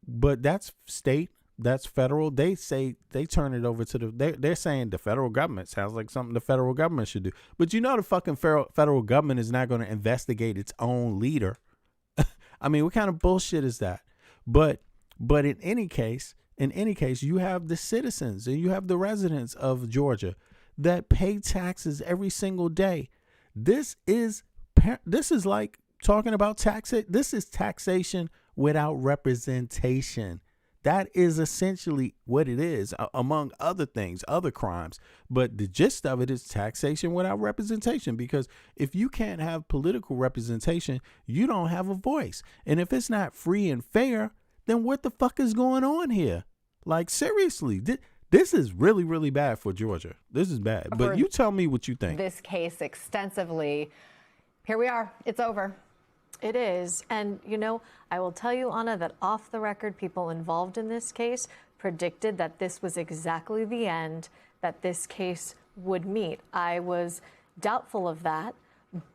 but that's state. That's federal. They say they turn it over to they're saying the federal government. Sounds like something the federal government should do. But you know the fucking federal government is not going to investigate its own leader. I mean, what kind of bullshit is that? But in any case, you have the citizens and you have the residents of Georgia that pay taxes every single day. This is like talking about this is taxation without representation. That is essentially what it is, among other things, other crimes. But the gist of it is taxation without representation, because if you can't have political representation, you don't have a voice. And if it's not free and fair, then what the fuck is going on here? Like, seriously, this is really, really bad for Georgia. This is bad. But you tell me what you think. This case extensively. Here we are. It's over. It is. And, you know, I will tell you, Anna, that off the record, people involved in this case predicted that this was exactly the end that this case would meet. I was doubtful of that,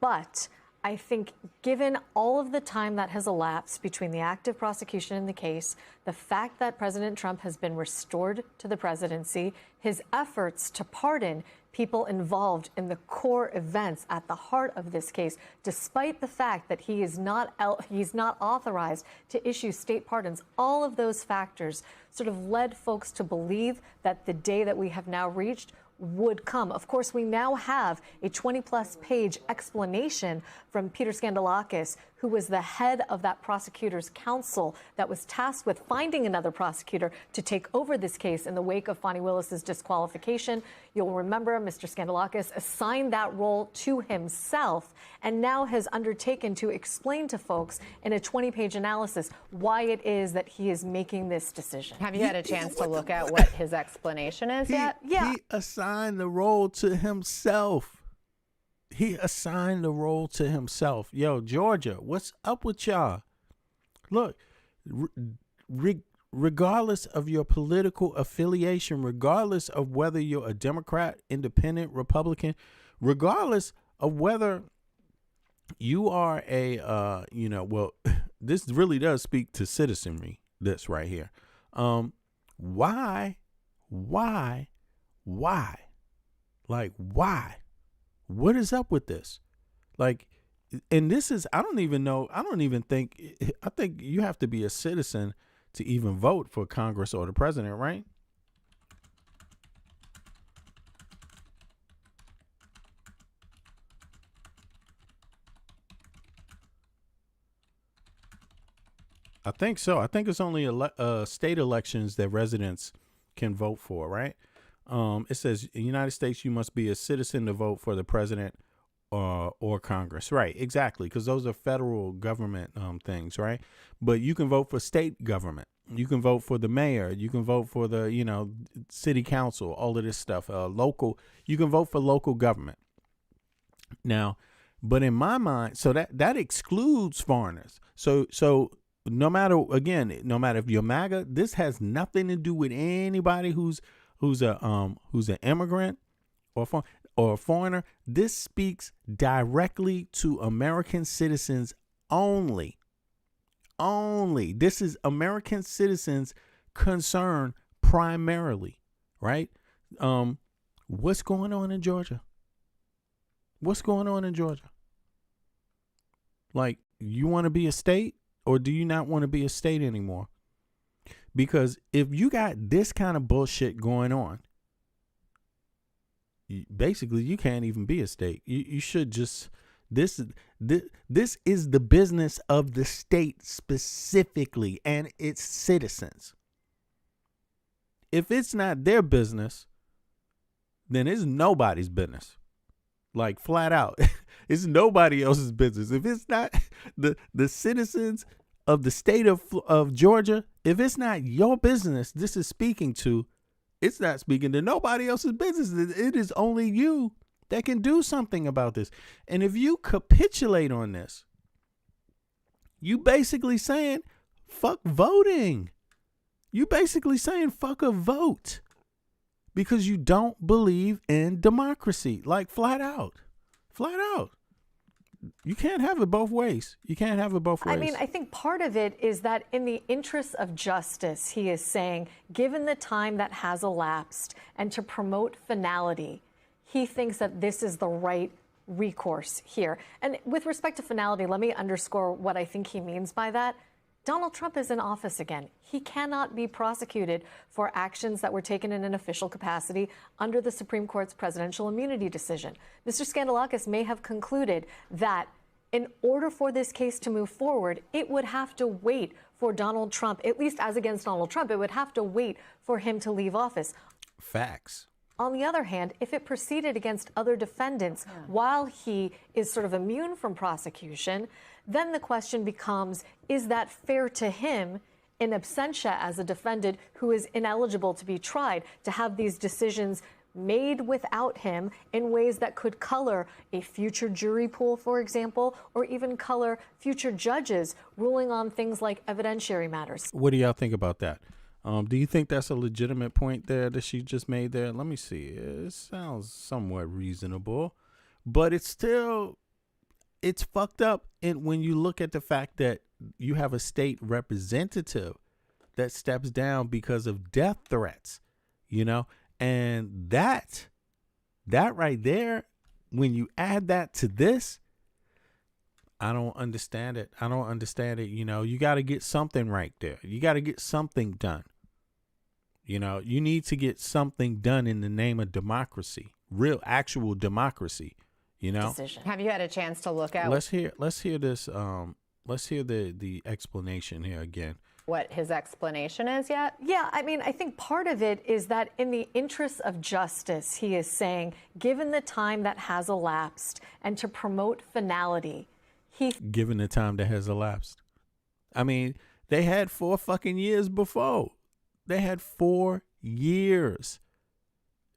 but I think given all of the time that has elapsed between the active prosecution in the case, the fact that President Trump has been restored to the presidency, his efforts to pardon people involved in the core events at the heart of this case, despite the fact that he's not authorized to issue state pardons, all of those factors sort of led folks to believe that the day that we have now reached would come. Of course, we now have a 20-plus page explanation from Peter Skandalakis, who was the head of that prosecutor's council that was tasked with finding another prosecutor to take over this case in the wake of Fani Willis's disqualification. You'll remember Mr. Skandalakis assigned that role to himself and now has undertaken to explain to folks in a 20-page analysis why it is that he is making this decision. Have you had a chance to look at what his explanation is yet? Yeah. He assigned the role to himself. Yo, Georgia, what's up with y'all? Look, regardless of your political affiliation, regardless of whether you're a Democrat, Independent, Republican, regardless of whether you are a, this really does speak to citizenry, this right here. Why? Like, why? What is up with this? Like, and this is, I think you have to be a citizen to even vote for Congress or the president, right? I think so. I think it's only state elections that residents can vote for, right? It says in the United States, you must be a citizen to vote for the president or Congress. Right. Exactly. Because those are federal government things. Right. But you can vote for state government. You can vote for the mayor. You can vote for the, city council, all of this stuff. Local. You can vote for local government. Now, but in my mind, so that excludes foreigners. So no matter if you're MAGA, this has nothing to do with anybody who's an immigrant or a foreigner. This speaks directly to American citizens only. This is American citizens' concern primarily, right? What's going on in Georgia? Like, you want to be a state, or do you not want to be a state anymore? Because if you got this kind of bullshit going on, basically you can't even be a state. You should just this is the business of the state specifically and its citizens. If it's not their business, then it's nobody's business. Like, flat out. It's nobody else's business. If it's not the citizens of the state of Georgia, if it's not your business this is speaking to, it's not speaking to nobody else's business. It is only you that can do something about this. And if you capitulate on this, you basically saying, fuck voting. You basically saying, fuck a vote. Because you don't believe in democracy. Like, flat out. You can't have it both ways. I mean, I think part of it is that in the interests of justice, he is saying, given the time that has elapsed and to promote finality, he thinks that this is the right recourse here. And with respect to finality, let me underscore what I think he means by that. Donald Trump is in office again. He cannot be prosecuted for actions that were taken in an official capacity under the Supreme Court's presidential immunity decision. Mr. Skandalakis may have concluded that in order for this case to move forward, it would have to wait for Donald Trump, at least as against Donald Trump, it would have to wait for him to leave office. Facts. On the other hand, if it proceeded against other defendants while he is sort of immune from prosecution, then the question becomes, is that fair to him in absentia as a defendant who is ineligible to be tried, to have these decisions made without him in ways that could color a future jury pool, for example, or even color future judges ruling on things like evidentiary matters? What do y'all think about that? Do you think that's a legitimate point there that she just made there? Let me see. It sounds somewhat reasonable, but it's fucked up. And when you look at the fact that you have a state representative that steps down because of death threats, and that right there, when you add that to this, I don't understand it. You got to get something right there. You got to get something done. You need to get something done in the name of democracy, real, actual democracy. Decision. Have you had a chance to look at? Let's hear this. Let's hear the explanation here again. What his explanation is yet? Yeah, I mean, I think part of it is that in the interests of justice, he is saying, given the time that has elapsed and to promote finality, given the time that has elapsed. I mean, they had 4 fucking years before. They had 4 years.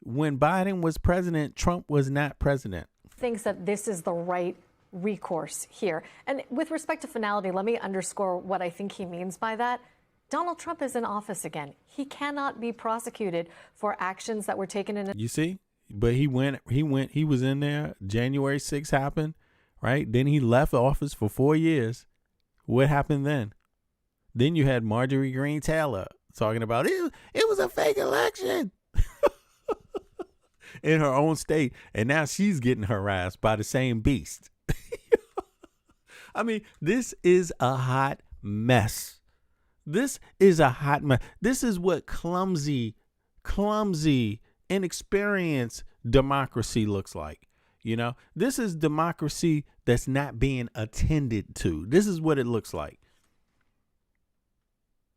When Biden was president, Trump was not president. Thinks that this is the right recourse here. And with respect to finality, let me underscore what I think he means by that. Donald Trump is in office again. He cannot be prosecuted for actions that were taken in. You see? But he was in there. January 6th happened, right? Then he left office for 4 years. What happened then? Then you had Marjorie Greene Taylor talking about it was a fake election in her own state, and now she's getting harassed by the same beast. I mean, this is a hot mess. This is what clumsy, inexperienced democracy looks like. This is democracy that's not being attended to. This is what it looks like.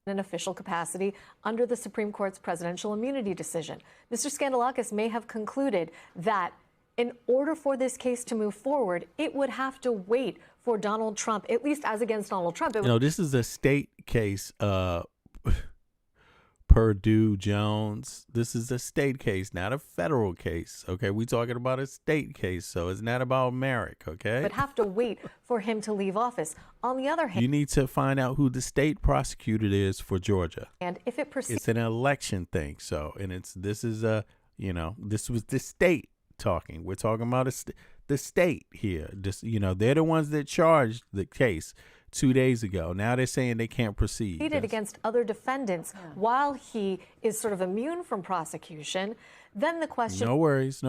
An official capacity under the Supreme Court's presidential immunity decision. Mr. Skandalakis may have concluded that in order for this case to move forward, it would have to wait for Donald Trump, at least as against Donald Trump. This is a state case per Purdue Jones. This is a state case, not a federal case. Okay, we talking about a state case, so it's not about Merrick. Okay, but have to wait for him to leave office. On the other hand, you need to find out who the state prosecutor is for Georgia. And if it proceeds, it's an election thing. So, and this was the state talking. We're talking about the state here. They're the ones that charged the case 2 days ago. Now they're saying they can't proceed. Against other defendants while he is sort of immune from prosecution. Then the question No worries.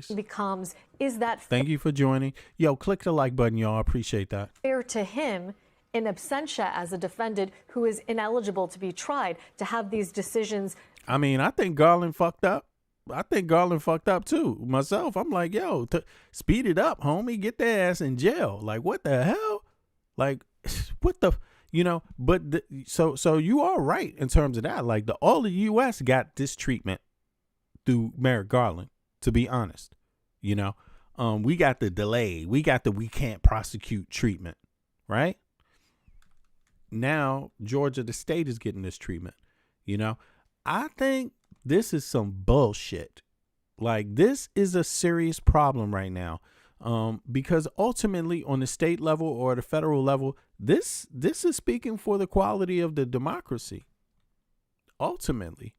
becomes, is that Thank you for joining. Yo, click the like button, y'all. I appreciate that. fair to him in absentia as a defendant who is ineligible to be tried to have these decisions? I mean, I think Garland fucked up. I think Garland fucked up too. Myself, I'm like, yo, speed it up, homie. Get their ass in jail. Like, what the hell? Like, what the, but so you are right in terms of that. Like, all the U.S. got this treatment through Merrick Garland, to be honest. We got the delay. We got the we can't prosecute treatment, right? Now, Georgia, the state is getting this treatment. I think this is some bullshit. Like, this is a serious problem right now. Because ultimately on the state level or the federal level, this is speaking for the quality of the democracy. Ultimately,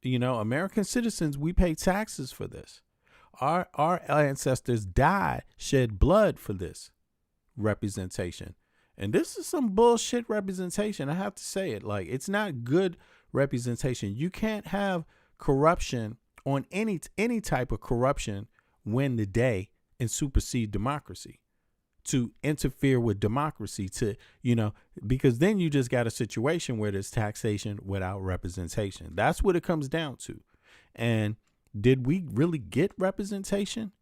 American citizens, we pay taxes for this. Our ancestors died, shed blood for this representation. And this is some bullshit representation. I have to say it. Like, it's not good representation. You can't have corruption on any type of corruption win the day and supersede democracy, to interfere with democracy, because then you just got a situation where there's taxation without representation. That's what it comes down to. And did we really get representation?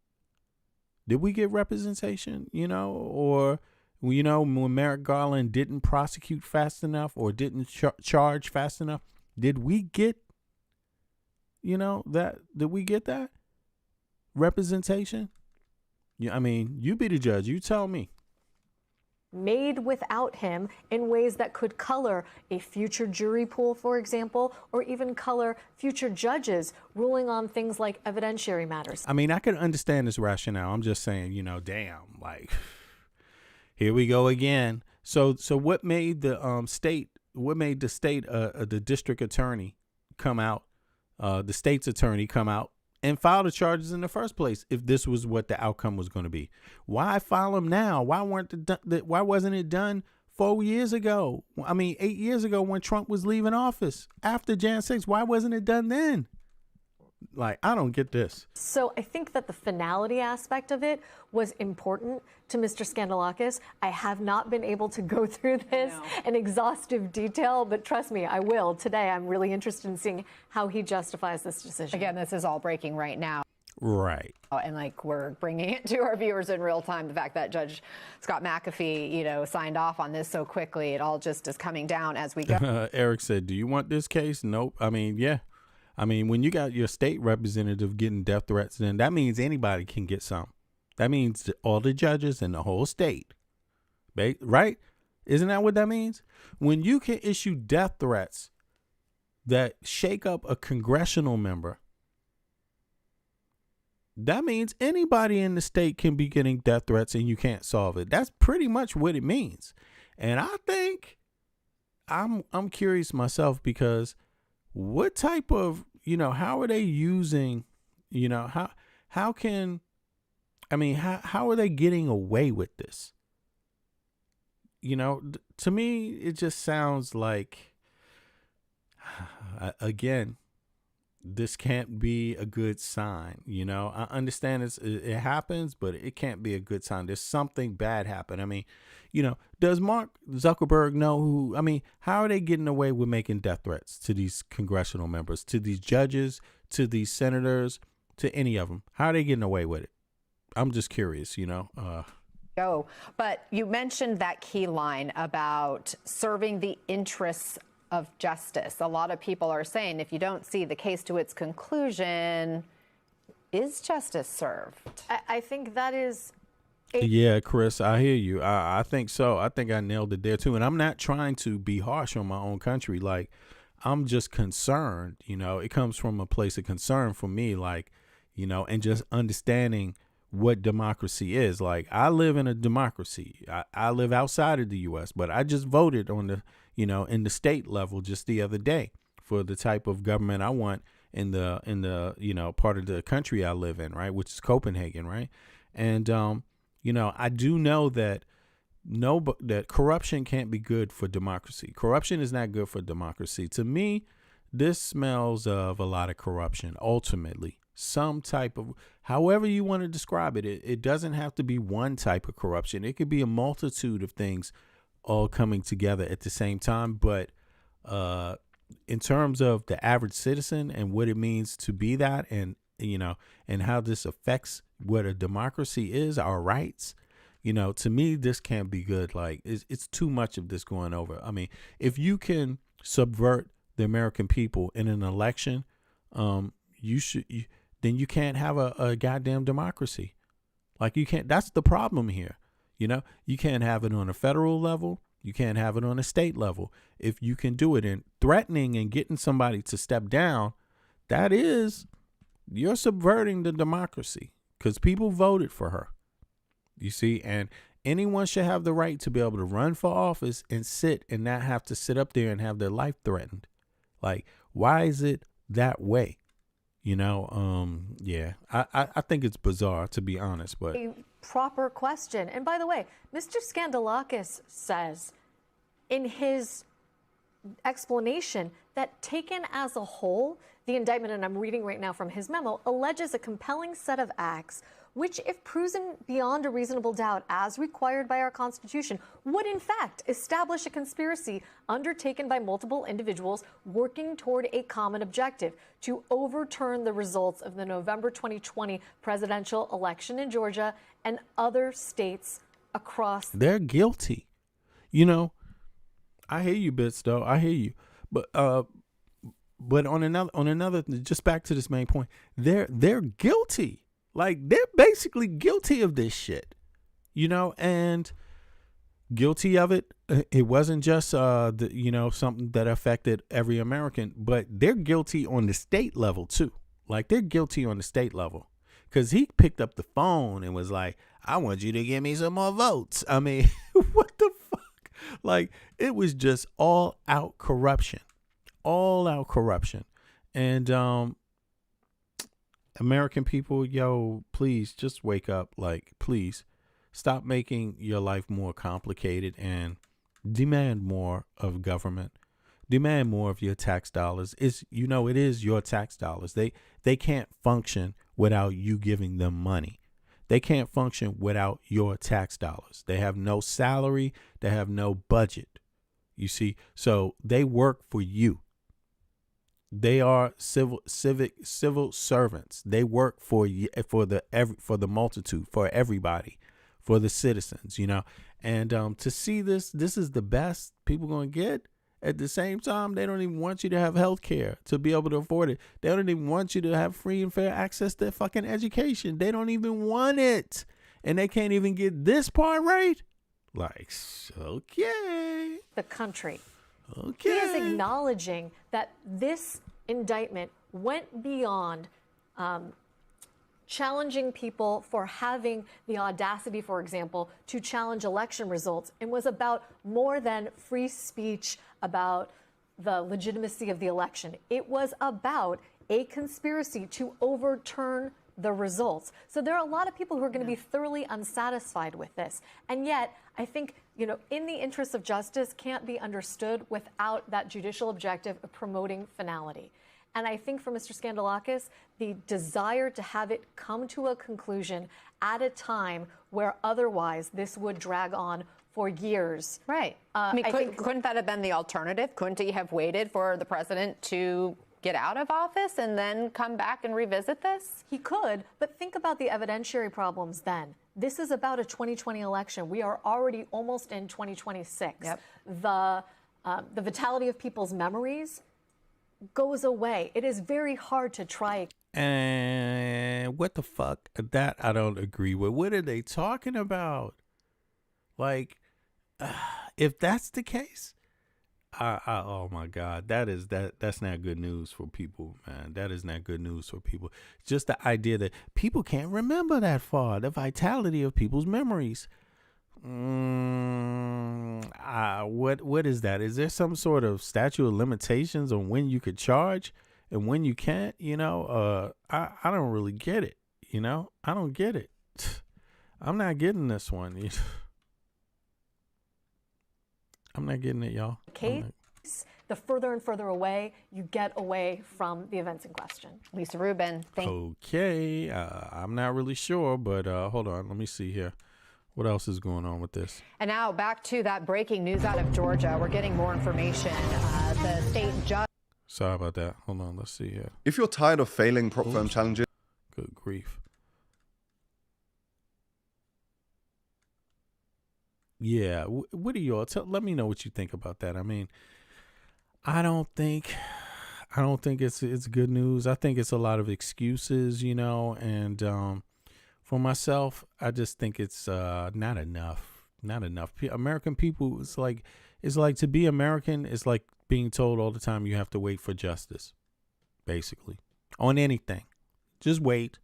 Did we get representation, or, when Merrick Garland didn't prosecute fast enough or didn't charge fast enough, did we get, did we get that representation? Yeah, I mean, you be the judge. You tell me. Made without him in ways that could color a future jury pool, for example, or even color future judges ruling on things like evidentiary matters. I mean, I can understand this rationale. I'm just saying, damn, like, here we go again. So what made the state? What made the state, the district attorney, come out, the state's attorney come out and file the charges in the first place if this was what the outcome was going to be? Why file them now? Why wasn't it done 4 years ago? 8 years ago when Trump was leaving office after Jan 6? Why wasn't it done then? Like, I don't get this. So I think that the finality aspect of it was important to Mr. Skandalakis. I have not been able to go through this in exhaustive detail, but trust me, I will. Today, I'm really interested in seeing how he justifies this decision. Again, this is all breaking right now. Right. And we're bringing it to our viewers in real time. The fact that Judge Scott McAfee, signed off on this so quickly, it all just is coming down as we go. Eric said, do you want this case? Nope. I mean, yeah. I mean, when you got your state representative getting death threats, then that means anybody can get some. That means all the judges in the whole state, right? Isn't that what that means? When you can issue death threats that shake up a congressional member, that means anybody in the state can be getting death threats and you can't solve it. That's pretty much what it means. And I think I'm curious myself, because what type of, how are they using, how are they getting away with this? To me, it just sounds like, again, this can't be a good sign. I understand it happens, but it can't be a good sign. There's something bad happen. I mean, does Mark Zuckerberg know how are they getting away with making death threats to these congressional members, to these judges, to these senators, to any of them? How are they getting away with it? I'm just curious, But you mentioned that key line about serving the interests of justice. A lot of people are saying if you don't see the case to its conclusion, is justice served? I think that is... Yeah, Chris, I hear you. I think so. I think I nailed it there too. And I'm not trying to be harsh on my own country. Like, I'm just concerned, it comes from a place of concern for me, like, and just understanding what democracy is. Like, I live in a democracy. I live outside of the U.S., but I just voted on the, in the state level just the other day for the type of government I want in the part of the country I live in, right, which is Copenhagen, right? And, I do know that that corruption can't be good for democracy. Corruption is not good for democracy. To me, this smells of a lot of corruption, ultimately. Some type of, however you want to describe it, it doesn't have to be one type of corruption. It could be a multitude of things all coming together at the same time. But in terms of the average citizen and what it means to be that, and how this affects what a democracy is, our rights, to me, this can't be good. Like, it's too much of this going over. I mean, if you can subvert the American people in an election, then you can't have a goddamn democracy. Like, you can't. That's the problem here. You can't have it on a federal level. You can't have it on a state level. If you can do it in threatening and getting somebody to step down, you're subverting the democracy, because people voted for her. You see, and anyone should have the right to be able to run for office and sit and not have to sit up there and have their life threatened. Like, why is it that way? Yeah, I think it's bizarre, to be honest, but a proper question. And by the way, Mr. Skandalakis says in his explanation that taken as a whole, the indictment, and I'm reading right now from his memo, alleges a compelling set of acts which, if proven beyond a reasonable doubt as required by our Constitution, would in fact establish a conspiracy undertaken by multiple individuals working toward a common objective to overturn the results of the November 2020 presidential election in Georgia and other states across. They're guilty. I hear you, Bits, though. I hear you. But on another, just back to this main point, they're guilty. Like, they're basically guilty of this shit, and guilty of it. It wasn't just, something that affected every American, but they're guilty on the state level too. Like, they're guilty on the state level, because he picked up the phone and was like, I want you to give me some more votes. I mean, what the fuck? Like, it was just all out corruption, And, American people, please just wake up. Like, please stop making your life more complicated and demand more of government. Demand more of your tax dollars. It is your tax dollars. They can't function without you giving them money. They can't function without your tax dollars. They have no salary. They have no budget. You see, so they work for you. They are civil servants. They work for the multitude, for everybody, for the citizens, And to see this is the best people gonna get. At the same time, they don't even want you to have health care to be able to afford it. They don't even want you to have free and fair access to fucking education. They don't even want it, and they can't even get this part right. Like, okay, the country. Okay. He is acknowledging that this indictment went beyond challenging people for having the audacity, for example, to challenge election results, and was about more than free speech, about the legitimacy of the election. It was about a conspiracy to overturn the results. So there are a lot of people who are going to be thoroughly unsatisfied with this. And yet, I think, in the interest of justice can't be understood without that judicial objective of promoting finality. And I think for Mr. Skandalakis, the desire to have it come to a conclusion at a time where otherwise this would drag on for years. Right. I mean, couldn't that have been the alternative? Couldn't he have waited for the president to get out of office and then come back and revisit this? He could, but think about the evidentiary problems then. This is about a 2020 election. We are already almost in 2026. Yep. The vitality of people's memories goes away. It is very hard to try. And what the fuck? That I don't agree with. What are they talking about? Like, if that's the case, oh my God, that's not good news for people, man. That is not good news for people. Just the idea that people can't remember that far, the vitality of people's memories. What is that? Is there some sort of statute of limitations on when you could charge and when you can't? I don't really get it. I don't get it. I'm not getting this one. I'm not getting it, y'all. Case, the further and further away you get away from the events in question. Lisa Rubin, Okay, I'm not really sure, but hold on. Let me see here. What else is going on with this? And now back to that breaking news out of Georgia. We're getting more information. The state judge. Sorry about that. Hold on. Let's see here. If you're tired of failing prop firm challenges. Good grief. Yeah. What do you all let me know what you think about that. I mean, I don't think it's good news. I think it's a lot of excuses, and for myself, I just think it's not enough. Not enough. American people, it's like to be American, it's like being told all the time you have to wait for justice, basically, on anything. Just wait.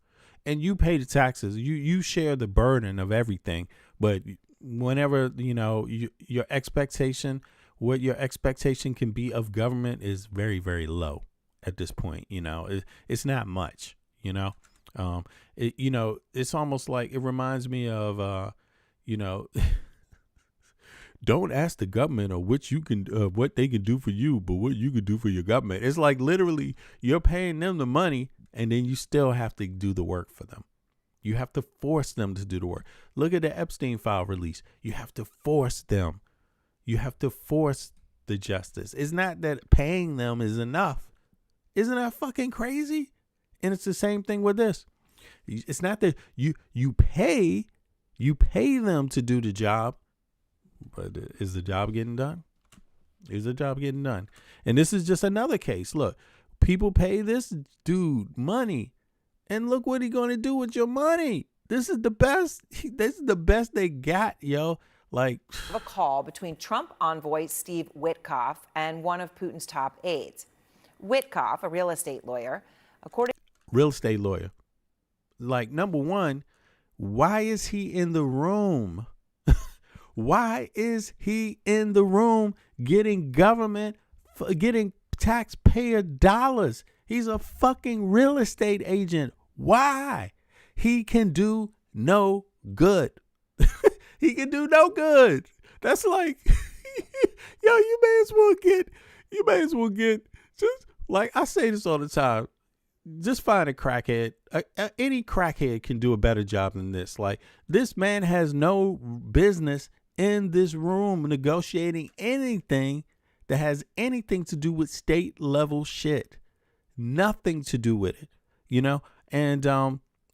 And you pay the taxes. You share the burden of everything. But whenever, your expectation, what your expectation can be of government is very, very low at this point. It's not much, it's almost like it reminds me of, don't ask the government or what they can do for you, but what you can do for your government. It's like literally you're paying them the money and then you still have to do the work for them. You have to force them to do the work. Look at the Epstein file release. You have to force them. You have to force the justice. It's not that paying them is enough. Isn't that fucking crazy? And it's the same thing with this. It's not that you pay them to do the job, but is the job getting done? Is the job getting done? And this is just another case. Look, people pay this dude money, and look what he's going to do with your money. This is the best. This is the best they got, yo. Like a call between Trump envoy Steve Witkoff and one of Putin's top aides. Witkoff, a real estate lawyer, Like, number one, why is he in the room? Why is he in the room getting getting taxpayer dollars? He's a fucking real estate agent. Why? He can do no good. He can do no good. That's like, yo, you may as well get, just like I say this all the time. Just find a crackhead. Any crackhead can do a better job than this. Like, this man has no business in this room negotiating anything that has anything to do with state level shit. Nothing to do with it, And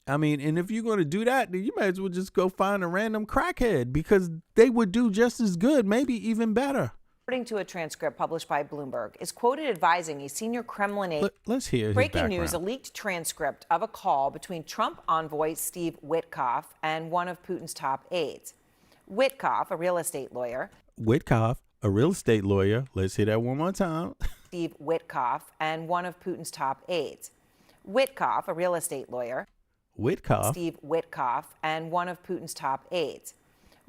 I mean, and if you're going to do that, then you might as well just go find a random crackhead, because they would do just as good, maybe even better. according to a transcript published by Bloomberg, is quoted advising a senior Kremlin aide. Let's hear his Breaking background. news, a leaked transcript of a call between Trump envoy Steve Witkoff and one of Putin's top aides. Witkoff, a real estate lawyer. Witkoff, a real estate lawyer. Let's hear that one more time. Steve Witkoff and one of Putin's top aides. Witkoff, a real estate lawyer. Witkoff. Steve Witkoff and one of Putin's top aides.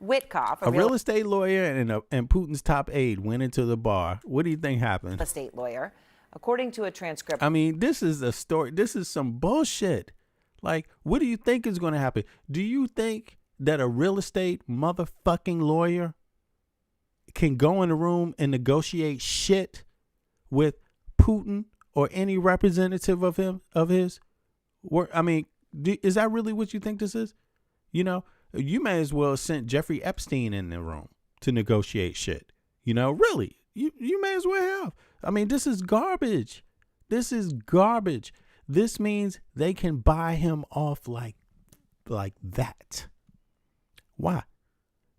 Witkoff, a real estate lawyer and Putin's top aide went into the bar. What do you think happened? Real estate lawyer. According to a transcript. I mean, this is a story. This is some bullshit. Like, what do you think is going to happen? Do you think that a real estate motherfucking lawyer can go in a room and negotiate shit with Putin or any representative of his? I mean, is that really what you think this is? You know, you may as well have sent Jeffrey Epstein in the room to negotiate shit. You know, really, you may as well have. I mean, this is garbage. This is garbage. This means they can buy him off like that. Why?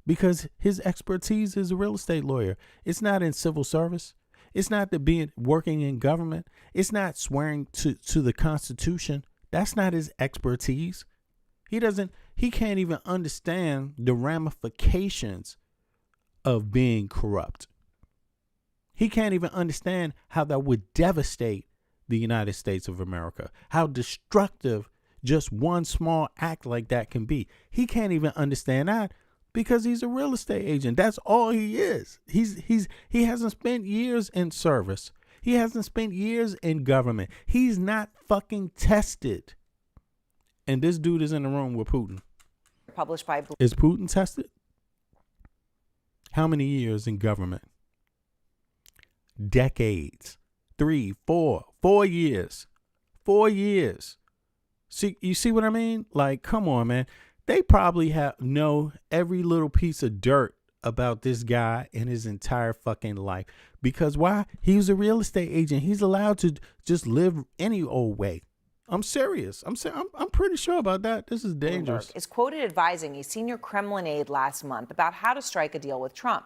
Because his expertise is a real estate lawyer. It's not in civil service. It's not working in government. It's not swearing to the Constitution. That's not his expertise. He can't even understand the ramifications of being corrupt. He can't even understand how that would devastate the United States of America, how destructive just one small act like that can be. He can't even understand that because he's a real estate agent. That's all he is. He hasn't spent years in service. He hasn't spent years in government. He's not fucking tested. And this dude is in the room with Putin. Published by Is Putin tested? How many years in government? Decades. 3, 4 years. 4 years. See, you see what I mean? Like, come on, man. They probably know every little piece of dirt about this guy in his entire fucking life. Because why? He was a real estate agent. He's allowed to just live any old way. I'm serious. I'm pretty sure about that. This is dangerous. Bloomberg is quoted advising a senior Kremlin aide last month about how to strike a deal with Trump.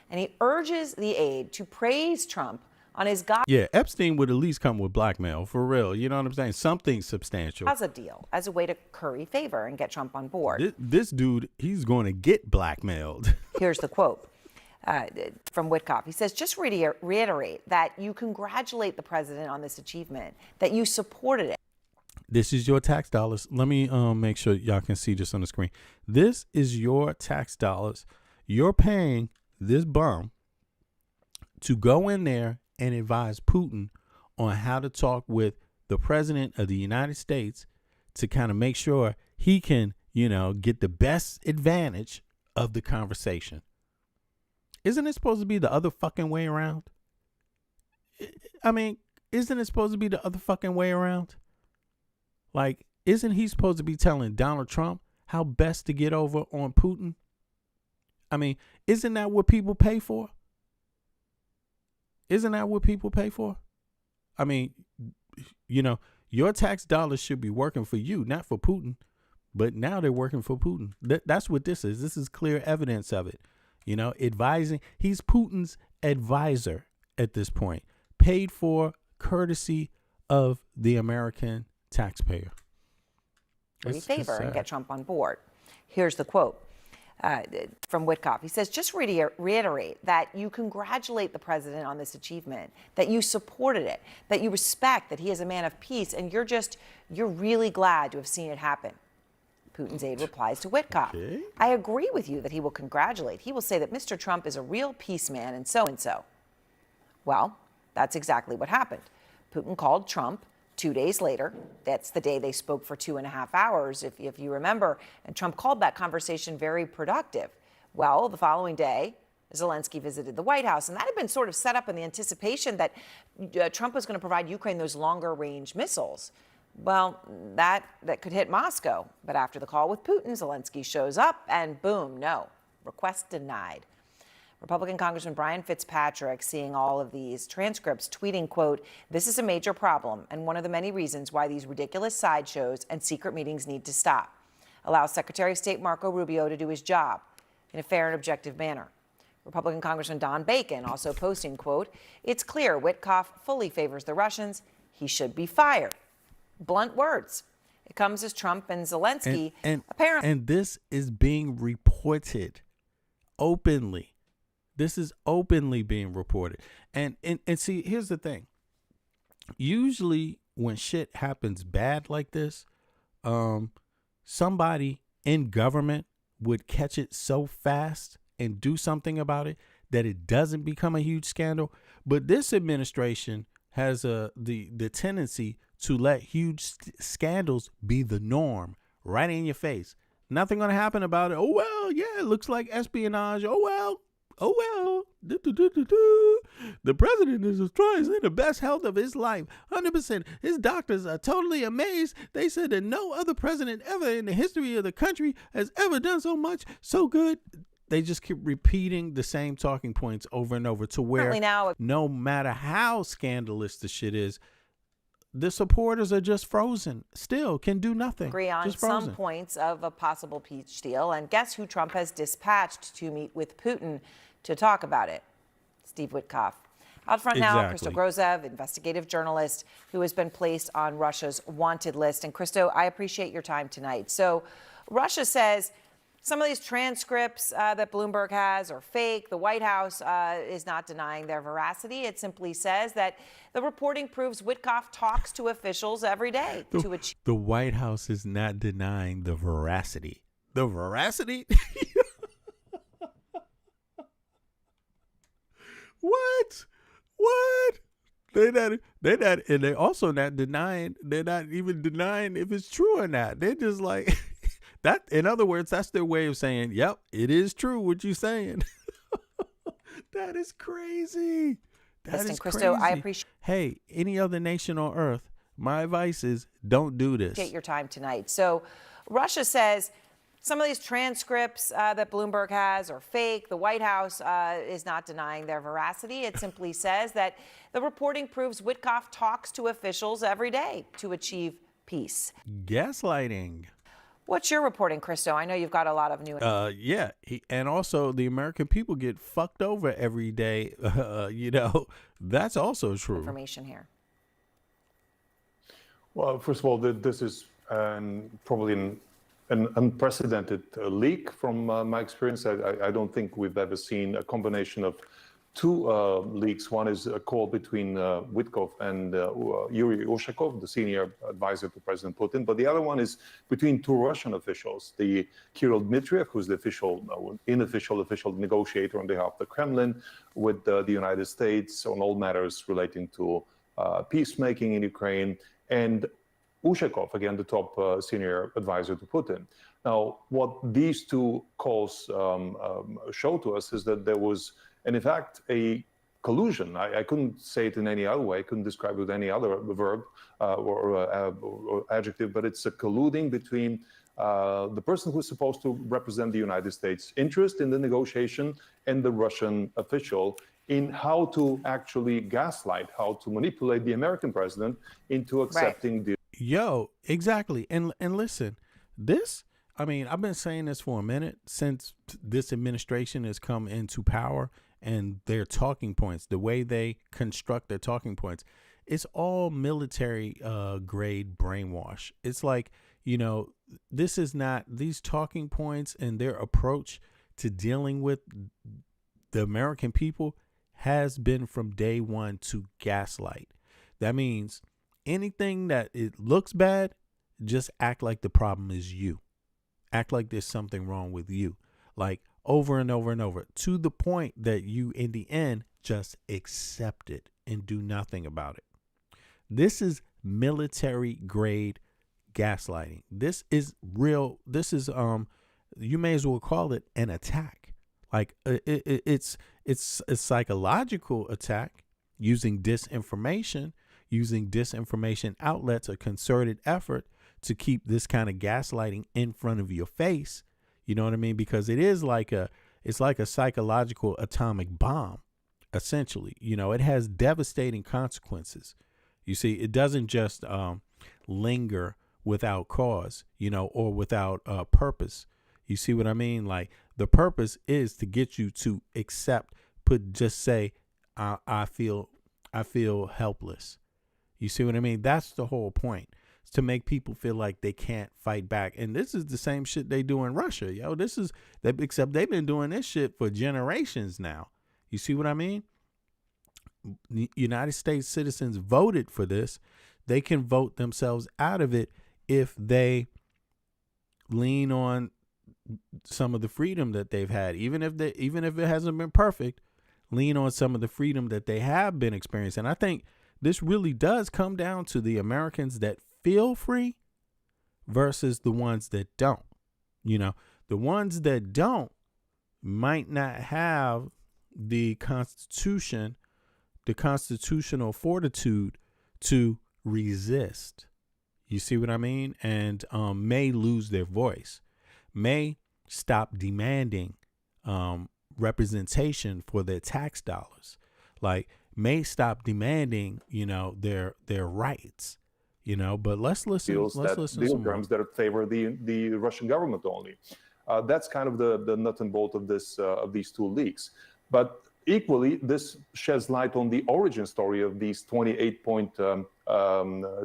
And he urges the aide to praise Trump on his Yeah, Epstein would at least come with blackmail, for real. You know what I'm saying? Something substantial. Gaza deal as a way to curry favor and get Trump on board. This dude, he's going to get blackmailed. Here's the quote from Witkoff. He says, just reiterate that you congratulate the president on this achievement, that you supported it. This is your tax dollars. Let me make sure y'all can see this on the screen. This is your tax dollars. You're paying this bum to go in there and advise Putin on how to talk with the president of the United States to kind of make sure he can, get the best advantage of the conversation. Isn't it supposed to be the other fucking way around? I mean, isn't it supposed to be the other fucking way around? Like, isn't he supposed to be telling Donald Trump how best to get over on Putin? I mean, isn't that what people pay for? Isn't that what people pay for? I mean, your tax dollars should be working for you, not for Putin. But now they're working for Putin. That's what this is. This is clear evidence of it. Advising. He's Putin's advisor at this point, paid for courtesy of the American taxpayer. Favor and get Trump on board. Here's the quote from Witkoff. He says, just reiterate that you congratulate the president on this achievement, that you supported it, that you respect that he is a man of peace, and you're really glad to have seen it happen. Putin's aide replies to Witkoff. Okay. I agree with you that he will congratulate. He will say that Mr. Trump is a real peace man and so and so. Well, that's exactly what happened. Putin called Trump 2 days later. That's the day they spoke for 2.5 hours, if you remember. And Trump called that conversation very productive. Well, the following day, Zelensky visited the White House, and that had been sort of set up in the anticipation that Trump was going to provide Ukraine those longer-range missiles. Well, that could hit Moscow. But after the call with Putin, Zelensky shows up, and boom, no. Request denied. Republican Congressman Brian Fitzpatrick, seeing all of these transcripts, tweeting, quote, this is a major problem and one of the many reasons why these ridiculous sideshows and secret meetings need to stop. Allow Secretary of State Marco Rubio to do his job in a fair and objective manner. Republican Congressman Don Bacon also posting, quote, it's clear Witkoff fully favors the Russians. He should be fired. Blunt words. It comes as Trump and Zelensky apparently. And this is being reported openly. This is openly being reported. And see, here's the thing. Usually when shit happens bad like this, somebody in government would catch it so fast and do something about it that it doesn't become a huge scandal. But this administration has the tendency to let huge scandals be the norm right in your face. Nothing going to happen about it. Oh, well, yeah, it looks like espionage. Oh, well. The president is in the best health of his life. 100%. His doctors are totally amazed. They said that no other president ever in the history of the country has ever done so good. They just keep repeating the same talking points over and over to where no matter how scandalous the shit is, the supporters are just frozen, still can do nothing. Agree on some points of a possible peace deal. And guess who Trump has dispatched to meet with Putin to talk about it? Steve Witkoff. Out front now, Christo Grozev, investigative journalist who has been placed on Russia's wanted list. And Christo, I appreciate your time tonight. So Russia says Some of these transcripts that Bloomberg has are fake. The White House is not denying their veracity. It simply says that the reporting proves Witkoff talks to officials every day to achieve. The White House is not denying the veracity. The veracity? What? They're not, and they're also not denying. They're not even denying if it's true or not. They're just like that. In other words, that's their way of saying, "Yep, it is true what you're saying." That is crazy. That is Christo, crazy. I appreciate. Hey, any other nation on earth, my advice is don't do this. Your time tonight. So, Russia says some of these transcripts that Bloomberg has are fake. The White House is not denying their veracity. It simply says that the reporting proves Witkoff talks to officials every day to achieve peace. Gaslighting. What's your reporting, Christo? I know you've got a lot of new. Yeah, and also the American people get fucked over every day. That's also true. Information here. Well, first of all, this is probably an unprecedented leak from my experience. I don't think we've ever seen a combination of two leaks. One is a call between Witkoff and Yuri Ushakov, the senior advisor to President Putin. But the other one is between two Russian officials, the Kirill Dmitriev, who's the official negotiator on behalf of the Kremlin with the United States on all matters relating to peacemaking in Ukraine, and Ushakov, again, the top senior advisor to Putin. Now, what these two calls show to us is that there was, and in fact, a collusion. I couldn't say it in any other way. I couldn't describe it with any other verb or adjective, but it's a colluding between the person who's supposed to represent the United States' interest in the negotiation and the Russian official in how to actually gaslight, how to manipulate the American president into accepting the. Yo, exactly. And listen, this, I mean, I've been saying this for a minute since this administration has come into power, and their talking points, the way they construct their talking points, it's all military grade brainwash. It's like, this is not, these talking points and their approach to dealing with the American people has been from day one to gaslight. That means anything that it looks bad, just act like the problem is you. Act like there's something wrong with you. Like over and over and over, to the point that you, in the end, just accept it and do nothing about it. This is military grade gaslighting. This is real. This is, you may as well call it an attack. Like it's a psychological attack using disinformation outlets, a concerted effort to keep this kind of gaslighting in front of your face. You know what I mean? Because it's like a psychological atomic bomb, essentially. It has devastating consequences. You see, it doesn't just linger without cause, or without purpose. You see what I mean? Like, the purpose is to get you to accept, just say, I feel helpless. You see what I mean? That's the whole point. It's to make people feel like they can't fight back. And this is the same shit they do in Russia. Except they've been doing this shit for generations now. You see what I mean? United States citizens voted for this. They can vote themselves out of it if they lean on some of the freedom that they've had, even if it hasn't been perfect. Lean on some of the freedom that they have been experiencing. I think this really does come down to the Americans that feel free versus the ones that don't. The ones that don't might not have the constitutional fortitude to resist. You see what I mean? And may lose their voice, may stop demanding representation for their tax dollars, like may stop demanding, their rights, but let's listen. Let's listen to some terms that favor the Russian government only. That's kind of the nut and bolt of these two leaks. But equally, this sheds light on the origin story of these 28-point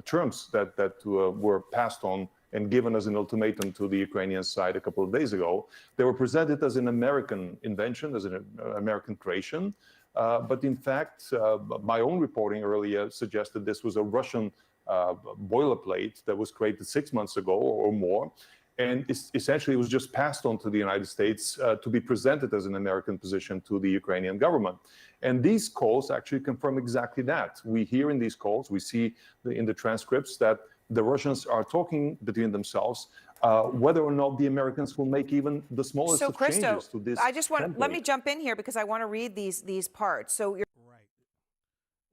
terms that were passed on and given as an ultimatum to the Ukrainian side a couple of days ago. They were presented as an American invention, as an American creation. But in fact, my own reporting earlier suggested this was a Russian boilerplate that was created 6 months ago or more. And essentially, it was just passed on to the United States to be presented as an American position to the Ukrainian government. And these calls actually confirm exactly that. We hear in these calls, we see in the transcripts that the Russians are talking between themselves whether or not the Americans will make even the smallest of changes to this. I just want template. let me jump in here because I want to read these parts. So you're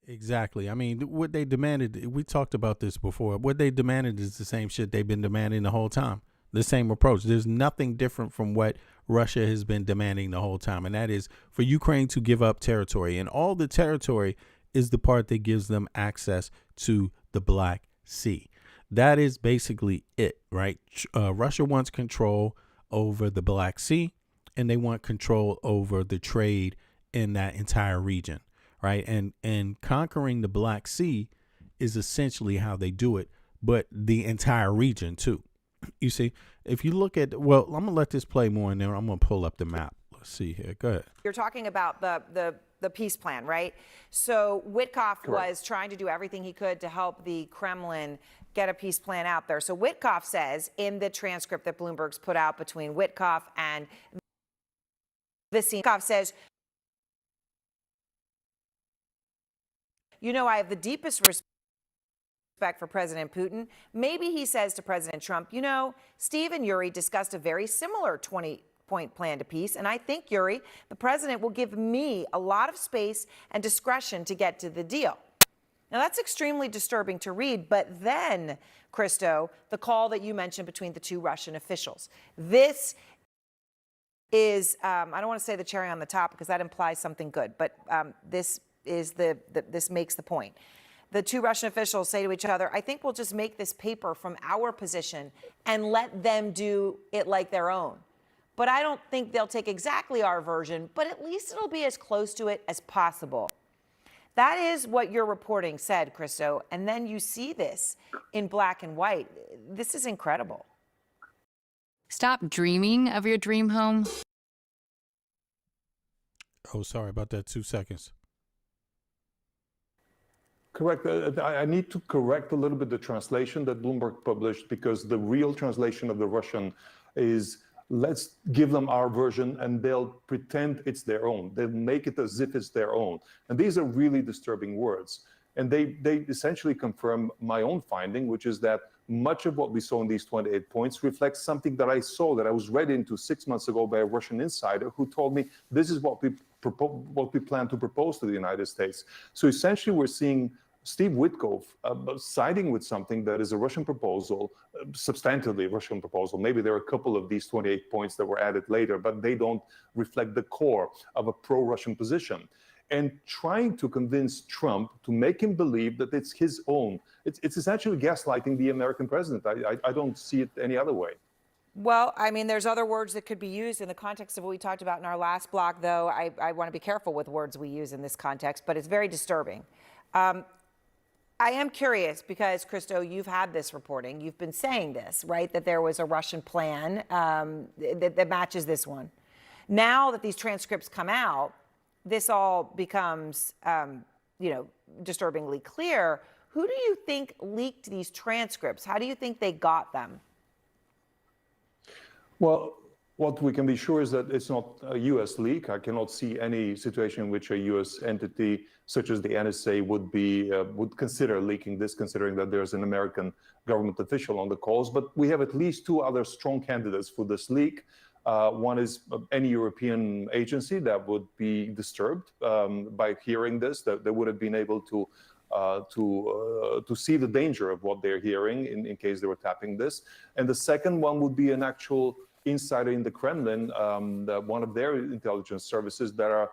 Exactly. I mean, what they demanded, we talked about this before. What they demanded is the same shit they've been demanding the whole time. The same approach. There's nothing different from what Russia has been demanding the whole time, and that is for Ukraine to give up territory. And all the territory is the part that gives them access to the Black Sea. That is basically it, right? Russia wants control over the Black Sea, and they want control over the trade in that entire region, right? And conquering the Black Sea is essentially how they do it, but the entire region too. You see, if you look at, well, I'm gonna let this play more, and then I'm gonna pull up the map. Let's see here. Go ahead. You're talking about the peace plan, right? So Witkoff was trying to do everything he could to help the Kremlin get a peace plan out there. So Witkoff says in the transcript that Bloomberg's put out between Witkoff and Witkoff says, you know, I have the deepest respect for President Putin. Maybe he says to President Trump, you know, Steve and Yuri discussed a very similar 20-point plan to peace, and I think, Yuri, the president will give me a lot of space and discretion to get to the deal. Now, that's extremely disturbing to read, but then, Christo, the call that you mentioned between the two Russian officials. This is, I don't want to say the cherry on the top because that implies something good, but this makes the point. The two Russian officials say to each other, I think we'll just make this paper from our position and let them do it like their own. But I don't think they'll take exactly our version, but at least it'll be as close to it as possible. That is what your reporting said, Christo. And then you see this in black and white. This is incredible. Stop dreaming of your dream home. Oh, sorry about that. 2 seconds. Correct. I need to correct a little bit the translation that Bloomberg published, because the real translation of the Russian is, let's give them our version and they'll pretend it's their own. They'll make it as if it's their own. And these are really disturbing words. And they essentially confirm my own finding, which is that much of what we saw in these 28 points reflects something that I saw, that I was read into 6 months ago by a Russian insider who told me this is what we plan to propose to the United States. So essentially we're seeing Steve Witkoff siding with something that is a Russian proposal, substantively a Russian proposal. Maybe there are a couple of these 28 points that were added later, but they don't reflect the core of a pro-Russian position. And trying to convince Trump to make him believe that it's his own. It's essentially gaslighting the American president. I don't see it any other way. Well, I mean, there's other words that could be used in the context of what we talked about in our last block, though. I want to be careful with words we use in this context, but it's very disturbing. I am curious because, Christo, you've had this reporting. You've been saying this, right, that there was a Russian plan that matches this one. Now that these transcripts come out, this all becomes, disturbingly clear. Who do you think leaked these transcripts? How do you think they got them? Well, what we can be sure is that it's not a U.S. leak. I cannot see any situation in which a U.S. entity such as the NSA would consider leaking this, considering that there's an American government official on the calls. But we have at least two other strong candidates for this leak. One is any European agency that would be disturbed by hearing this, that they would have been able to see the danger of what they're hearing in case they were tapping this. And the second one would be an actual insider in the Kremlin, one of their intelligence services that are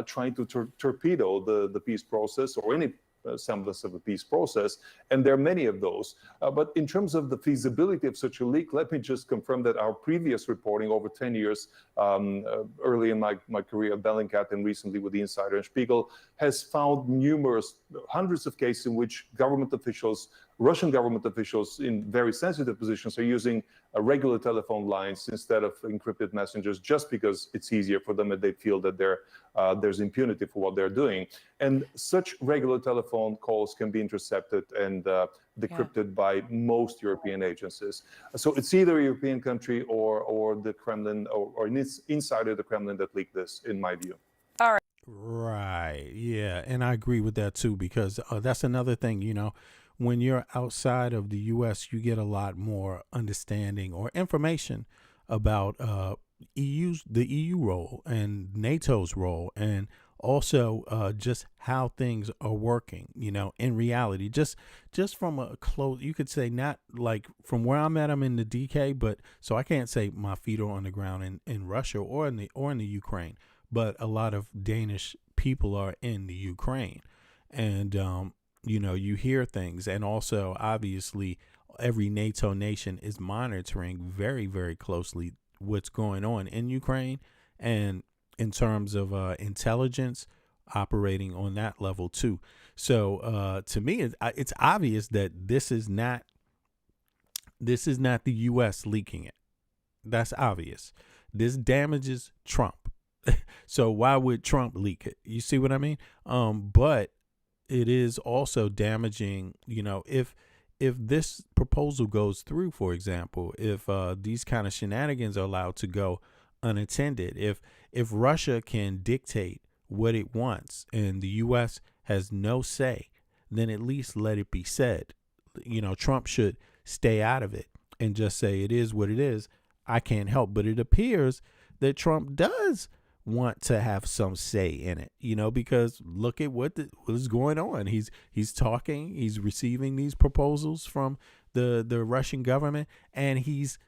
trying to torpedo the peace process or any semblance of a peace process. And there are many of those. But in terms of the feasibility of such a leak, let me just confirm that our previous reporting over 10 years, early in my career at Bellingcat and recently with the Insider and Spiegel, has found hundreds of cases in which government officials Russian government officials in very sensitive positions are using regular telephone lines instead of encrypted messengers just because it's easier for them and they feel that there's impunity for what they're doing. And such regular telephone calls can be intercepted and decrypted by most European agencies. So it's either a European country or the Kremlin or an insider of the Kremlin that leaked this, in my view. All right. Right. Yeah. And I agree with that too, because that's another thing, you know, when you're outside of the U.S., you get a lot more understanding or information about the EU role and NATO's role, and also just how things are working, you know, in reality, just from a close, you could say, not like from where I'm at, I'm in the DK, but so I can't say my feet are on the ground in Russia or in the Ukraine, but a lot of Danish people are in the Ukraine, and you know, you hear things, and also obviously every NATO nation is monitoring very, very closely what's going on in Ukraine, and in terms of intelligence operating on that level too. So to me, it's obvious that this is not the U.S. leaking it. That's obvious. This damages Trump. So why would Trump leak it? You see what I mean? But it is also damaging, you know, if this proposal goes through, for example, if these kind of shenanigans are allowed to go unattended, if Russia can dictate what it wants and the U.S. has no say, then at least let it be said. You know, Trump should stay out of it and just say it is what it is. I can't help. But it appears that Trump does want to have some say in it, you know, because look at what is going on. He's talking, he's receiving these proposals from the Russian government, and he's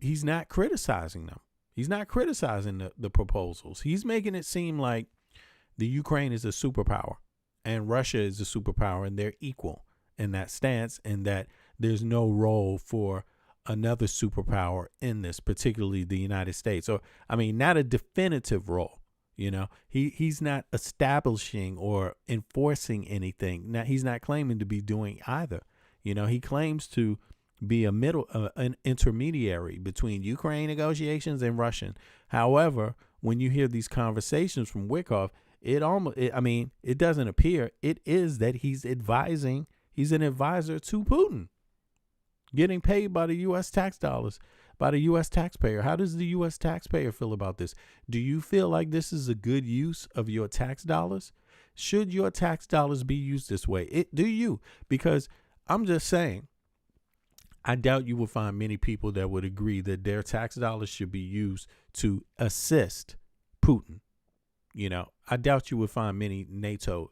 not criticizing them. He's not criticizing the proposals. He's making it seem like the Ukraine is a superpower and Russia is a superpower, and they're equal in that stance, and that there's no role for another superpower in this, particularly the United States. Or, I mean, not a definitive role, you know. He's not establishing or enforcing anything. Now, he's not claiming to be doing either. You know, he claims to be an intermediary between Ukraine negotiations and Russian. However, when you hear these conversations from Wickoff, it doesn't appear. It is that he's an advisor to Putin, getting paid by the U.S. tax dollars, by the U.S. taxpayer. How does the U.S. taxpayer feel about this? Do you feel like this is a good use of your tax dollars? Should your tax dollars be used this way? Do you? Because I'm just saying, I doubt you will find many people that would agree that their tax dollars should be used to assist Putin. You know, I doubt you would find many NATO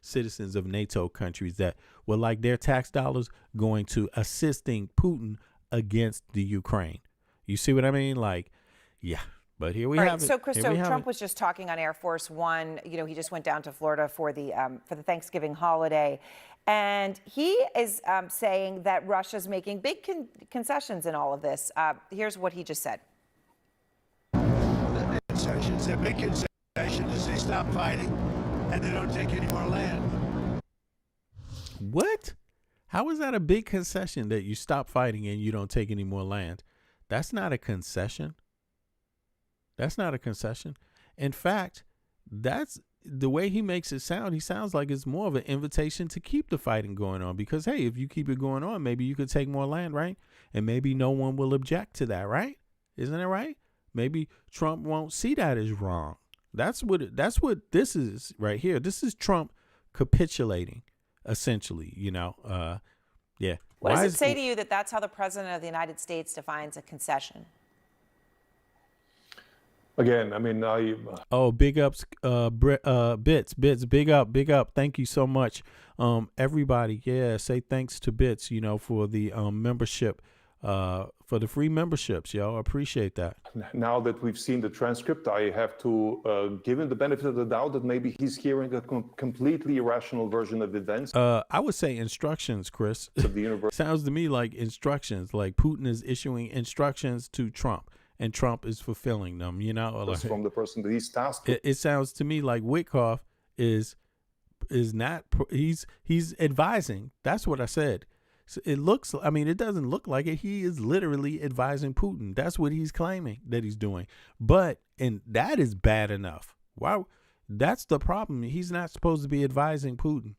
citizens of NATO countries that would like their tax dollars going to assisting Putin against the Ukraine. You see what I mean? Like, yeah. But here we have it. So, Christo, Trump was just talking on Air Force One. You know, he just went down to Florida for the Thanksgiving holiday, and he is saying that Russia's making big concessions in all of this. Here's what he just said. Concessions, a big concession is they stop fighting and they don't take any more land. What? How is that a big concession that you stop fighting and you don't take any more land? That's not a concession. That's not a concession. In fact, that's the way he makes it sound. He sounds like it's more of an invitation to keep the fighting going on, because, hey, if you keep it going on, maybe you could take more land, right? And maybe no one will object to that, right? Isn't it right? Maybe Trump won't see that as wrong. That's what this is right here. This is Trump capitulating, essentially, you know. Yeah. What does it say to you that that's how the president of the United States defines a concession? Again, I mean, big ups, Bits, big up. Thank you so much. Everybody, yeah, say thanks to Bits, you know, for the membership, for the free memberships, yo. I appreciate that. Now that we've seen the transcript, I have to give him the benefit of the doubt that maybe he's hearing a completely irrational version of events. I would say instructions, Chris. Of the universe. Sounds to me like instructions, like Putin is issuing instructions to Trump, and Trump is fulfilling them, you know. Like, from the person that he's tasked with. It sounds to me like Wickoff is not, he's advising. That's what I said. So it looks, I mean, it doesn't look like it. He is literally advising Putin. That's what he's claiming that he's doing. And that is bad enough. Why? That's the problem. He's not supposed to be advising Putin.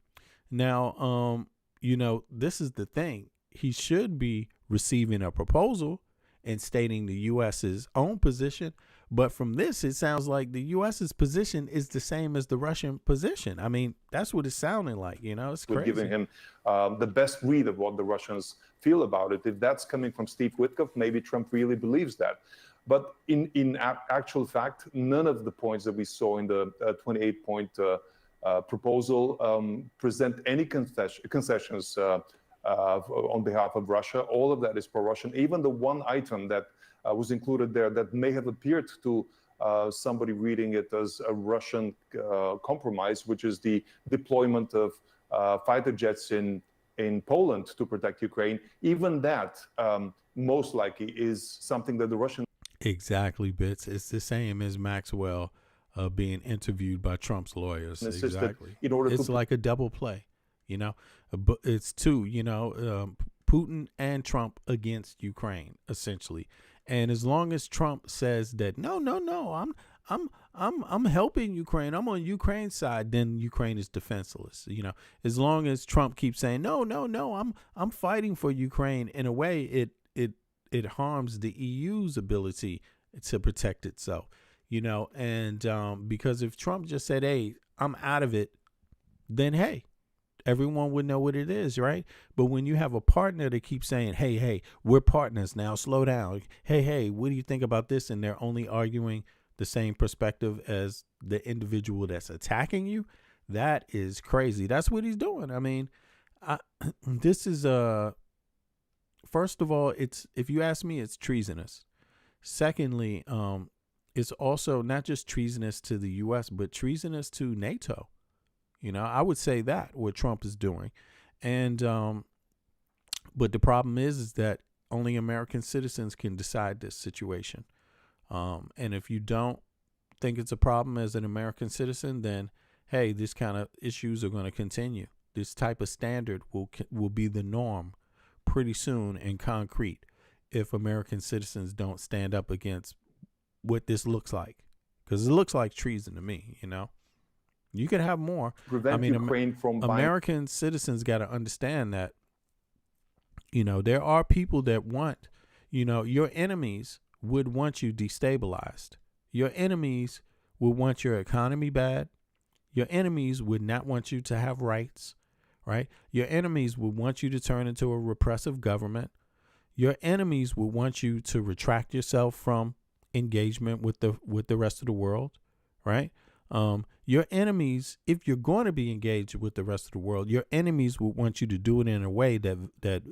Now, this is the thing. He should be receiving a proposal and stating the U.S.'s own position. But from this, it sounds like the U.S.'s position is the same as the Russian position. I mean, that's what it's sounding like. It's crazy. Giving him the best read of what the Russians feel about it. If that's coming from Steve Witkoff, maybe Trump really believes that. But in actual fact, none of the points that we saw in the 28-point proposal present any concessions on behalf of Russia. All of that is pro-Russian. Even the one item that was included there that may have appeared to somebody reading it as a Russian compromise, which is the deployment of fighter jets in Poland to protect Ukraine. Even that most likely is something that the Russian... Exactly, Bits. It's the same as Maxwell being interviewed by Trump's lawyers. Exactly. It's like a double play, but it's two, Putin and Trump against Ukraine, essentially. And as long as Trump says that no, I'm helping Ukraine, I'm on Ukraine's side, then Ukraine is defenseless. As long as Trump keeps saying no, I'm fighting for Ukraine, in a way it harms the EU's ability to protect itself. And because if Trump just said, hey, I'm out of it, then hey, everyone would know what it is, right? But when you have a partner that keeps saying, hey, we're partners now, slow down. Hey, what do you think about this? And they're only arguing the same perspective as the individual that's attacking you. That is crazy. That's what he's doing. I mean, this is first of all, if you ask me, it's treasonous. Secondly, it's also not just treasonous to the U.S., but treasonous to NATO. I would say that what Trump is doing. And but the problem is that only American citizens can decide this situation. And if you don't think it's a problem as an American citizen, then, hey, this kind of issues are going to continue. This type of standard will be the norm pretty soon in concrete if American citizens don't stand up against what this looks like. Because it looks like treason to me, You could have more. Prevent Ukraine from American citizens got to understand that, there are people that want, your enemies would want you destabilized. Your enemies would want your economy bad. Your enemies would not want you to have rights, right? Your enemies would want you to turn into a repressive government. Your enemies would want you to retract yourself from engagement with the rest of the world, right? Your enemies, if you're going to be engaged with the rest of the world, your enemies will want you to do it in a way that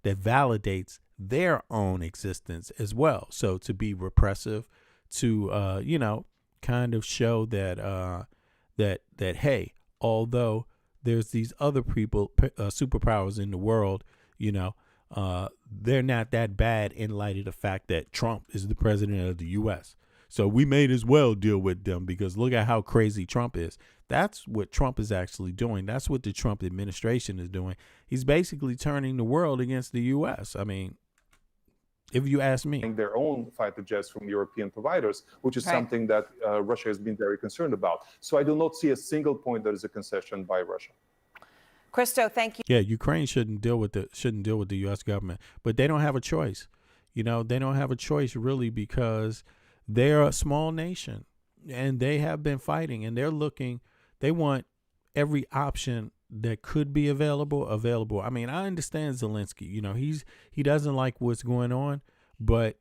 validates their own existence as well. So to be repressive, to kind of show that hey, although there's these other people, superpowers in the world, they're not that bad in light of the fact that Trump is the president of the U.S. So we may as well deal with them because look at how crazy Trump is. That's what Trump is actually doing. That's what the Trump administration is doing. He's basically turning the world against the U.S. I mean, if you ask me. Their own fighter jets from European providers, which is something that Russia has been very concerned about. So I do not see a single point that is a concession by Russia. Christo, thank you. Yeah, Ukraine shouldn't deal with the U.S. government, but they don't have a choice. They don't have a choice really because they're a small nation and they have been fighting and they want every option that could be available. I mean, I understand Zelensky, he doesn't like what's going on, but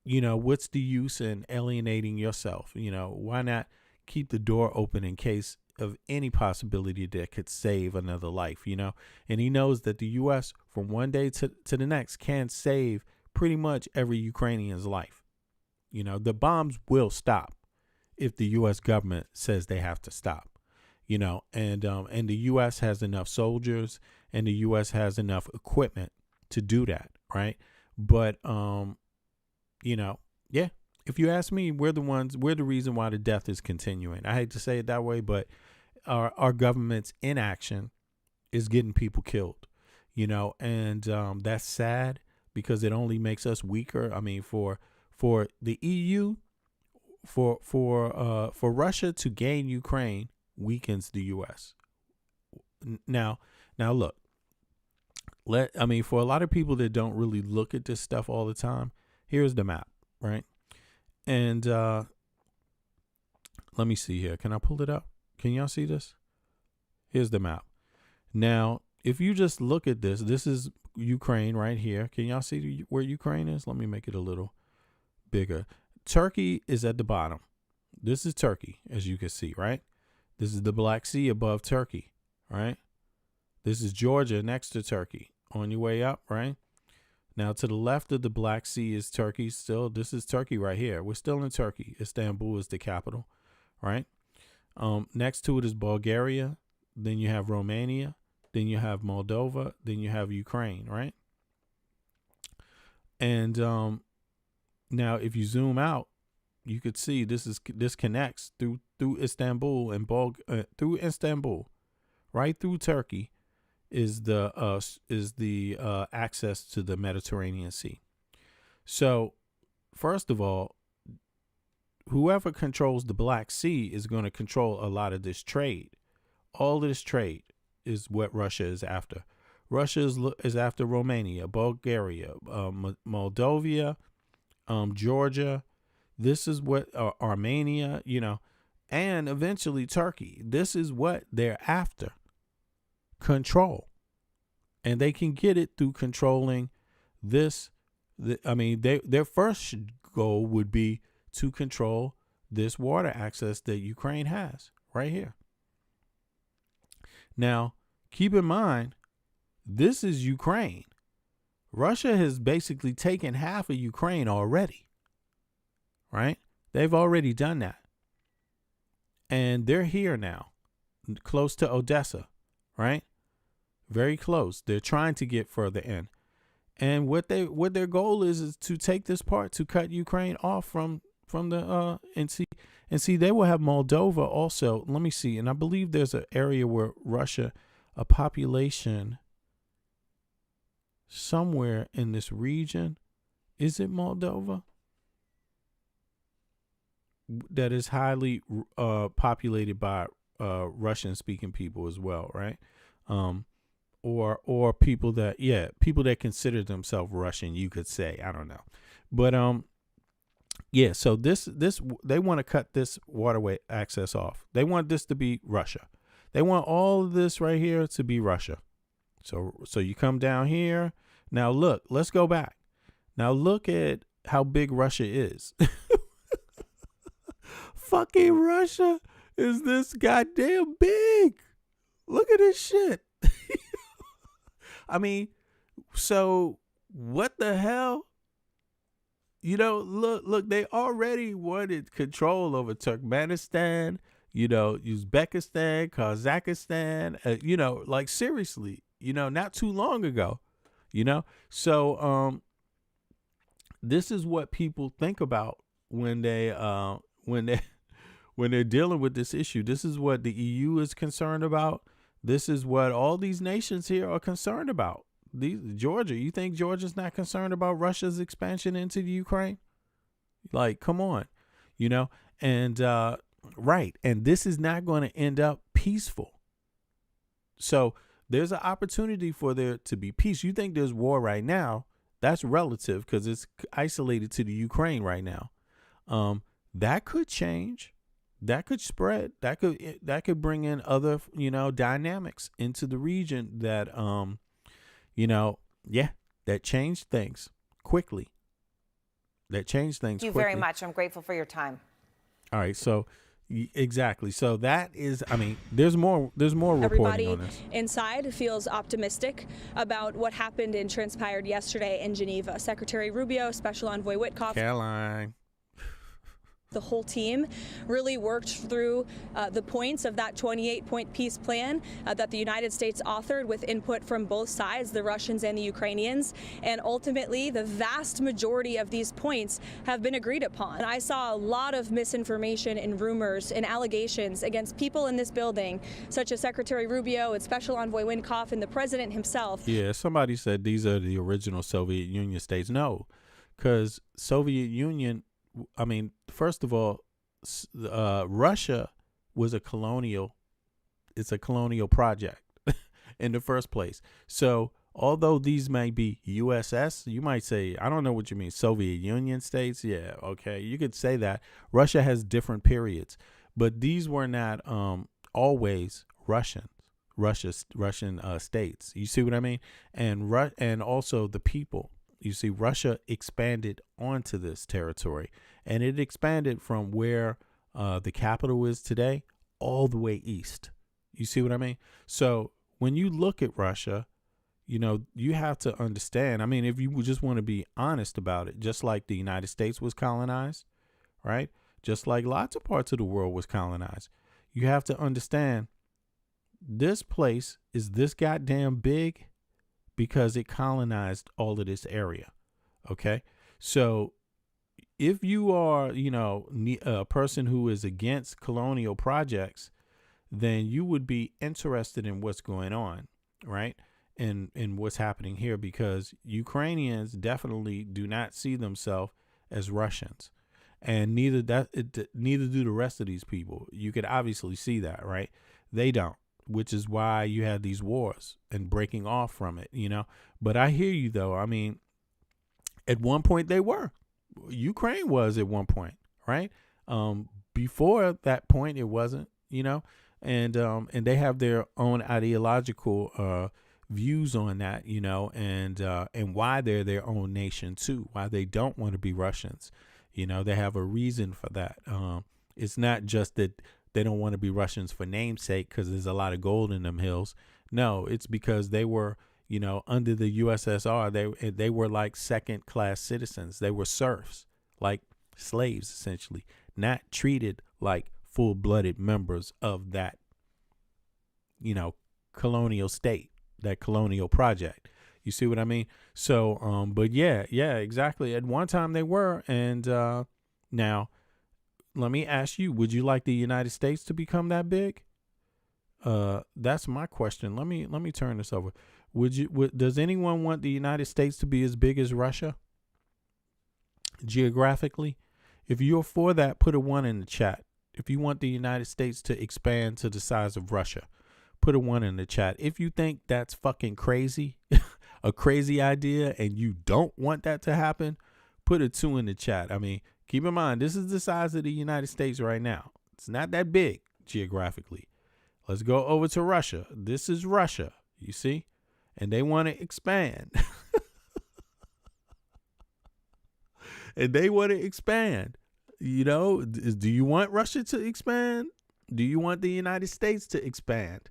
what's the use in alienating yourself? Why not keep the door open in case of any possibility that could save another life, and he knows that the U.S. from one day to the next can save pretty much every Ukrainian's life. The bombs will stop if the U.S. government says they have to stop, and the U.S. has enough soldiers and the U.S. has enough equipment to do that. Right. But, yeah, if you ask me, we're the reason why the death is continuing. I hate to say it that way, but our government's inaction is getting people killed. and that's sad because it only makes us weaker. I mean, for the EU, for Russia to gain Ukraine weakens the U.S. Now look, for a lot of people that don't really look at this stuff all the time, here's the map, right? And let me see here. Can I pull it up? Can y'all see this? Here's the map. Now, if you just look at this, this is Ukraine right here. Can y'all see where Ukraine is? Let me make it a little bigger. Turkey is at the bottom. This is Turkey, as you can see, right? This is the Black Sea above Turkey, right? This is Georgia next to Turkey on your way up, right? Now, to the left of the Black Sea is Turkey still. This is Turkey right here. We're still in Turkey. Istanbul is the capital, right? Next to it is Bulgaria. Then you have Romania. Then you have Moldova. Then you have Ukraine, right? And now, if you zoom out, you could see this connects through Istanbul and through Istanbul, right through Turkey, is the access to the Mediterranean Sea. So, first of all, whoever controls the Black Sea is going to control a lot of this trade. All of this trade is what Russia is after. Russia is after Romania, Bulgaria, Moldova, Georgia. This is what Armenia, and eventually Turkey. This is what they're after. Control. And they can get it through controlling this. Their first goal would be to control this water access that Ukraine has right here. Now, keep in mind, this is Ukraine. Russia has basically taken half of Ukraine already, right? They've already done that. And they're here now, close to Odessa, right? Very close. They're trying to get further in. And what their goal is to take this part, to cut Ukraine off from the and see they will have Moldova also. Let me see. And I believe there's an area where Russia, a population somewhere in this region, is it Moldova? That is highly populated by Russian speaking people as well, right? Or people that consider themselves Russian, you could say. I don't know. But so this they want to cut this waterway access off. They want this to be Russia. They want all of this right here to be Russia. So you come down here. Now look, let's go back. Now look at how big Russia is. Fucking Russia is this goddamn big. Look at this shit. So what the hell? Look, they already wanted control over Turkmenistan, Uzbekistan, Kazakhstan, like seriously, not too long ago, So this is what people think about when they're dealing with this issue. This is what the EU is concerned about. This is what all these nations here are concerned about. Georgia, you think Georgia's not concerned about Russia's expansion into the Ukraine? Like, come on, and right. And this is not going to end up peaceful. So there's an opportunity for there to be peace. You think there's war right now? That's relative because it's isolated to the Ukraine right now. That could change. That could spread. That could bring in other, dynamics into the region that, that change things quickly. Thank you very much. I'm grateful for your time. All right. So exactly. So that is, there's more reporting Everybody on this. Inside feels optimistic about what happened and transpired yesterday in Geneva. Secretary Rubio, Special Envoy Witkoff. Caroline. the whole team really worked through the points of that 28-point peace plan that the United States authored with input from both sides, the Russians and the Ukrainians. And ultimately, the vast majority of these points have been agreed upon. And I saw a lot of misinformation and rumors and allegations against people in this building, such as Secretary Rubio and Special Envoy Wynkoff and the president himself. Yeah, somebody said these are the original Soviet Union states. No, because Soviet Union, I mean, first of all, Russia was a colonial project in the first place. So although these may be USS, you might say, I don't know what you mean, Soviet Union states. Yeah, okay, you could say that. Russia has different periods, but these were not always Russian states. You see what I mean? And also the people. You see, Russia expanded onto this territory, and it expanded from where the capital is today all the way east. You see what I mean? So when you look at Russia, you know, you have to understand. I mean, if you just want to be honest about it, just like the United States was colonized, right? Just like lots of parts of the world was colonized. You have to understand this place is this goddamn big because it colonized all of this area. Okay. So if you are, you know, a person who is against colonial projects, then you would be interested in what's going on, right? And what's happening here, because Ukrainians definitely do not see themselves as Russians, and neither do the rest of these people. You could obviously see that, right? They don't, which is why you have these wars and breaking off from it, you know. But I hear you though. I mean, at one point they were. Ukraine was at one point, right? Before that point, it wasn't, you know, and they have their own ideological views on that, you know, and why they're their own nation too, why they don't want to be Russians. You know, they have a reason for that. It's not just that they don't want to be Russians for namesake because there's a lot of gold in them hills. No, it's because they were, you know, under the USSR, they were like second-class citizens. They were serfs, like slaves, essentially, not treated like full-blooded members of that, you know, colonial state, that colonial project. You see what I mean? So, but yeah, exactly. At one time they were, and now, let me ask you: would you like the United States to become that big? That's my question. Let me turn this over. Does anyone want the United States to be as big as Russia geographically? If you're for that, put a 1 in the chat. If you want the United States to expand to the size of Russia, put a 1 in the chat. If you think that's fucking crazy, a crazy idea, and you don't want that to happen, put a 2 in the chat. I mean, keep in mind, this is the size of the United States right now. It's not that big geographically. Let's go over to Russia. This is Russia, you see? And they want to expand. And they want to expand. You know, do you want Russia to expand? Do you want the United States to expand?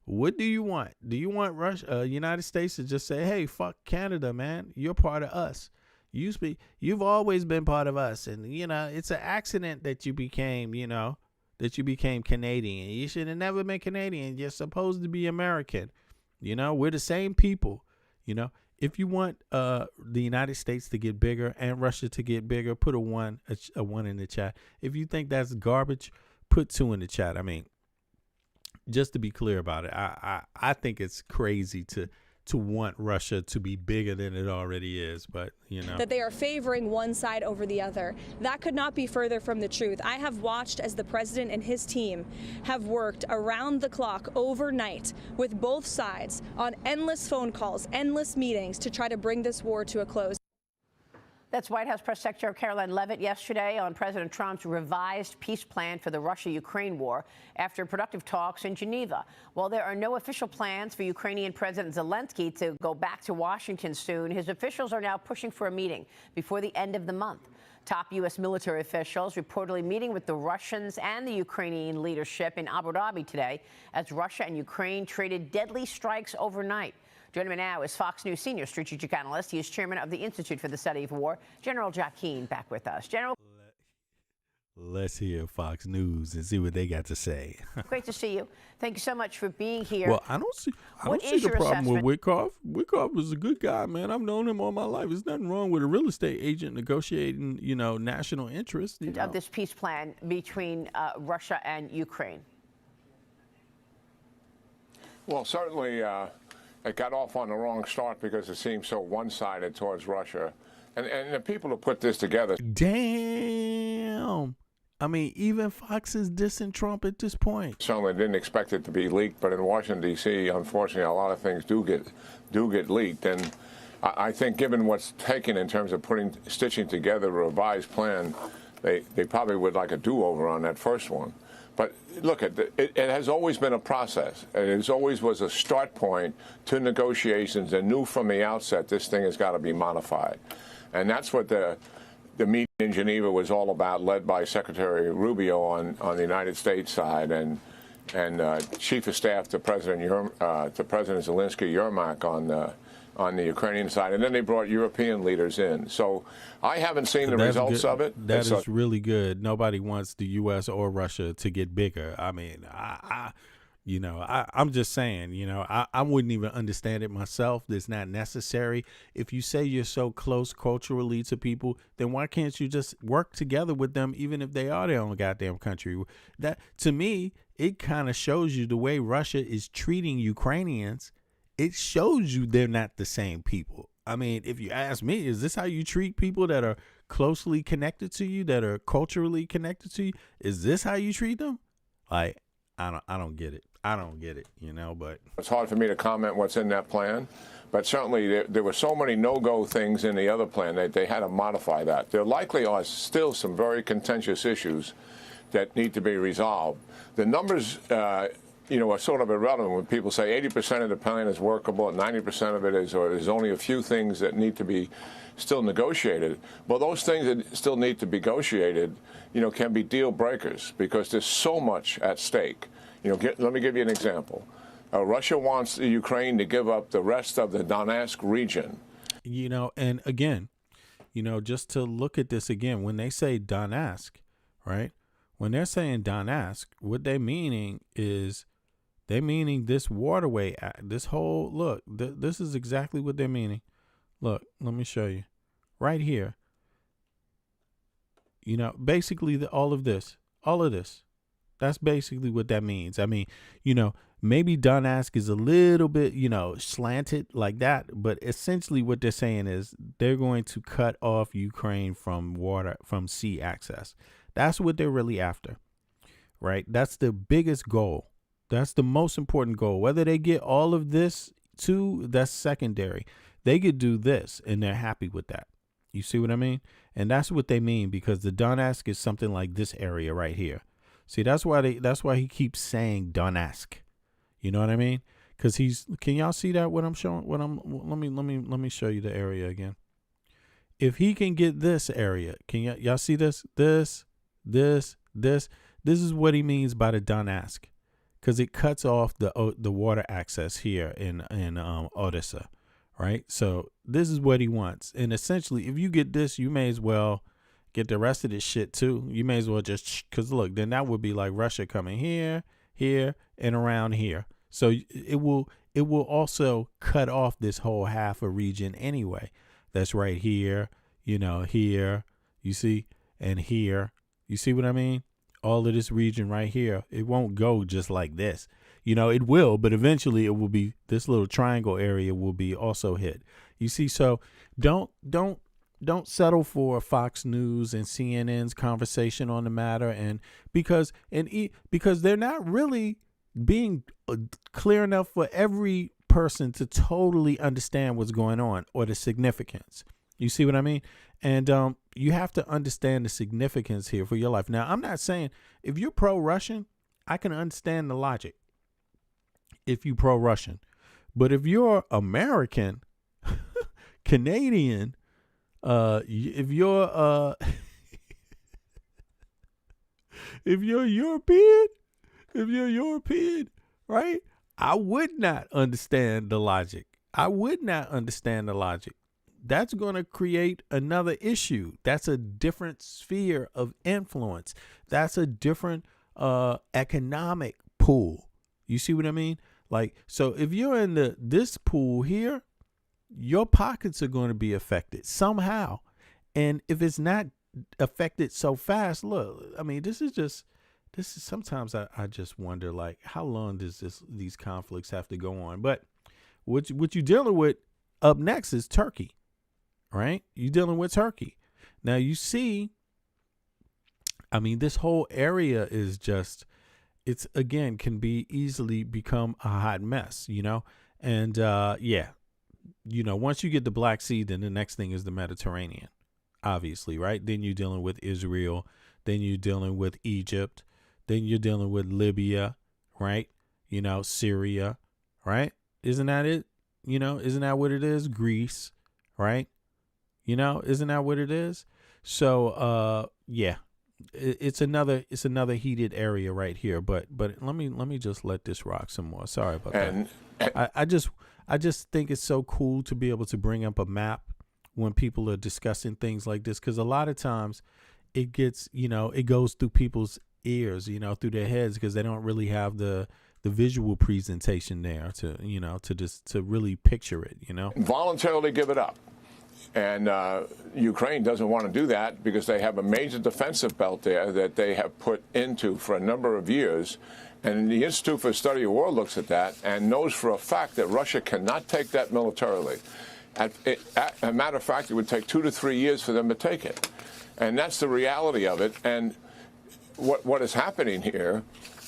What do you want? Do you want United States to just say, hey, fuck Canada, man. You're part of us. You've always been part of us. And, you know, it's an accident that you became, you know, that you became Canadian. You should have never been Canadian. You're supposed to be American. You know, we're the same people. You know, if you want the United States to get bigger and Russia to get bigger, put a 1 in the chat. If you think that's garbage, put 2 in the chat. I mean, just to be clear about it, I think it's crazy to want Russia to be bigger than it already is, but you know. That they are favoring one side over the other. That could not be further from the truth. I have watched as the president and his team have worked around the clock overnight with both sides on endless phone calls, endless meetings to try to bring this war to a close. That's White House Press Secretary Caroline Leavitt yesterday on President Trump's revised peace plan for the Russia-Ukraine war after productive talks in Geneva. While there are no official plans for Ukrainian President Zelensky to go back to Washington soon, his officials are now pushing for a meeting before the end of the month. Top U.S. military officials reportedly meeting with the Russians and the Ukrainian leadership in Abu Dhabi today as Russia and Ukraine traded deadly strikes overnight. Joining me now is Fox News senior strategic analyst. He is chairman of the Institute for the Study of War, General Jack Keane, back with us. General. Let's hear Fox News and see what they got to say. Great to see you. Thank you so much for being here. Well, I don't see the problem with Witkoff. Witkoff is a good guy, man. I've known him all my life. There's nothing wrong with a real estate agent negotiating, national interest. Of this peace plan between Russia and Ukraine. Well, certainly it got off on the wrong start because it seemed so one-sided towards Russia. And the people who put this together. Damn. I mean, even Fox is dissing Trump at this point. Certainly didn't expect it to be leaked, but in Washington, D.C., unfortunately, a lot of things do get leaked. And I think given what's taken in terms of stitching together a revised plan, they probably would like a do-over on that first one. But look, it has always been a process. It always was a start point to negotiations and knew from the outset this thing has got to be modified. And that's what the meeting in Geneva was all about, led by Secretary Rubio on the United States side and Chief of Staff to President Zelensky Yermak on the Ukrainian side, and then they brought European leaders in. So I haven't seen the results of it. That is really good. Nobody wants the U.S. or Russia to get bigger. I mean, I'm just saying, I wouldn't even understand it myself. It's not necessary. If you say you're so close culturally to people, then why can't you just work together with them, even if they are their own goddamn country? That, to me, it kind of shows you the way Russia is treating Ukrainians. It shows you they're not the same people. I mean, if you ask me, is this how you treat people that are closely connected to you, that are culturally connected to you? Is this how you treat them? Like, I don't get it. I don't get it, but it's hard for me to comment what's in that plan. But certainly there were so many no-go things in the other plan that they had to modify that. There likely are still some very contentious issues that need to be resolved. The numbers, are sort of irrelevant when people say 80% of the plan is workable and 90% of it is, or there's only a few things that need to be still negotiated. Well, those things that still need to be negotiated, can be deal breakers because there's so much at stake. Let me give you an example. Russia wants the Ukraine to give up the rest of the Donetsk region. And again, just to look at this again, when they say Donetsk, right? When they're saying Donetsk, what they're meaning is this waterway, this whole, look, this is exactly what they're meaning. Look, let me show you right here. Basically all of this. That's basically what that means. I mean, maybe Donetsk is a little bit, slanted like that. But essentially what they're saying is they're going to cut off Ukraine from sea access. That's what they're really after, right? That's the biggest goal. That's the most important goal. Whether they get all of this too, that's secondary. They could do this and they're happy with that. You see what I mean? And that's what they mean, because the Donetsk is something like this area right here. See, that's why he keeps saying Donetsk. You know what I mean? Because can y'all see that? What I'm showing? Let me show you the area again. If he can get this area, can y'all see this? This is what he means by the Donetsk, because it cuts off the water access here in Odessa, right? So this is what he wants, and essentially, if you get this, you may as well get the rest of this shit too. You may as well just, because look, then that would be like Russia coming here, and around here. So it will also cut off this whole half a region anyway. That's right here, here, you see, and here. You see what I mean? All of this region right here, it won't go just like this. It will, but eventually it will be, this little triangle area will be also hit. You see, so don't settle for Fox News and CNN's conversation on the matter, and because they're not really being clear enough for every person to totally understand what's going on or the significance. You see what I mean? And you have to understand the significance here for your life. Now, I'm not saying if you're pro-Russian, I can understand the logic if you pro-Russian. But if you're American, Canadian, if you're European, right? I would not understand the logic. that's going to create another issue. That's a different sphere of influence. That's a different economic pool. You see what I mean? Like, so if you're in this pool here, your pockets are going to be affected somehow. And if it's not affected so fast, look, I mean, this is sometimes I just wonder, like, how long does these conflicts have to go on? But what you're dealing with up next is Turkey, right? You're dealing with Turkey. Now you see, I mean, this whole area is just, it's, again, can be easily become a hot mess, you know? And yeah, you know, once you get the Black Sea, then the next thing is the Mediterranean, obviously, right? Then you're dealing with Israel. Then you're dealing with Egypt. Then you're dealing with Libya, right? You know, Syria, right? Isn't that it? You know, isn't that what it is? Greece, right? You know, isn't that what it is? So, yeah, it's another heated area right here. But let me just let this rock some more. Sorry about that. I just think it's so cool to be able to bring up a map when people are discussing things like this, because a lot of times it gets, you know, it goes through people's ears, you know, through their heads, because they don't really have the visual presentation there to, you know, to really picture it, you know. Voluntarily give it up. And Ukraine doesn't want to do that because they have a major defensive belt there that they have put into for a number of years. And the Institute for the Study of War looks at that and knows for a fact that Russia cannot take that militarily. As a matter of fact, it would take 2 to 3 years for them to take it. And that's the reality of it. And what is happening here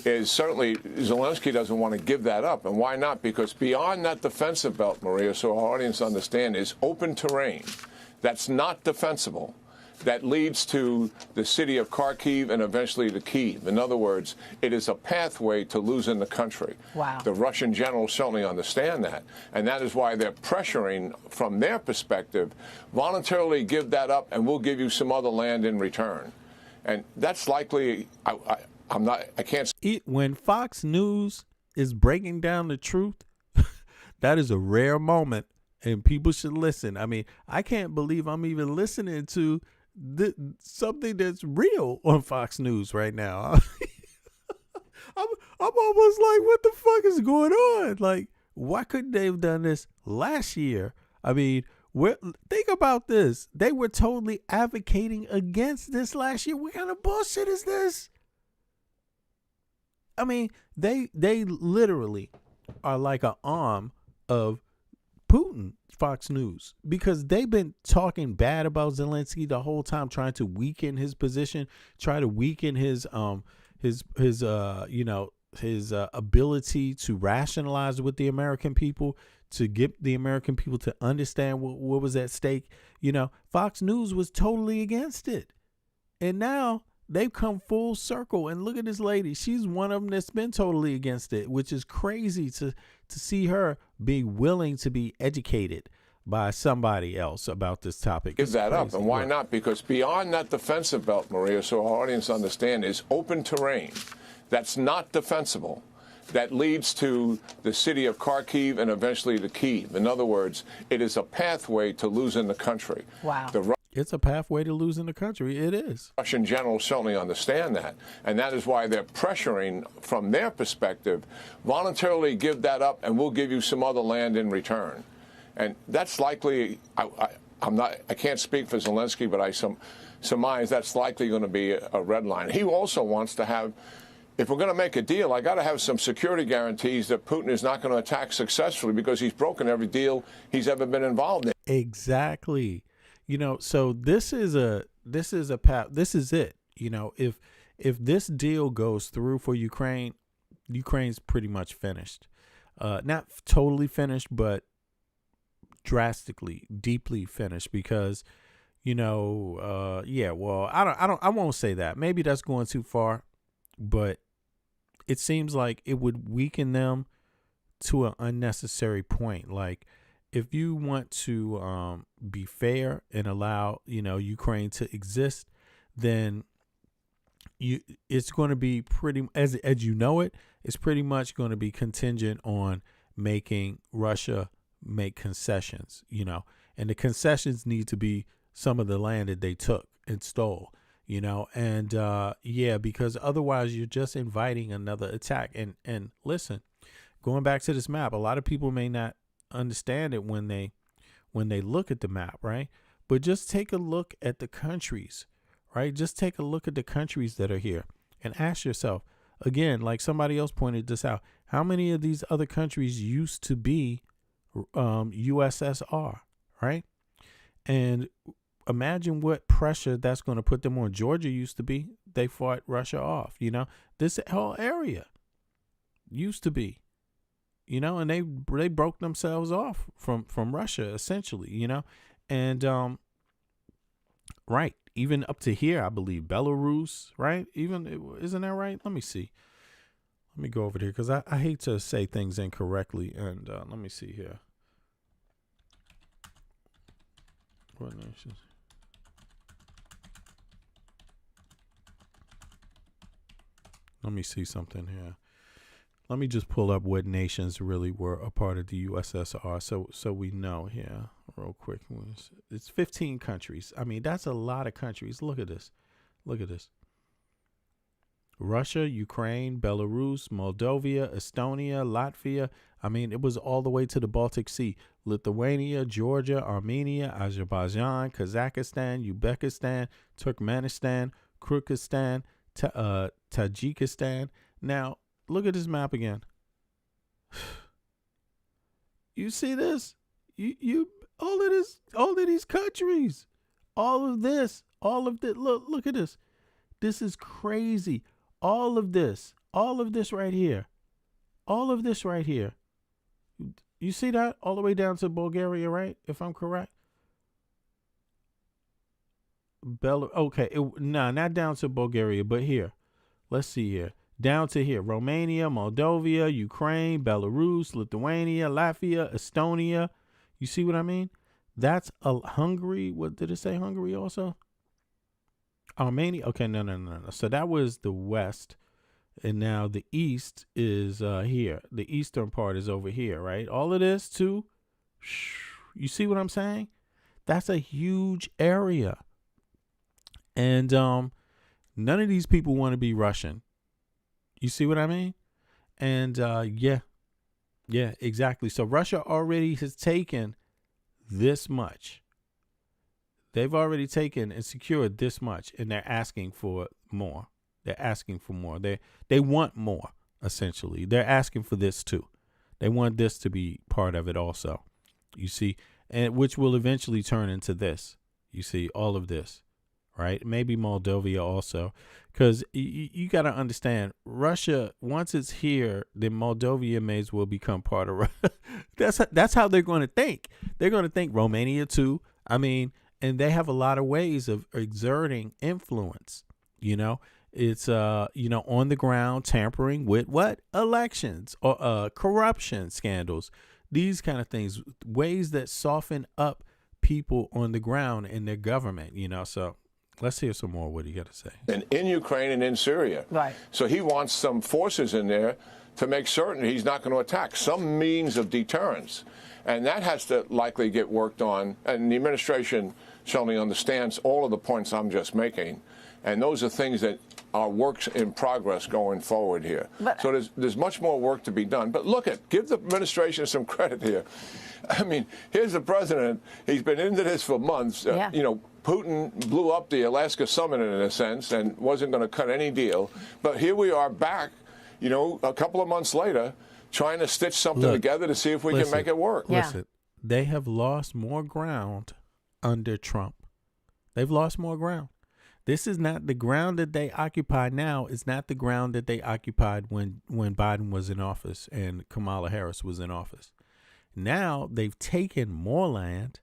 is certainly Zelensky doesn't want to give that up. And why not? Because beyond that defensive belt, Maria, so our audience understand, is open terrain that's not defensible, that leads to the city of Kharkiv and eventually to Kyiv. In other words, it is a pathway to losing the country. Wow. The Russian generals certainly understand that. And that is why they're pressuring, from their perspective, voluntarily give that up and we'll give you some other land in return. And that's likely, I can't. When Fox News is breaking down the truth, that is a rare moment and people should listen. I mean, I can't believe I'm even listening to something that's real on Fox News right now. I'm almost like, what the fuck is going on? Like, why couldn't they have done this last year? I mean, think about this. They were totally advocating against this last year. What kind of bullshit is this? I mean, they literally are like an arm of Putin, Fox News, because they've been talking bad about Zelensky the whole time, trying to weaken his position, try to weaken his ability to rationalize with the American people, to get the American people to understand what was at stake. You know, Fox News was totally against it. And now they've come full circle. And look at this lady. She's one of them that's been totally against it, which is crazy to see her be willing to be educated by somebody else about this topic. Give that up. And why not? Because beyond that defensive belt, Maria, so our audience understand, is open terrain that's not defensible, that leads to the city of Kharkiv and eventually to Kyiv. In other words, it is a pathway to losing the country. Wow. It's a pathway to losing the country. It is. Russian generals certainly understand that. And that is why they're pressuring, from their perspective, voluntarily give that up and we'll give you some other land in return. And that's likely, I can't speak for Zelensky, but I surmise that's likely going to be a red line. He also wants to have, if we're going to make a deal, I got to have some security guarantees that Putin is not going to attack successfully, because he's broken every deal he's ever been involved in. Exactly. You know, so this is it. You know, if this deal goes through for Ukraine, Ukraine's pretty much finished. Not totally finished, but drastically, deeply finished, because, you know, I won't say that. Maybe that's going too far, but it seems like it would weaken them to an unnecessary point. Like, if you want to be fair and allow, you know, Ukraine to exist, then it's going to be pretty, as you know it, it's pretty much going to be contingent on making Russia make concessions, you know. And the concessions need to be some of the land that they took and stole, you know, and because otherwise you're just inviting another attack. And listen, going back to this map, a lot of people may not understand it when they look at the map, right? But just take a look at the countries, right? Just take a look at the countries that are here and ask yourself, again, like somebody else pointed this out, how many of these other countries used to be USSR, right? And imagine what pressure that's going to put them on. Georgia used to be, they fought Russia off, you know, this whole area used to be, you know, and they broke themselves off from Russia essentially, you know, and right, even up to here, I believe Belarus, right? Even, isn't that right? Let me see. Let me go over there because I hate to say things incorrectly. And let me see here. What nations? Let me see something here. Let me just pull up what nations really were a part of the USSR, so we know here real quick. It's 15 countries. I mean, that's a lot of countries. Look at this. Look at this. Russia, Ukraine, Belarus, Moldova, Estonia, Latvia. I mean, it was all the way to the Baltic Sea. Lithuania, Georgia, Armenia, Azerbaijan, Kazakhstan, Uzbekistan, Turkmenistan, Kyrgyzstan, Tajikistan. Now, look at this map again. You see this? You all of these countries, all of this. Look at this. This is crazy. All of this right here. You see that all the way down to Bulgaria, right? If I'm correct. Okay, not down to Bulgaria, but here. Let's see here. Down to here. Romania, Moldova, Ukraine, Belarus, Lithuania, Latvia, Estonia. You see what I mean? That's Hungary. What did it say? Hungary also? Armenia. Okay, no. So that was the west. And now the east is here. The eastern part is over here, right? All of this too. You see what I'm saying? That's a huge area. And none of these people want to be Russian. You see what I mean? And yeah, exactly. So Russia already has taken this much. They've already taken and secured this much, and they're asking for more. They're asking for more. They want more, essentially. They're asking for this too. They want this to be part of it also. You see, and which will eventually turn into this. You see, all of this, right? Maybe Moldova also, because you got to understand, Russia, once it's here, then Moldova may as well become part of Russia. That's how they're going to think. They're going to think Romania too. I mean, and they have a lot of ways of exerting influence, you know. It's, on the ground, tampering with what? Elections or corruption scandals, these kind of things, ways that soften up people on the ground in their government, you know. So let's hear some more what he got to say. And in Ukraine and in Syria. Right. So he wants some forces in there to make certain he's not going to attack, some means of deterrence. And that has to likely get worked on. And the administration certainly understands all of the points I'm just making. And those are things that are works in progress going forward here. So there's much more work to be done. But give the administration some credit here. I mean, here's the president. He's been into this for months. Putin blew up the Alaska summit in a sense and wasn't going to cut any deal. But here we are back, a couple of months later, trying to stitch something together to see if we can make it work. Listen, they have lost more ground under Trump. They've lost more ground. This is not the ground that they occupy now. It's not the ground that they occupied when Biden was in office and Kamala Harris was in office. Now they've taken more land.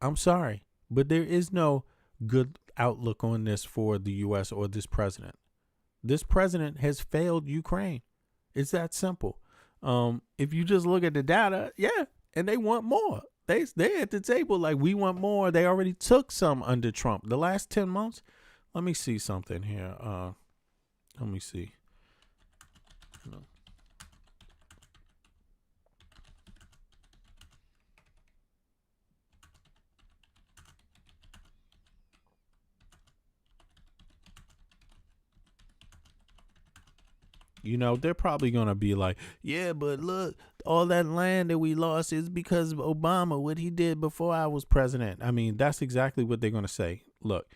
I'm sorry, but there is no good outlook on this for the U.S. or this president. This president has failed Ukraine. It's that simple. If you just look at the data, and they want more. They're at the table like, we want more. They already took some under Trump. The last 10 months, let me see something here. Let me see. You know, they're probably going to be like, yeah, but look, all that land that we lost is because of Obama, what he did before I was president. I mean, that's exactly what they're going to say. Look,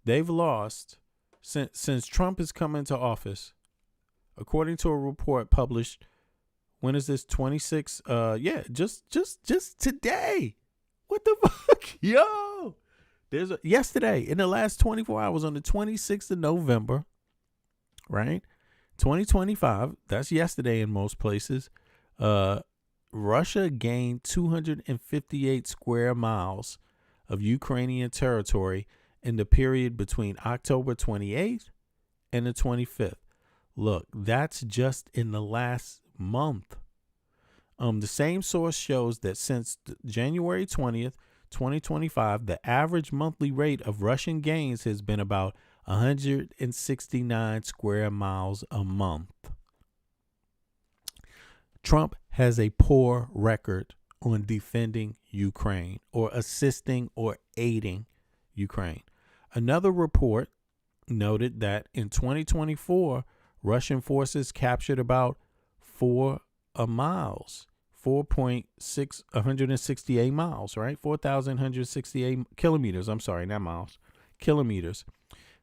they've lost since Trump has come into office, according to a report published. When is this? 26? Just today. What the fuck? Yo. Yesterday, in the last 24 hours, on the 26th of November, right? 2025, that's yesterday in most places. Russia gained 258 square miles of Ukrainian territory in the period between October 28th and the 25th. Look, that's just in the last month. The same source shows that since January 20th, 2025, the average monthly rate of Russian gains has been about 169 square miles a month. Trump has a poor record on defending Ukraine or assisting or aiding Ukraine. Another report noted that in 2024, Russian forces captured about 168 miles, right? 4,168 kilometers. I'm sorry, not miles, kilometers.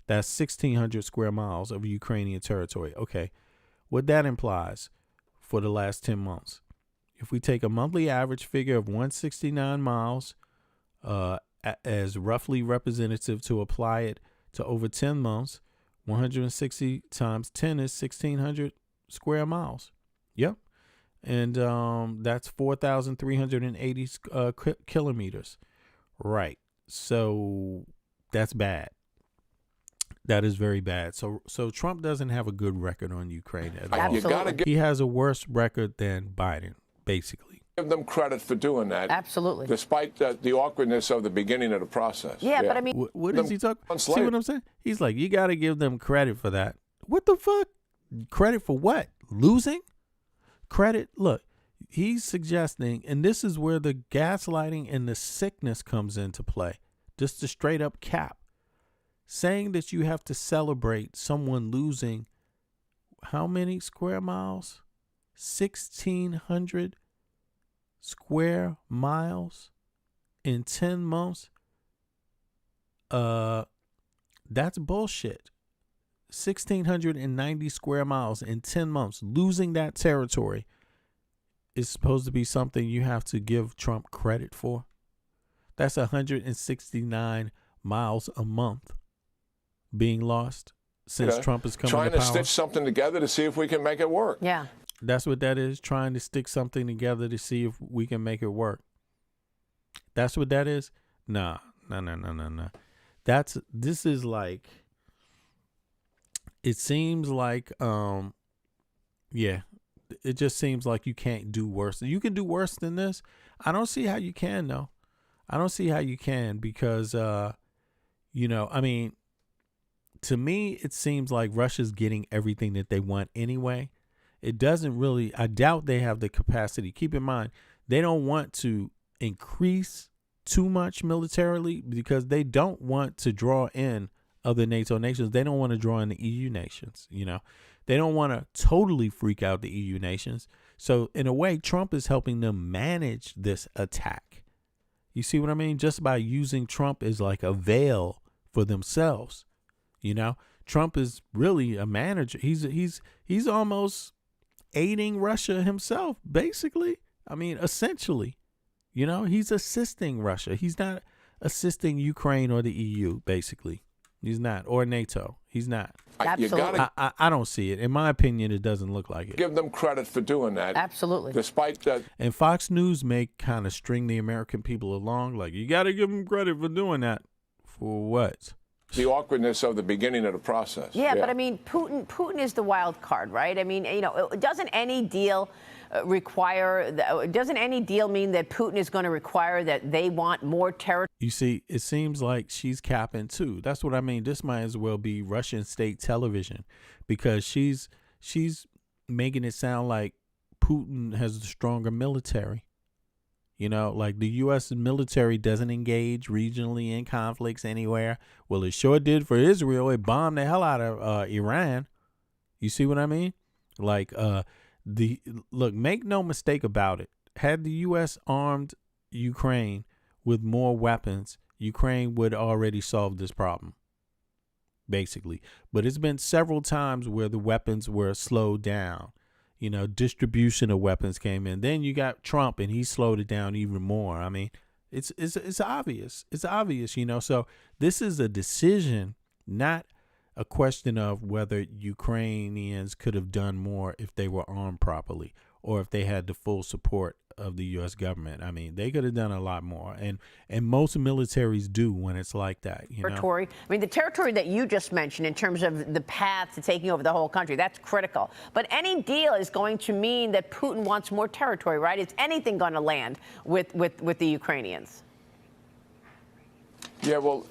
That's 1,600 square miles of Ukrainian territory. Okay, what that implies for the last 10 months. If we take a monthly average figure of 169 miles as roughly representative to apply it to over 10 months, 160 times 10 is 1,600 square miles. Yep. And that's 4,380 kilometers. Right. So that's bad. That is very bad. So Trump doesn't have a good record on Ukraine at all. Absolutely. He has a worse record than Biden, basically. Give them credit for doing that. Absolutely. Despite the awkwardness of the beginning of the process. Yeah, but I mean, what is he talking? See what I'm saying? He's like, you got to give them credit for that. What the fuck? Credit for what? Losing? Credit? Look, he's suggesting, and this is where the gaslighting and the sickness comes into play. Just a straight up cap. Saying that you have to celebrate someone losing how many square miles? 1,600 square miles in 10 months. That's bullshit. 1,690 square miles in 10 months. Losing that territory is supposed to be something you have to give Trump credit for. That's 169 miles a month being lost since Trump has come into power. Trying to stitch something together to see if we can make it work. Yeah. That's what that is, trying to stick something together to see if we can make it work. That's what that is? No. This is like, it seems like, it just seems like you can't do worse. You can do worse than this. I don't see how you can, though. I don't see how you can because, I mean, to me, it seems like Russia's getting everything that they want anyway. It doesn't really, I doubt they have the capacity. Keep in mind, they don't want to increase too much militarily because they don't want to draw in other NATO nations. They don't want to draw in the EU nations, They don't want to totally freak out the EU nations. So in a way, Trump is helping them manage this attack. You see what I mean? Just by using Trump as like a veil for themselves. Trump is really a manager. He's almost aiding Russia himself, basically. I mean, essentially, he's assisting Russia. He's not assisting Ukraine or the EU, basically. He's not, or NATO. He's not. Absolutely. I don't see it. In my opinion, it doesn't look like it. Give them credit for doing that. Absolutely. Despite that. And Fox News may kind of string the American people along. Like, you got to give them credit for doing that. For what? The awkwardness of the beginning of the process. Yeah, but I mean, Putin is the wild card, right? I mean, doesn't any deal doesn't any deal mean that Putin is going to require that they want more territory? You see, it seems like she's capping too. That's what I mean. This might as well be Russian state television because she's making it sound like Putin has a stronger military. Like the U.S. military doesn't engage regionally in conflicts anywhere. Well, it sure did for Israel. It bombed the hell out of Iran. You see what I mean? Like, make no mistake about it. Had the U.S. armed Ukraine with more weapons, Ukraine would already solve this problem, basically. But it's been several times where the weapons were slowed down. You know, distribution of weapons came in. Then you got Trump, and he slowed it down even more. I mean, it's obvious. It's obvious, you know. So this is a decision, not a question of whether Ukrainians could have done more if they were armed properly or if they had the full support of the U.S. government. I mean, they could have done a lot more, and most militaries do when it's like that. You know? Territory. I mean, the territory that you just mentioned in terms of the path to taking over the whole country, that's critical. But any deal is going to mean that Putin wants more territory, right? Is anything going to land with the Ukrainians? Yeah, well,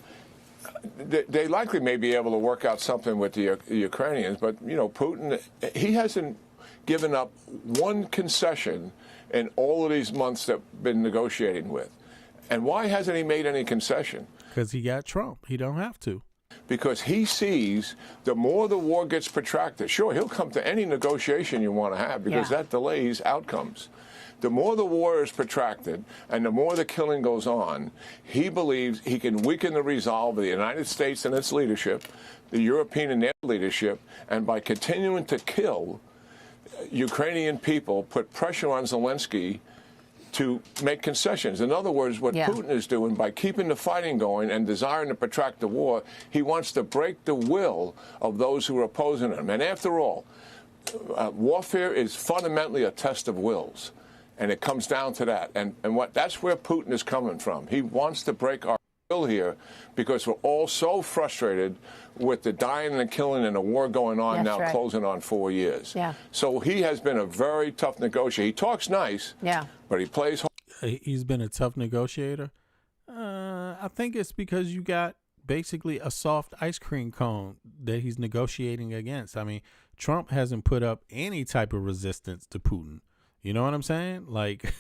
they likely may be able to work out something with the Ukrainians, but, you know, Putin, he hasn't given up one concession in all of these months that we've been negotiating with. And why hasn't he made any concession? Because he got Trump. He don't have to. Because he sees the more the war gets protracted, sure, he'll come to any negotiation you want to have because that delays outcomes. The more the war is protracted and the more the killing goes on, he believes he can weaken the resolve of the United States and its leadership, the European and their leadership, and by continuing to kill Ukrainian people, put pressure on Zelensky to make concessions. In other words, what Putin is doing by keeping the fighting going and desiring to protract the war, he wants to break the will of those who are opposing him. And after all, warfare is fundamentally a test of wills. And it comes down to that. And that's where Putin is coming from. He wants to break our will here because we're all so frustrated with the dying and the killing and the war going on closing on 4 years. Yeah. So he has been a very tough negotiator. He talks nice, but he plays hard. He's been a tough negotiator. I think it's because you got basically a soft ice cream cone that he's negotiating against. I mean, Trump hasn't put up any type of resistance to Putin. You know what I'm saying? Like,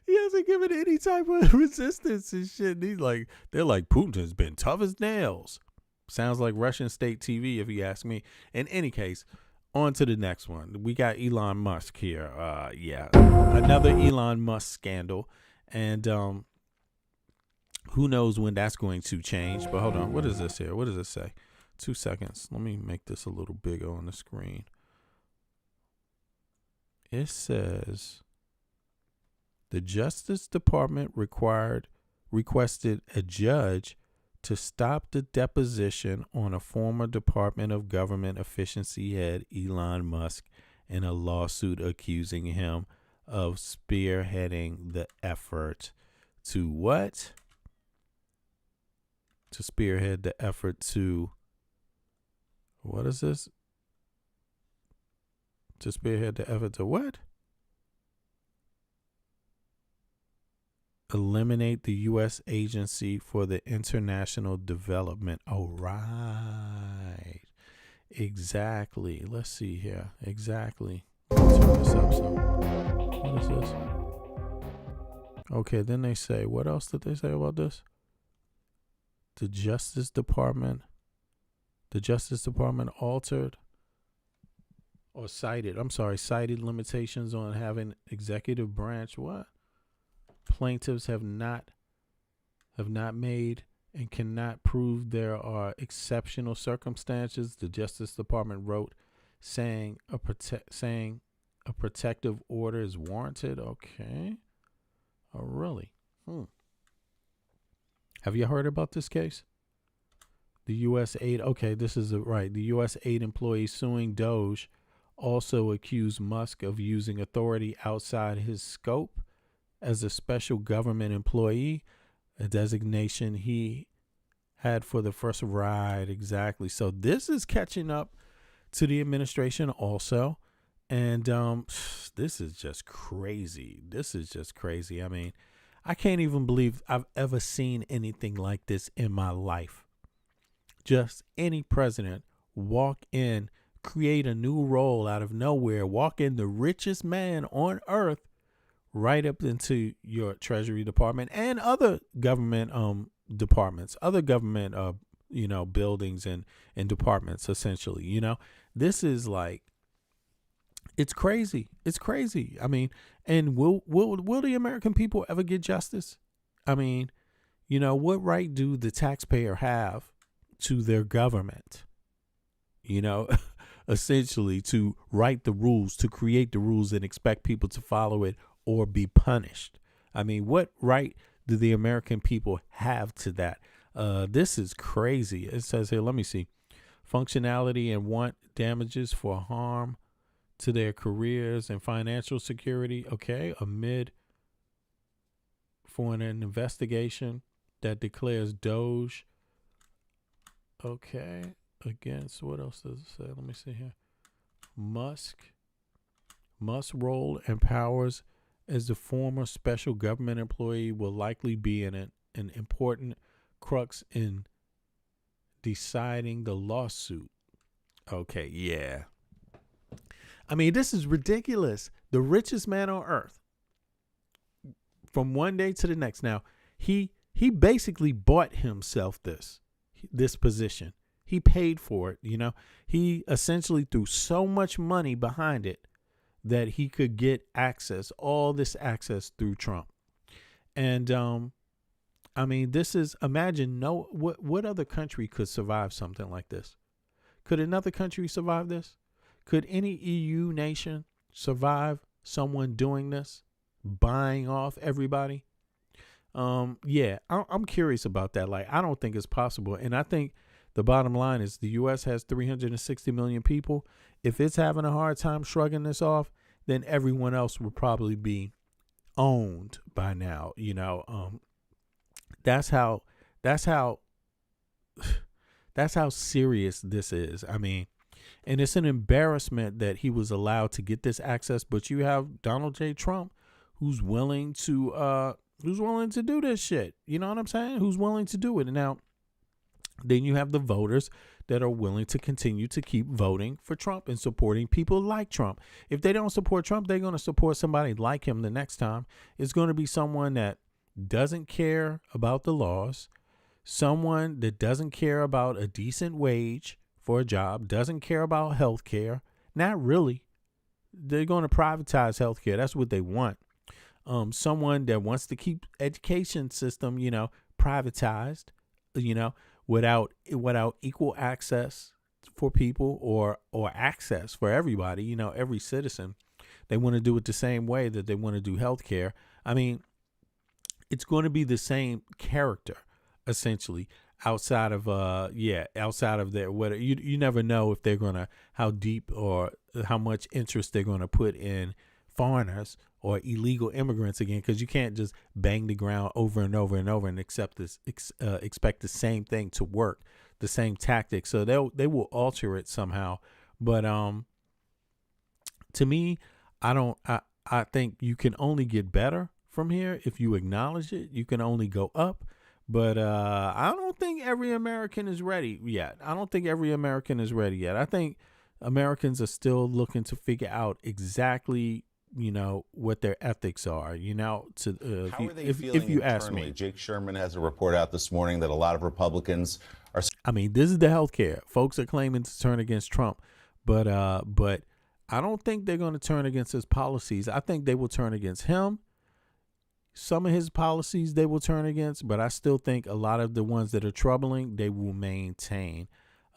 he hasn't given any type of resistance and shit. They're like, Putin has been tough as nails. Sounds like Russian state TV, if you ask me. In any case, on to the next one. We got Elon Musk here. Another Elon Musk scandal. And who knows when that's going to change. But hold on. What is this here? What does it say? 2 seconds. Let me make this a little bigger on the screen. It says the Justice Department requested a judge to stop the deposition on a former Department of Government Efficiency head, Elon Musk, in a lawsuit accusing him of spearheading the effort to what? To spearhead the effort to, what is this? To spearhead the effort to what? Eliminate the U.S. Agency for the International Development. Oh, right. Exactly. Let's see here. Exactly. Let's turn this up some. What is this? Okay, then they say, what else did they say about this? The Justice Department altered or cited limitations on having executive branch. What? Plaintiffs have not made and cannot prove there are exceptional circumstances. The Justice Department wrote saying a protective order is warranted. Okay. Oh, really? Have you heard about this case? The U.S. aid. Okay, this is right. The U.S. aid employee suing Doge also accused Musk of using authority outside his scope as a special government employee, a designation he had for the first ride. Exactly. So this is catching up to the administration also. And this is just crazy. I mean, I can't even believe I've ever seen anything like this in my life. Just any president walk in, create a new role out of nowhere, walk in the richest man on earth right up into your Treasury Department and other government departments, other government buildings and departments, essentially. This is like, it's crazy. It's crazy. I mean, and will the American people ever get justice? I mean, what right do the taxpayer have to their government? Essentially to write the rules, to create the rules and expect people to follow it or be punished. I mean, what right do the American people have to that? This is crazy. It says here, let me see. Functionality and want damages for harm to their careers and financial security. Okay. For an investigation that declares Doge. Okay. Against, what else does it say? Let me see here. Musk role and powers as the former special government employee will likely be an important crux in deciding the lawsuit. Okay, yeah. I mean, this is ridiculous. The richest man on earth. From one day to the next. Now, he basically bought himself this position. He paid for it, He essentially threw so much money behind it that he could get access, all this access through Trump. And I mean, this is, imagine what other country could survive something like this? Could another country survive this? Could any EU nation survive someone doing this, buying off everybody? Yeah, I'm curious about that. Like, I don't think it's possible. And I think the bottom line is the U.S. has 360 million people. If it's having a hard time shrugging this off, then everyone else will probably be owned by now. That's how serious this is. I mean, and it's an embarrassment that he was allowed to get this access. But you have Donald J. Trump, who's willing to do this shit. You know what I'm saying? Who's willing to do it. And now, then you have the voters that are willing to continue to keep voting for Trump and supporting people like Trump. If they don't support Trump, they're going to support somebody like him the next time. It's going to be someone that doesn't care about the laws, someone that doesn't care about a decent wage for a job, doesn't care about health care. Not really. They're going to privatize health care. That's what they want. Someone that wants to keep education system, privatized, without equal access for people or access for everybody, every citizen. They want to do it the same way that they want to do healthcare. I mean, it's going to be the same character, essentially, outside of their, what you never know if they're going to, how deep or how much interest they're going to put in foreigners or illegal immigrants again, because you can't just bang the ground over and over and over and expect the same thing to work, the same tactics. So they will alter it somehow. But to me, I think you can only get better from here if you acknowledge it. You can only go up. But I don't think every American is ready yet. I think Americans are still looking to figure out exactly what their ethics are, How are they feeling if you internally? ask me. Jake Sherman has a report out this morning that a lot of Republicans are. I mean, this is the healthcare. Folks are claiming to turn against Trump, but I don't think they're going to turn against his policies. I think they will turn against him. Some of his policies they will turn against, but I still think a lot of the ones that are troubling, they will maintain.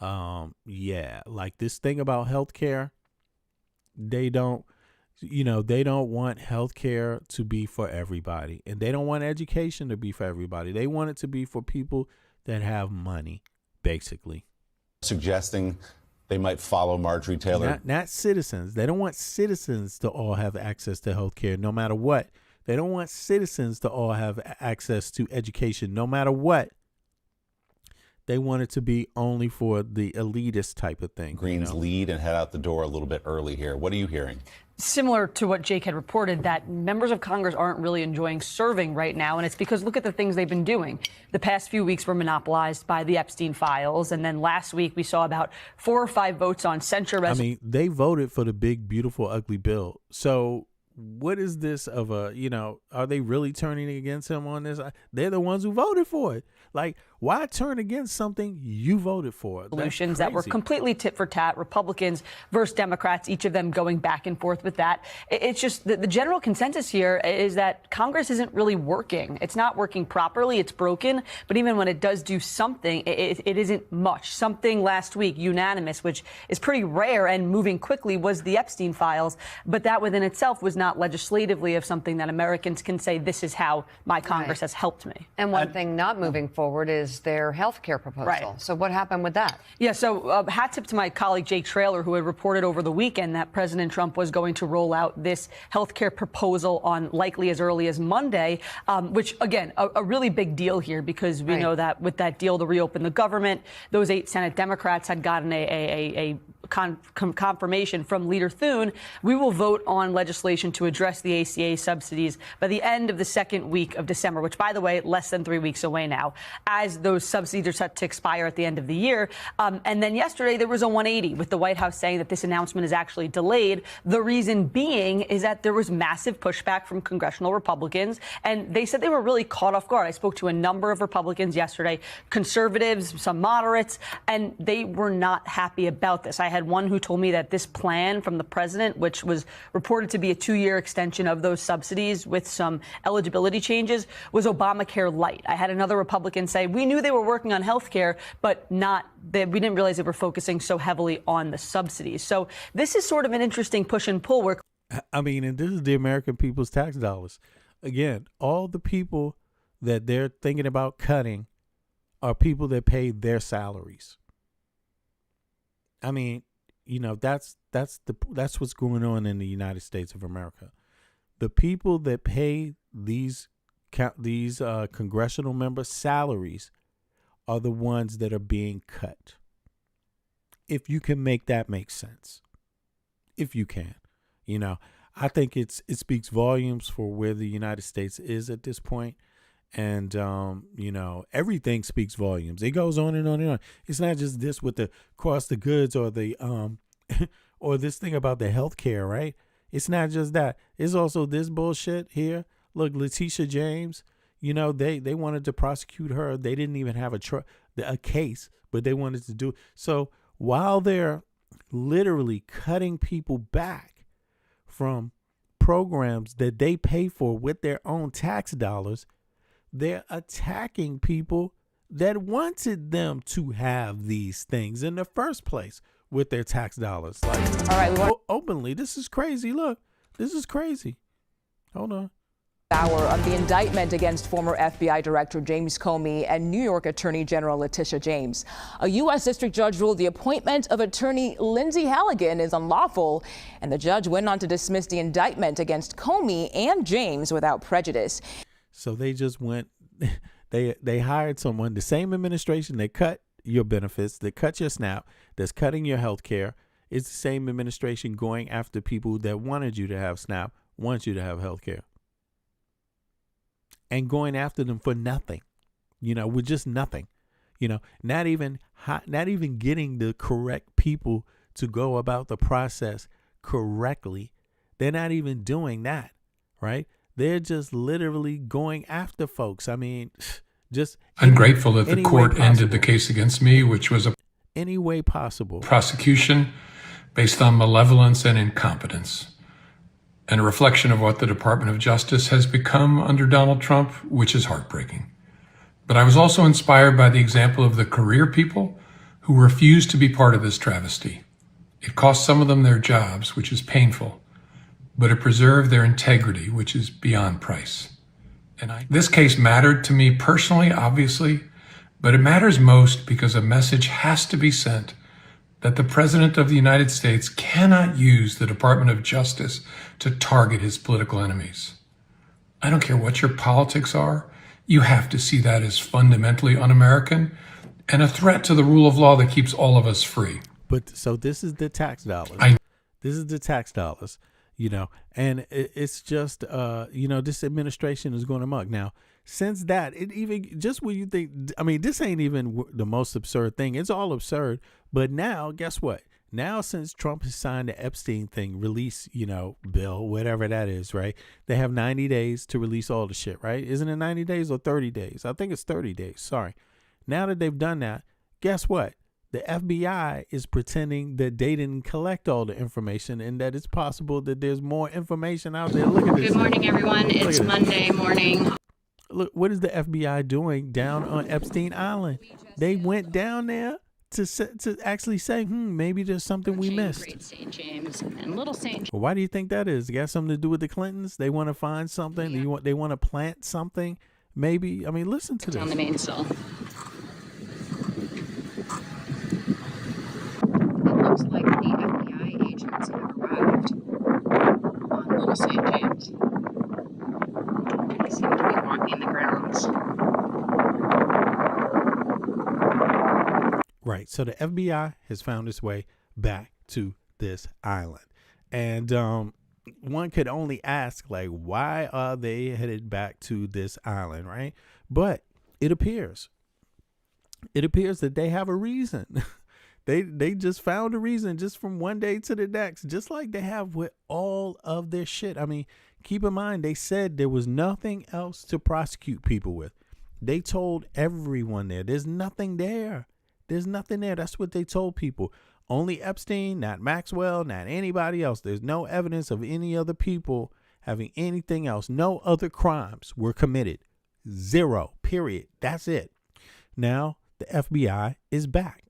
Like this thing about healthcare, they don't want healthcare to be for everybody, and they don't want education to be for everybody. They want it to be for people that have money, basically. Suggesting they might follow Marjorie Taylor. Not citizens. They don't want citizens to all have access to healthcare, no matter what. They don't want citizens to all have access to education, no matter what. They want it to be only for the elitist type of thing. Greens lead and head out the door a little bit early here. What are you hearing? Similar to what Jake had reported, that members of Congress aren't really enjoying serving right now. And it's because look at the things they've been doing. The past few weeks were monopolized by the Epstein files. And then last week we saw about 4 or 5 votes on censure. I mean, they voted for the big, beautiful, ugly bill. So what is this of a, are they really turning against him on this? They're the ones who voted for it. Like, Why turn against something you voted for? Solutions that were completely tit for tat, Republicans versus Democrats, each of them going back and forth with that. It's just the general consensus here is that Congress isn't really working. It's not working properly. It's broken. But even when it does do something, it isn't much. Something last week, unanimous, which is pretty rare and moving quickly, was the Epstein files. But that within itself was not legislatively of something that Americans can say, this is how my Congress has helped me. And one thing not moving forward is their health care proposal. Right. So what happened with that? Yeah, so hat tip to my colleague Jake Traylor, who had reported over the weekend that President Trump was going to roll out this health care proposal on likely as early as Monday, which, again, a really big deal here because we know that with that deal to reopen the government, those 8 Senate Democrats had gotten a confirmation from Leader Thune. We will vote on legislation to address the ACA subsidies by the end of the second week of December, which, by the way, less than 3 weeks away now, as those subsidies are set to expire at the end of the year. And then yesterday there was a 180 with the White House saying that this announcement is actually delayed. The reason being is that there was massive pushback from congressional Republicans, and they said they were really caught off guard. I spoke to a number of Republicans yesterday, conservatives, some moderates, and they were not happy about this. I had one who told me that this plan from the president, which was reported to be a 2-year extension of those subsidies with some eligibility changes, was Obamacare light. I had another Republican say, we knew they were working on health care, but we didn't realize they were focusing so heavily on the subsidies. So this is sort of an interesting push and pull where, I mean, and this is the American people's tax dollars. Again, all the people that they're thinking about cutting are people that pay their salaries. I mean, you know, that's what's going on in the United States of America. The people that pay these congressional members' salaries are the ones that are being cut. If you can make that make sense, if you can, you know, I think it speaks volumes for where the United States is at this point. And, you know, everything speaks volumes. It goes on and on and on. It's not just this with the cost of goods or the or this thing about the health care, right? It's not just that. It's also this bullshit here. Look, Letitia James, you know, they wanted to prosecute her. They didn't even have a case, but they wanted to do. So while they're literally cutting people back from programs that they pay for with their own tax dollars, they're attacking people that wanted them to have these things in the first place with their tax dollars. Like, all right, openly, this is crazy. Look, this is crazy. Hold on. Hour of the indictment against former FBI Director James Comey and New York Attorney General Letitia James. A U.S. district judge ruled the appointment of attorney Lindsay Halligan is unlawful, and the judge went on to dismiss the indictment against Comey and James without prejudice. So they just went, they hired someone, the same administration that cut your benefits, that cut your SNAP, that's cutting your health care. It's the same administration going after people that wanted you to have SNAP, want you to have health care. And going after them for nothing, you know, with just nothing, you know, not even getting the correct people to go about the process correctly. They're not even doing that, right? They're just literally going after folks. I mean, just I'm grateful that the court ended the case against me, which was any way possible prosecution based on malevolence and incompetence, and a reflection of what the Department of Justice has become under Donald Trump, which is heartbreaking. But I was also inspired by the example of the career people who refused to be part of this travesty. It cost some of them their jobs, which is painful, but it preserved their integrity, which is beyond price. And this case mattered to me personally, obviously, but it matters most because a message has to be sent that the President of the United States cannot use the Department of Justice to target his political enemies. I don't care what your politics are, you have to see that as fundamentally un-American and a threat to the rule of law that keeps all of us free. But so this is the tax dollars. This is the tax dollars, you know, and it's just, you know, this administration is going amok. Now, since that, it even just when you think, I mean, this ain't even the most absurd thing. It's all absurd. But now, guess what? Now, since Trump has signed the Epstein thing, release, you know, bill, whatever that is, right? They have 90 days to release all the shit, right? Isn't it 90 days or 30 days? I think it's 30 days. Sorry. Now that they've done that, guess what? The FBI is pretending that they didn't collect all the information and that it's possible that there's more information out there. Look at this. Good morning, everyone. It's Monday morning. Look, what is the FBI doing down on Epstein Island? They went down there to actually say, maybe there's something we missed. Great St. James and Little St. Well, why do you think that is? It got something to do with the Clintons? They want to find something? Yeah. They want to plant something? Maybe. I mean, listen to this. On the main sill. Looks like the FBI agents have arrived on Little St. James. They seem to be walking the grounds. Right. So the FBI has found its way back to this island. And one could only ask, like, why are they headed back to this island, right? But it appears that they have a reason. They just found a reason just from one day to the next, just like they have with all of their shit. I mean, keep in mind, they said there was nothing else to prosecute people with. They told everyone there's nothing there. There's nothing there. That's what they told people. Only Epstein, not Maxwell, not anybody else. There's no evidence of any other people having anything else. No other crimes were committed. Zero, period. That's it. Now the FBI is back.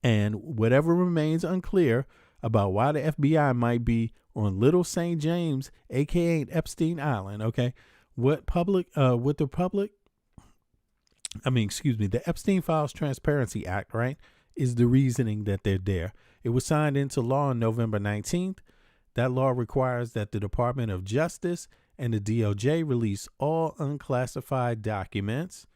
And whatever remains unclear about why the FBI might be on Little St. James, aka Epstein Island, okay? The Epstein Files Transparency Act, right, is the reasoning that they're there. It was signed into law on November 19th. That law requires that the Department of Justice and the DOJ release all unclassified documents,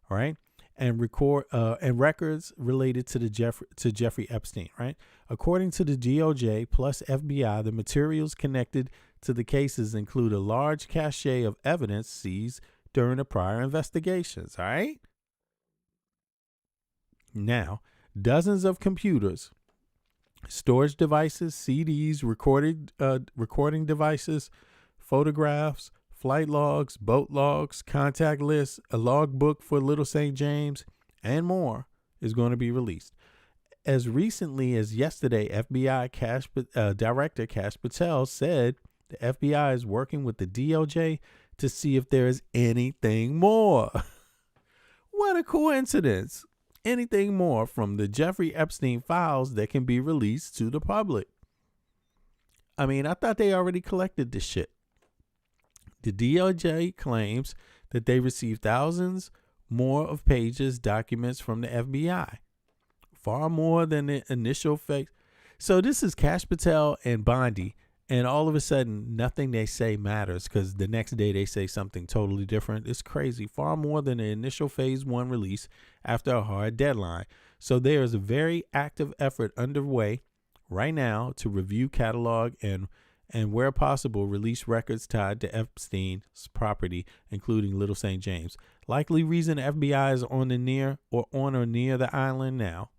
right, and record and records related to Jeffrey Epstein, right? According to the DOJ plus FBI, the materials connected to the cases include a large cache of evidence seized during the prior investigations, all right? Now, dozens of computers, storage devices, CDs, recording devices, photographs, flight logs, boat logs, contact lists, a logbook for Little St. James, and more is going to be released. As recently as yesterday, FBI Director Kash Patel said the FBI is working with the DOJ to see if there is anything more. What a coincidence. Anything more from the Jeffrey Epstein files that can be released to the public. I mean, I thought they already collected this shit. The DOJ claims that they received thousands more of pages, documents from the FBI. Far more than the initial fake. So this is Kash Patel and Bondi. And all of a sudden, nothing they say matters because the next day they say something totally different. It's crazy. Far more than the initial phase 1 release after a hard deadline. So there is a very active effort underway right now to review, catalog, and where possible, release records tied to Epstein's property, including Little St. James. Likely reason the FBI is on or near the island now.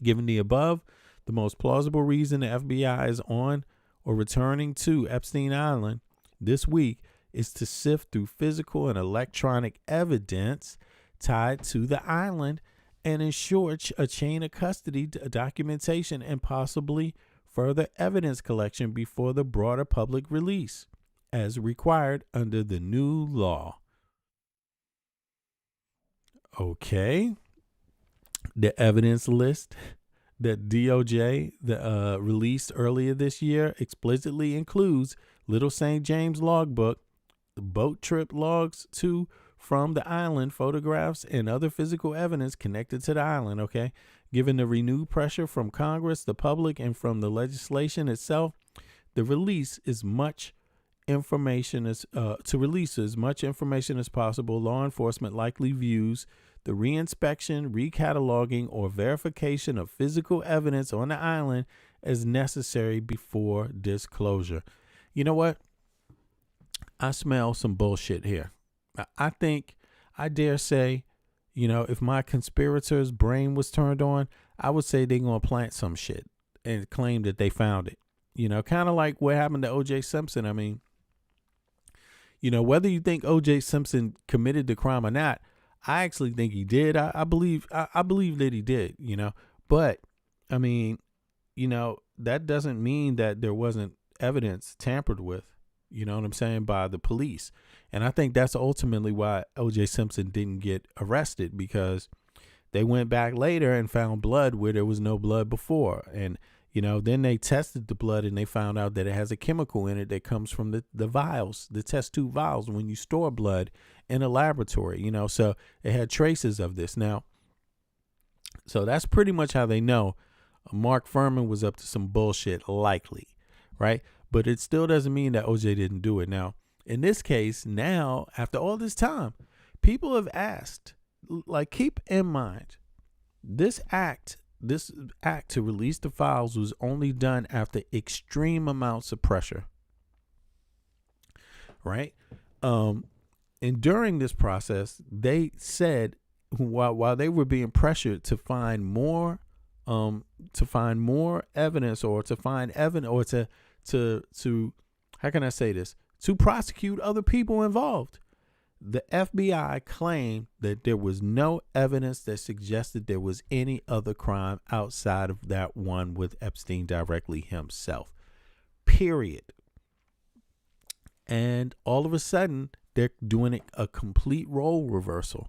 Given the above, the most plausible reason the FBI is on or returning to Epstein Island this week is to sift through physical and electronic evidence tied to the island and ensure a chain of custody, documentation, and possibly further evidence collection before the broader public release, as required under the new law. Okay. The evidence list that DOJ released earlier this year explicitly includes Little St. James logbook, the boat trip logs from the island, photographs, and other physical evidence connected to the island, okay? Given the renewed pressure from Congress, the public, and from the legislation itself, the release is much information as much information as possible. Law enforcement likely views the reinspection, recataloging, or verification of physical evidence on the island as necessary before disclosure. You know what? I smell some bullshit here. I think, I dare say, if my conspirator's brain was turned on, I would say they're going to plant some shit and claim that they found it. Kind of like what happened to O.J. Simpson. I mean, whether you think O.J. Simpson committed the crime or not, I actually think he did. I believe that he did, but I mean, that doesn't mean that there wasn't evidence tampered with, you know what I'm saying, by the police. And I think that's ultimately why O.J. Simpson didn't get arrested, because they went back later and found blood where there was no blood before. And, then they tested the blood and they found out that it has a chemical in it that comes from the vials, the test tube vials, when you store blood in a laboratory, so it had traces of this. Now, so that's pretty much how they know Mark Furman was up to some bullshit, likely, right? But it still doesn't mean that OJ didn't do it. Now, in this case, now, after all this time, people have asked, like, keep in mind, this act to release the files was only done after extreme amounts of pressure, right? And during this process, they said, while they were being pressured to find more evidence, or to find evidence, or to how can I say this, to prosecute other people involved, the FBI claimed that there was no evidence that suggested there was any other crime outside of that one with Epstein directly himself, period. And all of a sudden, they're doing a complete role reversal.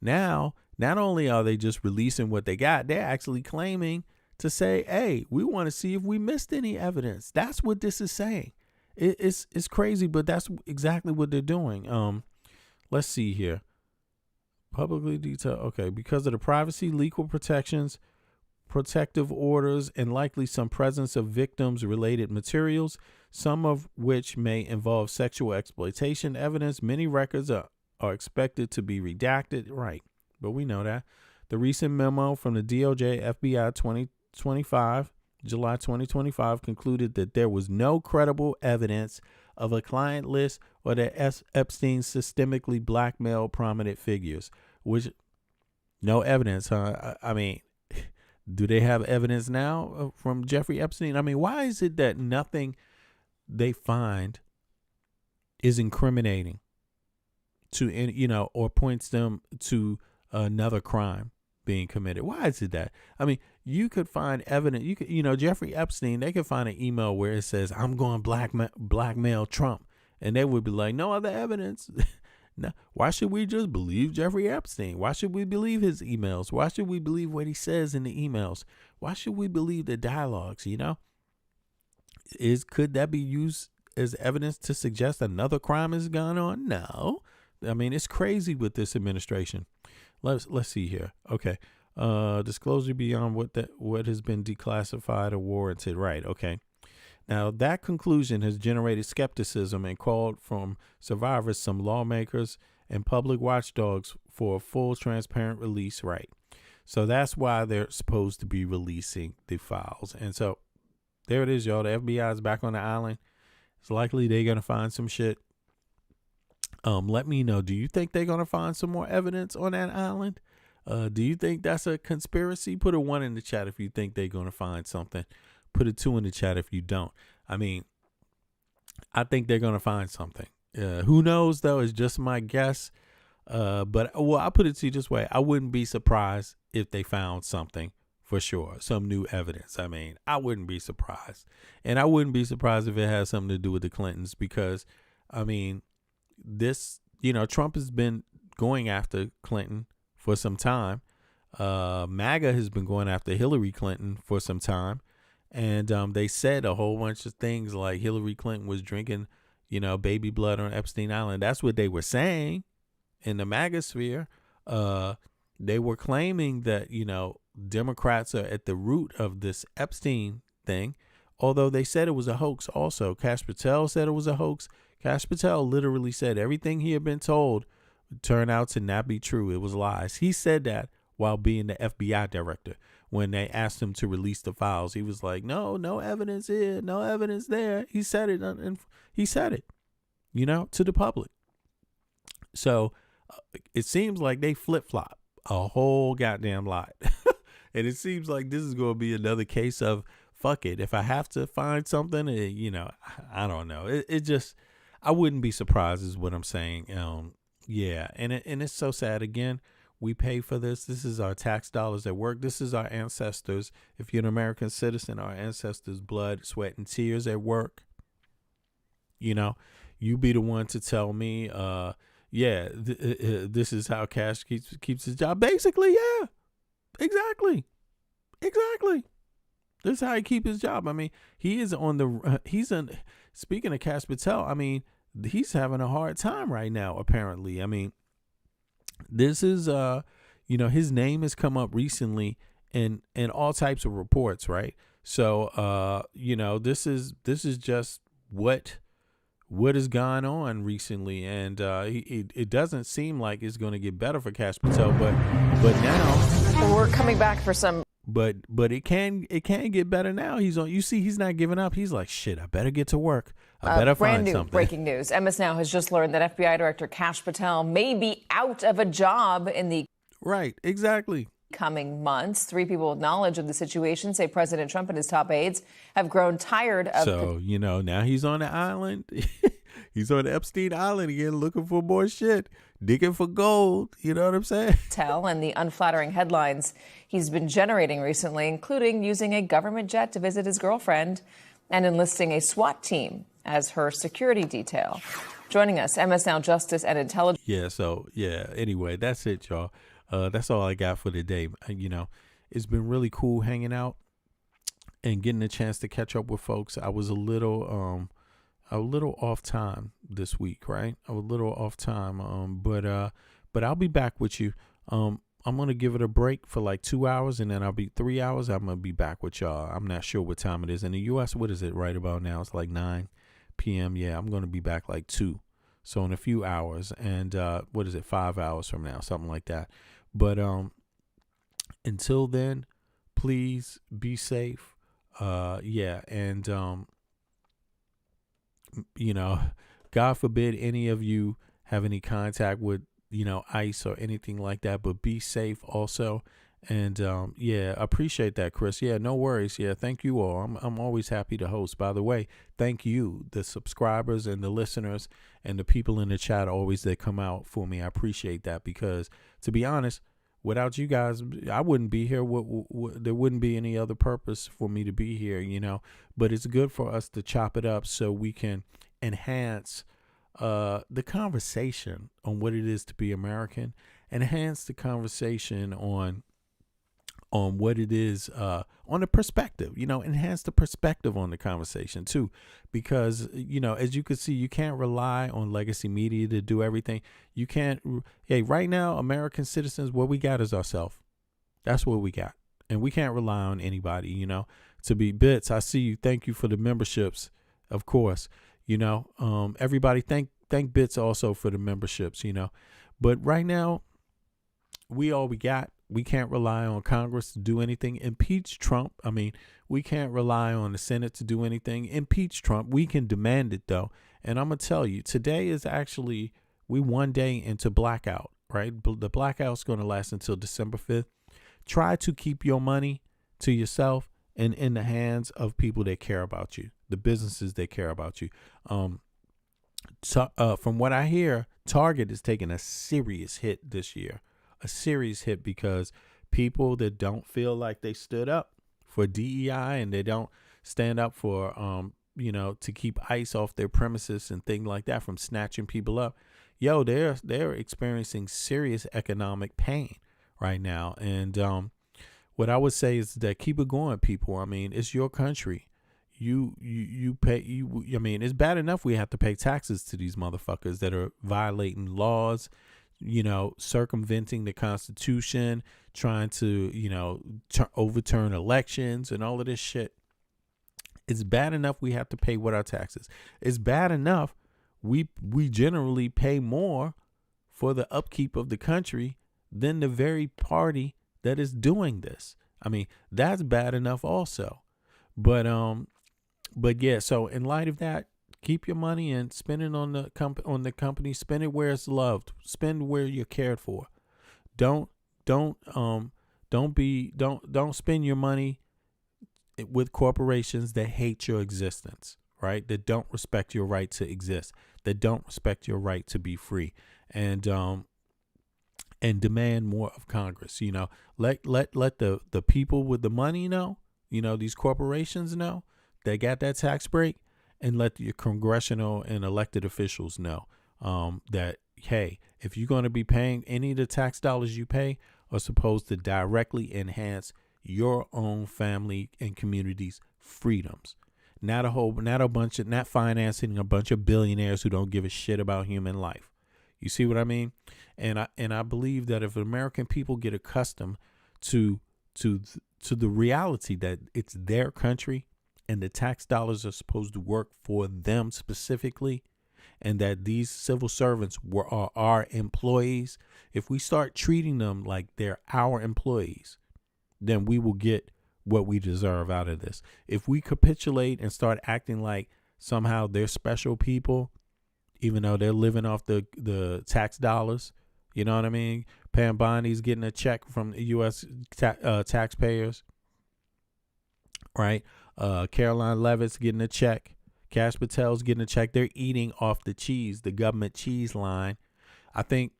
Now, not only are they just releasing what they got, they're actually claiming to say, hey, we want to see if we missed any evidence. That's what this is saying. It's crazy, but that's exactly what they're doing. Let's see here. Publicly detailed. Okay. Because of the privacy, legal protections, protective orders, and likely some presence of victims related materials, some of which may involve sexual exploitation evidence, many records are expected to be redacted. Right. But we know that. The recent memo from the DOJ FBI July 2025 concluded that there was no credible evidence of a client list or that Epstein systemically blackmailed prominent figures, which no evidence, huh? I mean, do they have evidence now from Jeffrey Epstein? I mean, why is it that nothing they find is incriminating to, or points them to another crime being committed? Why is it that? I mean, you could find evidence. You could, Jeffrey Epstein, they could find an email where it says, I'm going blackmail Trump. And they would be like, no other evidence. No, why should we just believe Jeffrey Epstein? Why should we believe his emails? Why should we believe what he says in the emails? Why should we believe the dialogues, Could that be used as evidence to suggest another crime has gone on? No. I mean, it's crazy with this administration. Let's see here. Okay. Disclosure beyond what has been declassified or warranted. Right. Okay. Now, that conclusion has generated skepticism and called from survivors, some lawmakers, and public watchdogs for a full, transparent release. Right. So that's why they're supposed to be releasing the files. And so there it is, y'all. The FBI is back on the island. It's likely they're going to find some shit. Let me know. Do you think they're going to find some more evidence on that island? Do you think that's a conspiracy? Put a 1 in the chat if you think they're going to find something. Put a 2 in the chat if you don't. I mean, I think they're going to find something. Who knows, though? It's just my guess. But I'll put it to you this way. I wouldn't be surprised if they found something for sure. Some new evidence. I mean, I wouldn't be surprised. And I wouldn't be surprised if it has something to do with the Clintons because, I mean, this, Trump has been going after Clinton for some time. MAGA has been going after Hillary Clinton for some time. And they said a whole bunch of things like Hillary Clinton was drinking, baby blood on Epstein Island. That's what they were saying in the MAGA sphere. They were claiming that, Democrats are at the root of this Epstein thing, although they said it was a hoax also. Kash Patel said it was a hoax. Kash Patel literally said everything he had been told turned out to not be true. It was lies. He said that while being the FBI director. When they asked him to release the files, he was like, no evidence here, no evidence there. He said it, and he said it, to the public. So it seems like they flip-flop a whole goddamn lot. And it seems like this is going to be another case of, fuck it. If I have to find something, I don't know. It just, I wouldn't be surprised is what I'm saying. Yeah, and it's so sad. Again, we pay for this. This is our tax dollars at work. This is our ancestors. If you're an American citizen, our ancestors' blood, sweat, and tears at work. You know, you be the one to tell me, this is how Cash keeps his job. Basically, yeah, exactly. This is how he keep his job. I mean, he is on the. Speaking of Cash Patel, I mean, he's having a hard time right now. Apparently, I mean, this is his name has come up recently in all types of reports, right? So this is just what has gone on recently, and it doesn't seem like it's going to get better for Cash Patel, but now we're coming back for some. But it can get better now. He's not giving up. He's like, shit, I better get to work. I better find something. Brand new breaking news. MS Now has just learned that FBI Director Cash Patel may be out of a job in the coming months. 3 people with knowledge of the situation say President Trump and his top aides have grown tired of. So, now he's on the island. He's on Epstein Island again, looking for more shit, digging for gold. You know what I'm saying? Patel and the unflattering headlines he's been generating recently, including using a government jet to visit his girlfriend and enlisting a SWAT team as her security detail. Joining us, MS Now Justice and Intelligence. Yeah, so, anyway, that's it, y'all. That's all I got for today. It's been really cool hanging out and getting a chance to catch up with folks. I was a little off time this week, right? I was a little off time, but I'll be back with you. I'm going to give it a break for like 2 hours, and then I'll be 3 hours. I'm going to be back with y'all. I'm not sure what time it is. In the U.S., what is it right about now? It's like 9 p.m. Yeah, I'm going to be back like 2. So in a few hours, and 5 hours from now, something like that. But until then, please be safe. And God forbid any of you have any contact with ICE or anything like that, but be safe also. And appreciate that, Chris. Yeah, no worries. Yeah, thank you all. I'm always happy to host. By the way, thank you, the subscribers and the listeners and the people in the chat always that come out for me. I appreciate that, because to be honest, without you guys, I wouldn't be here. There wouldn't be any other purpose for me to be here, But it's good for us to chop it up so we can enhance the conversation on what it is to be American, enhance the conversation on what it is, on the perspective, enhance the perspective on the conversation too, because, as you can see, you can't rely on legacy media to do everything. You can't. Hey, right now, American citizens, what we got is ourselves. That's what we got. And we can't rely on anybody, to be Bits. I see you. Thank you for the memberships. Of course, everybody thank Bits also for the memberships, but right now we got. We can't rely on Congress to do anything. Impeach Trump. I mean, we can't rely on the Senate to do anything. Impeach Trump. We can demand it, though. And I'm going to tell you, today is actually, we 1 day into blackout, right? The blackout's going to last until December 5th. Try to keep your money to yourself and in the hands of people that care about you, the businesses that care about you. From what I hear, Target is taking a serious hit this year. A serious hit because people that don't feel like they stood up for DEI and they don't stand up for, to keep ICE off their premises and things like that, from snatching people up. They're experiencing serious economic pain right now. And what I would say is that keep it going, people. I mean, it's your country. You pay. I mean, it's bad enough we have to pay taxes to these motherfuckers that are violating laws, circumventing the Constitution, trying to, overturn elections and all of this shit. It's bad enough we have to pay with our taxes. It's bad enough we generally pay more for the upkeep of the country than the very party that is doing this. I mean, that's bad enough also. But yeah, so in light of that, keep your money and spend it on the company. Spend it where it's loved. Spend where you're cared for. Don't spend your money with corporations that hate your existence, right? That don't respect your right to exist. That don't respect your right to be free. and demand more of Congress. Let the people with the money know. These corporations know they got that tax break, and let your congressional and elected officials know that, hey, if you're going to be paying, any of the tax dollars you pay are supposed to directly enhance your own family and community's freedoms. Not financing a bunch of billionaires who don't give a shit about human life. You see what I mean? And I believe that if American people get accustomed to the reality that it's their country and the tax dollars are supposed to work for them specifically, and that these civil servants are our employees, if we start treating them like they're our employees, then we will get what we deserve out of this. If we capitulate and start acting like somehow they're special people, even though they're living off the tax dollars, you know what I mean? Pam Bondi's getting a check from U.S. taxpayers, right? Caroline Levitt's getting a check. Kash Patel's getting a check. They're eating off the cheese, the government cheese line. I think,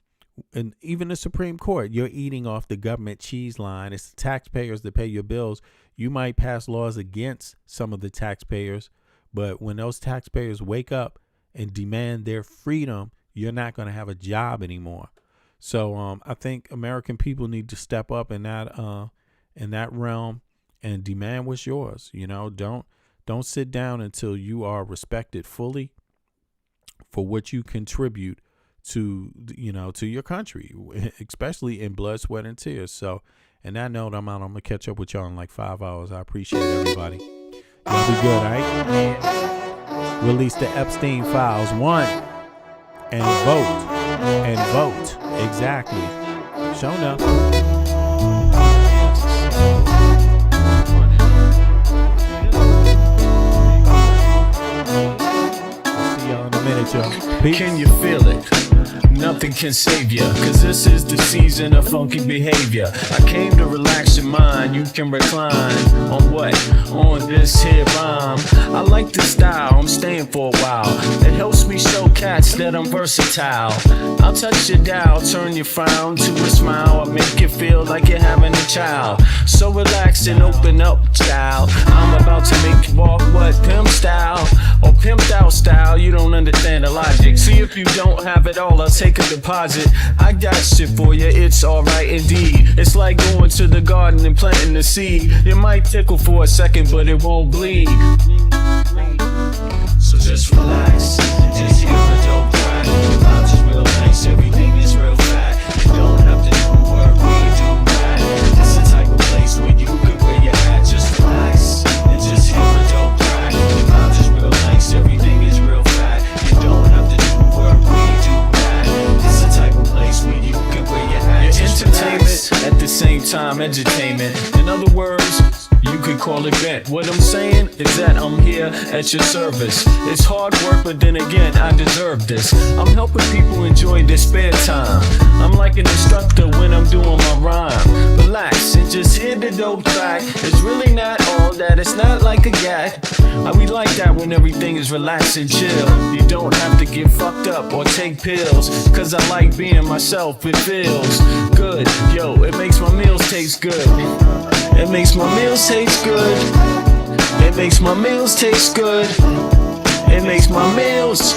and even the Supreme Court, you're eating off the government cheese line. It's the taxpayers that pay your bills. You might pass laws against some of the taxpayers, but when those taxpayers wake up and demand their freedom, you're not going to have a job anymore. So I think American people need to step up in that realm and demand what's yours. Don't sit down until you are respected fully for what you contribute to your country, especially in blood, sweat, and tears. So, on that note, I'm out. I'm gonna catch up with y'all in like 5 hours. I appreciate everybody. Y'all be good, all right? Release the Epstein files. 1, and vote. Exactly. Show enough. Can you feel it? Nothing can save ya, cause this is the season of funky behavior. I came to relax your mind, you can recline. On what? On this here rhyme. I like the style, I'm staying for a while. It helps me show cats that I'm versatile. I'll touch your dial, turn your frown to a smile. I'll make you feel like you're having a child. So relax and open up, child. I'm about to make you walk what? Pimp style or pimped out style. You don't understand the logic. See, if you don't have it all, I'll take a deposit. I got shit for you, it's alright indeed. It's like going to the garden and planting the seed. It might tickle for a second, but it won't bleed. So just relax, just hear a dope track. The vibes is real nice, everything is real fat. You don't have to do work, we do that. It's the type of place where you can wear your hat. Just relax and just hear a dope track. The vibes is real nice, everything is real fat. You don't have to do work, we do that. It's the type of place where you can wear your hat. Your entertainment at the same time, edutainment. In other words, you could call it bet. What I'm saying is that I'm here at your service. It's hard work, but then again, I deserve this. I'm helping people enjoy their spare time. I'm like an instructor when I'm doing my rhyme. Relax and just hear the dope track. It's really not all that, it's not like a gag. We like that when everything is relaxed and chill. You don't have to get fucked up or take pills, cause I like being myself, it feels good. Yo, it makes my meals taste good. It makes my meals taste good. It makes my meals taste good. It makes my meals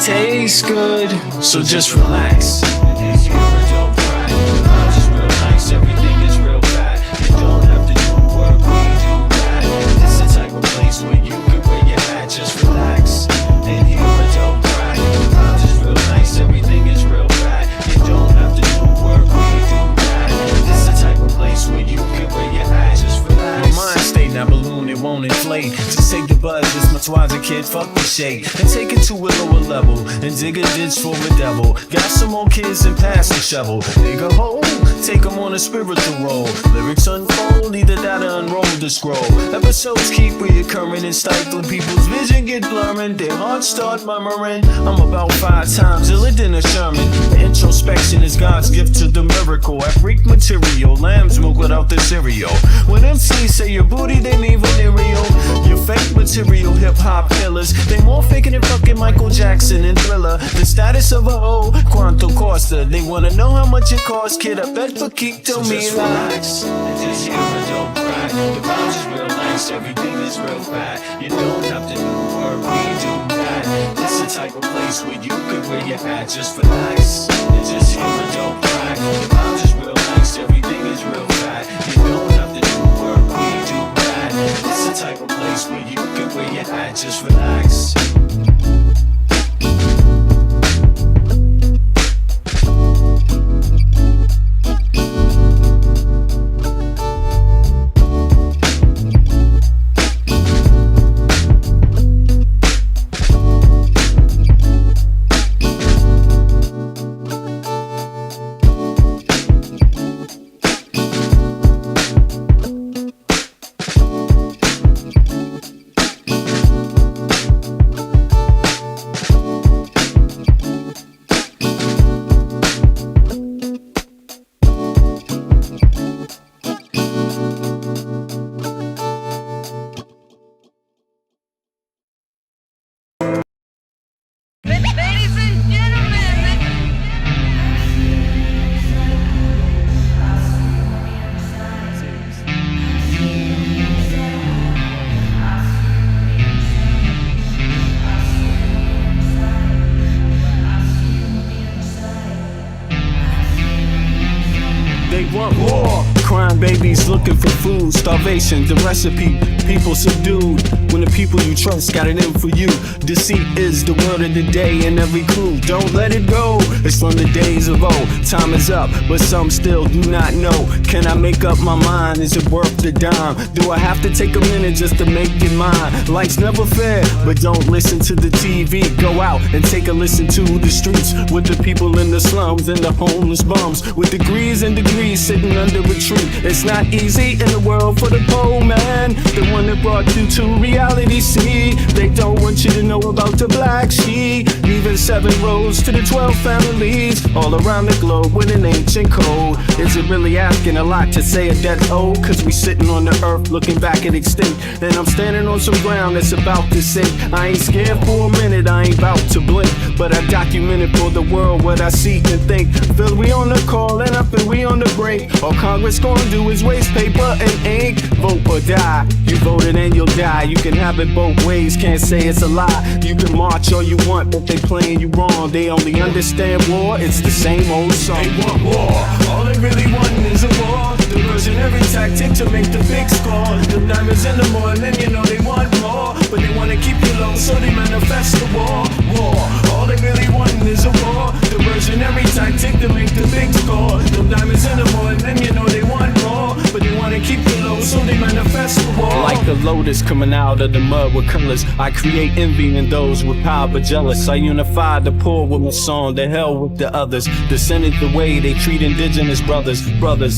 taste good. So just relax. It's your dope track. The vibes is real nice, everything is real fat. You don't have to do work, we do that. It's the type of place where you can wear your hat. Just relax and hear a dope track. The vibes is real nice, everything is real fat. You don't have to do work, we do that. It's the type of place where you can wear your hat. Just relax. My mind state, now balloon, it won't inflate. Just take the buzz, this much wiser, kid, fuck the shade. And take it to a lower level, and dig a ditch for the devil. Got some more kids and pass the shovel. Dig a hole, take them on a spiritual roll. Lyrics unfold, either that or unroll the scroll. Episodes keep reoccurring and stifling. People's vision get blurring, their hearts start murmuring. I'm about 5 times iller than a Sherman. Introspection is God's gift to the miracle. I freak material, lamb's milk without the cereal. When MCs say your booty, they mean venereal. Your fake material hip-hop killers. They more faking than fucking Michael Jackson and Thriller. The status of a hoe, Quanto Costa. They wanna know how much it costs, kid. I bet for Kiko me Just relax and just hear and don't cry. The vibes is real nice, everything is real fat. You don't have to do work, we do that. It's the type of place where you could wear your hat. Just relax and just hear and don't cry. The vibes is real nice, everything is real fat. You don't have to do work, we do that. It's the type of place where you could wear your hat. Just relax. They want war. Crime babies looking for food. Starvation, the recipe. People subdued. When the people you trust got it in for you. Deceit is the word of the day in every clue. Don't let it go. It's from the days of old. Time is up, but some still do not know. Can I make up my mind? Is it worth the dime? Do I have to take a minute just to make it mine? Life's never fair, but don't listen to the TV. Go out and take a listen to the streets with the people in the slums and the homeless bums with degrees and degrees sitting under a tree. It's not easy in the world for the poor man, the one that brought you to reality. See, they don't want you to know about the black sheep. Even 7 roads to the 12 families all around the globe with an ancient code. Is it really asking a lot to say a dead old? Cause we sitting on the earth looking back at extinct. Then I'm standing on some ground that's about to sink. I ain't scared for a minute, I ain't about to blink, but I documented for the world what I see and think. Feel we on the call and up and we on the break. All Congress gonna do is waste paper and ink. Vote or die. You voted and you'll die. You can have it both ways, can't say it's a lie. You can march all you want, but they playing you wrong. They only understand war, it's the same old song. They want war, all they really want is a war. Diversionary tactic to make the big score. The diamonds in the morning, you know they want more, but they wanna keep you low, so they manifest the war. War, all they really want is a war. Diversionary tactic to make the big score. The diamonds in the morning, you know they want more, but they wanna keep you low, so they manifest the war. Like a lotus coming out of the mud with colors, I create envy in those with power but jealous. I unify the poor with my song, the hell with the others. Descended the way they treat indigenous brothers.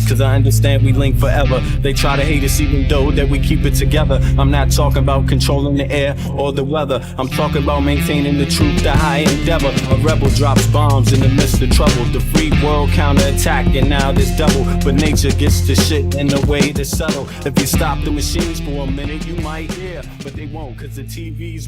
Cause I understand we link forever. They try to hate us even though that we keep it together. I'm not talking about controlling the air or the weather. I'm talking about maintaining the truth, the high endeavor. A rebel drops bombs in the midst of trouble. The free world counterattack and now there's double. But nature gets the shit in the way to settle. If you stop the machines for a minute you might hear, but they won't cause the TV's